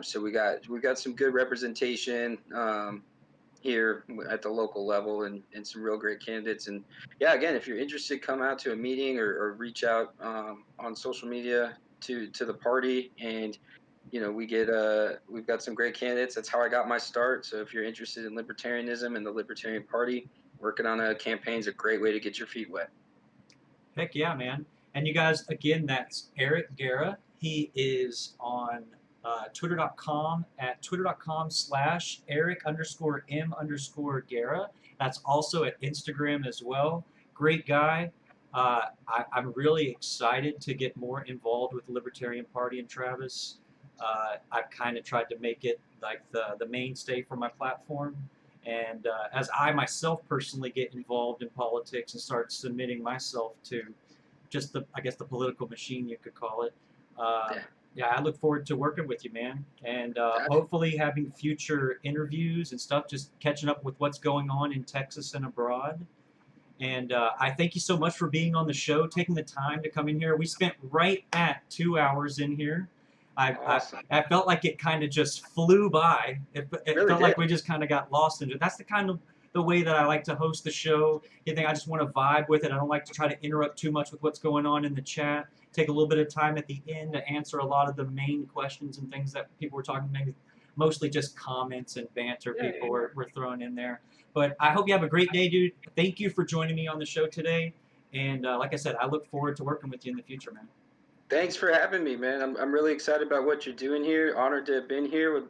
B: So we got some good representation here at the local level, and some real great candidates. And yeah, again, if you're interested, come out to a meeting or reach out on social media to the party. And we've got some great candidates. That's how I got my start. So if you're interested in libertarianism and the Libertarian Party, working on a campaign is a great way to get your feet wet.
A: Heck yeah, man. And you guys, again, that's Eric Guerra. He is on twitter.com at twitter.com/Eric underscore M underscore Guerra. That's also at Instagram as well. Great guy. I'm really excited to get more involved with the Libertarian Party in Travis. I've kind of tried to make it like the mainstay for my platform. And as I myself personally get involved in politics and start submitting myself to just I guess the political machine, you could call it.
B: Yeah.
A: Yeah, I look forward to working with you, man. And
B: Gotcha.
A: hopefully having future interviews and stuff, just catching up with what's going on in Texas and abroad. And I thank you so much for being on the show, taking the time to come in here. We spent right at 2 hours in here.
B: Awesome.
A: I felt like it kind of just flew by. It
B: Really
A: felt
B: did.
A: like we just kind of got lost into it. That's the kind of the way that I like to host the show. I think I just want to vibe with it. I don't like to try to interrupt too much with what's going on in the chat. Take a little bit of time at the end to answer a lot of the main questions and things that people were talking about. Mostly just comments and banter people were throwing in there. But I hope you have a great day, dude. Thank you for joining me on the show today. And like I said, I look forward to working with you in the future, man.
B: Thanks for having me, man. I'm really excited about what you're doing here. Honored to have been here.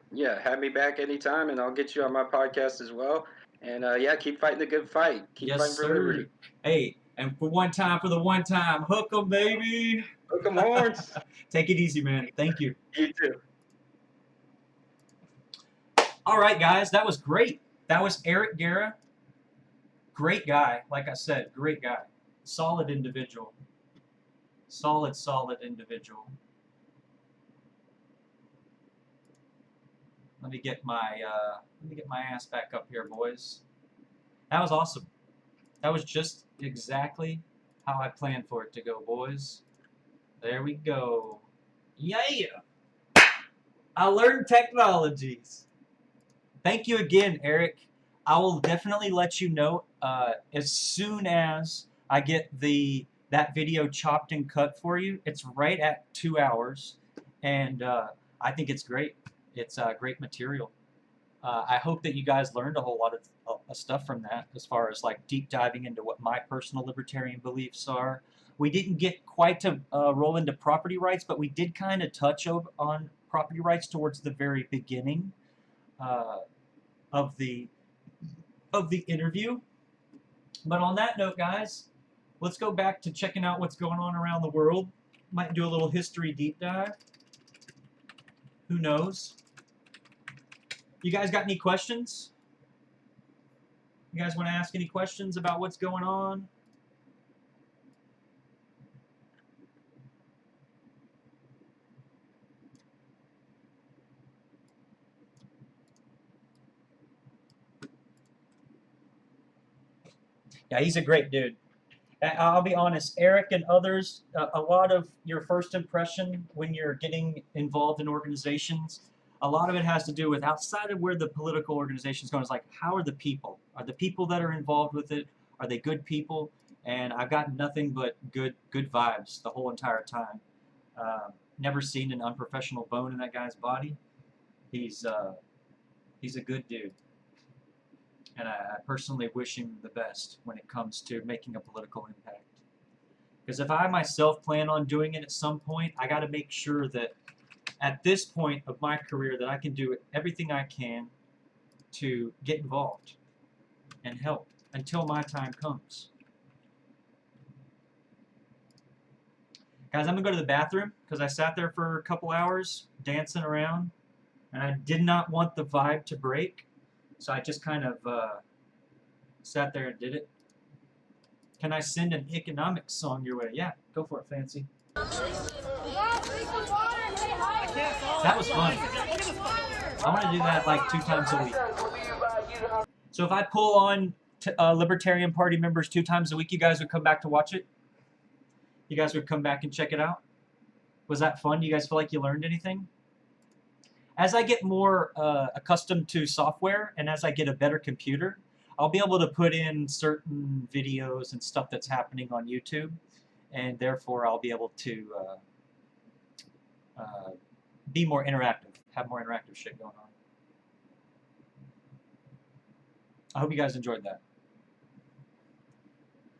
B: Have me back anytime, and I'll get you on my podcast as well. And keep fighting the good fight. Keep fighting for liberty.
A: Hey, and for one time, hook 'em, baby.
B: Hook 'em horns.
A: Take it easy, man. Thank you.
B: You too.
A: All right, guys, that was great. That was Eric Guerra. Great guy, like I said, great guy. Solid individual. Solid individual. Let me get my ass back up here, boys. That was awesome. That was just exactly how I planned for it to go, boys. There we go. Yeah. I learned technologies. Thank you again, Eric. I will definitely let you know as soon as I get that video chopped and cut for you. It's right at 2 hours, and I think it's great. It's great material. I hope that you guys learned a whole lot of stuff from that, as far as like deep diving into what my personal libertarian beliefs are. We didn't get quite to roll into property rights, but we did kind of touch on property rights towards the very beginning of the interview. But on that note, guys, let's go back to checking out what's going on around the world. Might do a little history deep dive. Who knows? You guys got any questions? You guys want to ask any questions about what's going on? Yeah, he's a great dude. I'll be honest, Eric and others, a lot of your first impression when you're getting involved in organizations, a lot of it has to do with outside of where the political organization is going. It's like, how are the people? Are the people that are involved with it, are they good people? And I've got nothing but good vibes the whole entire time. Never seen an unprofessional bone in that guy's body. He's a good dude. And I personally wish him the best when it comes to making a political impact. Because if I myself plan on doing it at some point, I got to make sure that at this point of my career that I can do everything I can to get involved and help until my time comes. Guys, I'm going to go to the bathroom because I sat there for a couple hours dancing around and I did not want the vibe to break. So I just kind of sat there and did it. Can I send an economics song your way? Yeah, go for it, Fancy. That was fun. I want to do that like 2 times a week. So if I pull on Libertarian Party members 2 times a week, you guys would come back to watch it? You guys would come back and check it out? Was that fun? Do you guys feel like you learned anything? As I get more accustomed to software and as I get a better computer, I'll be able to put in certain videos and stuff that's happening on YouTube, and therefore I'll be able to be more interactive, have more interactive shit going on. I hope you guys enjoyed that.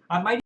A: I might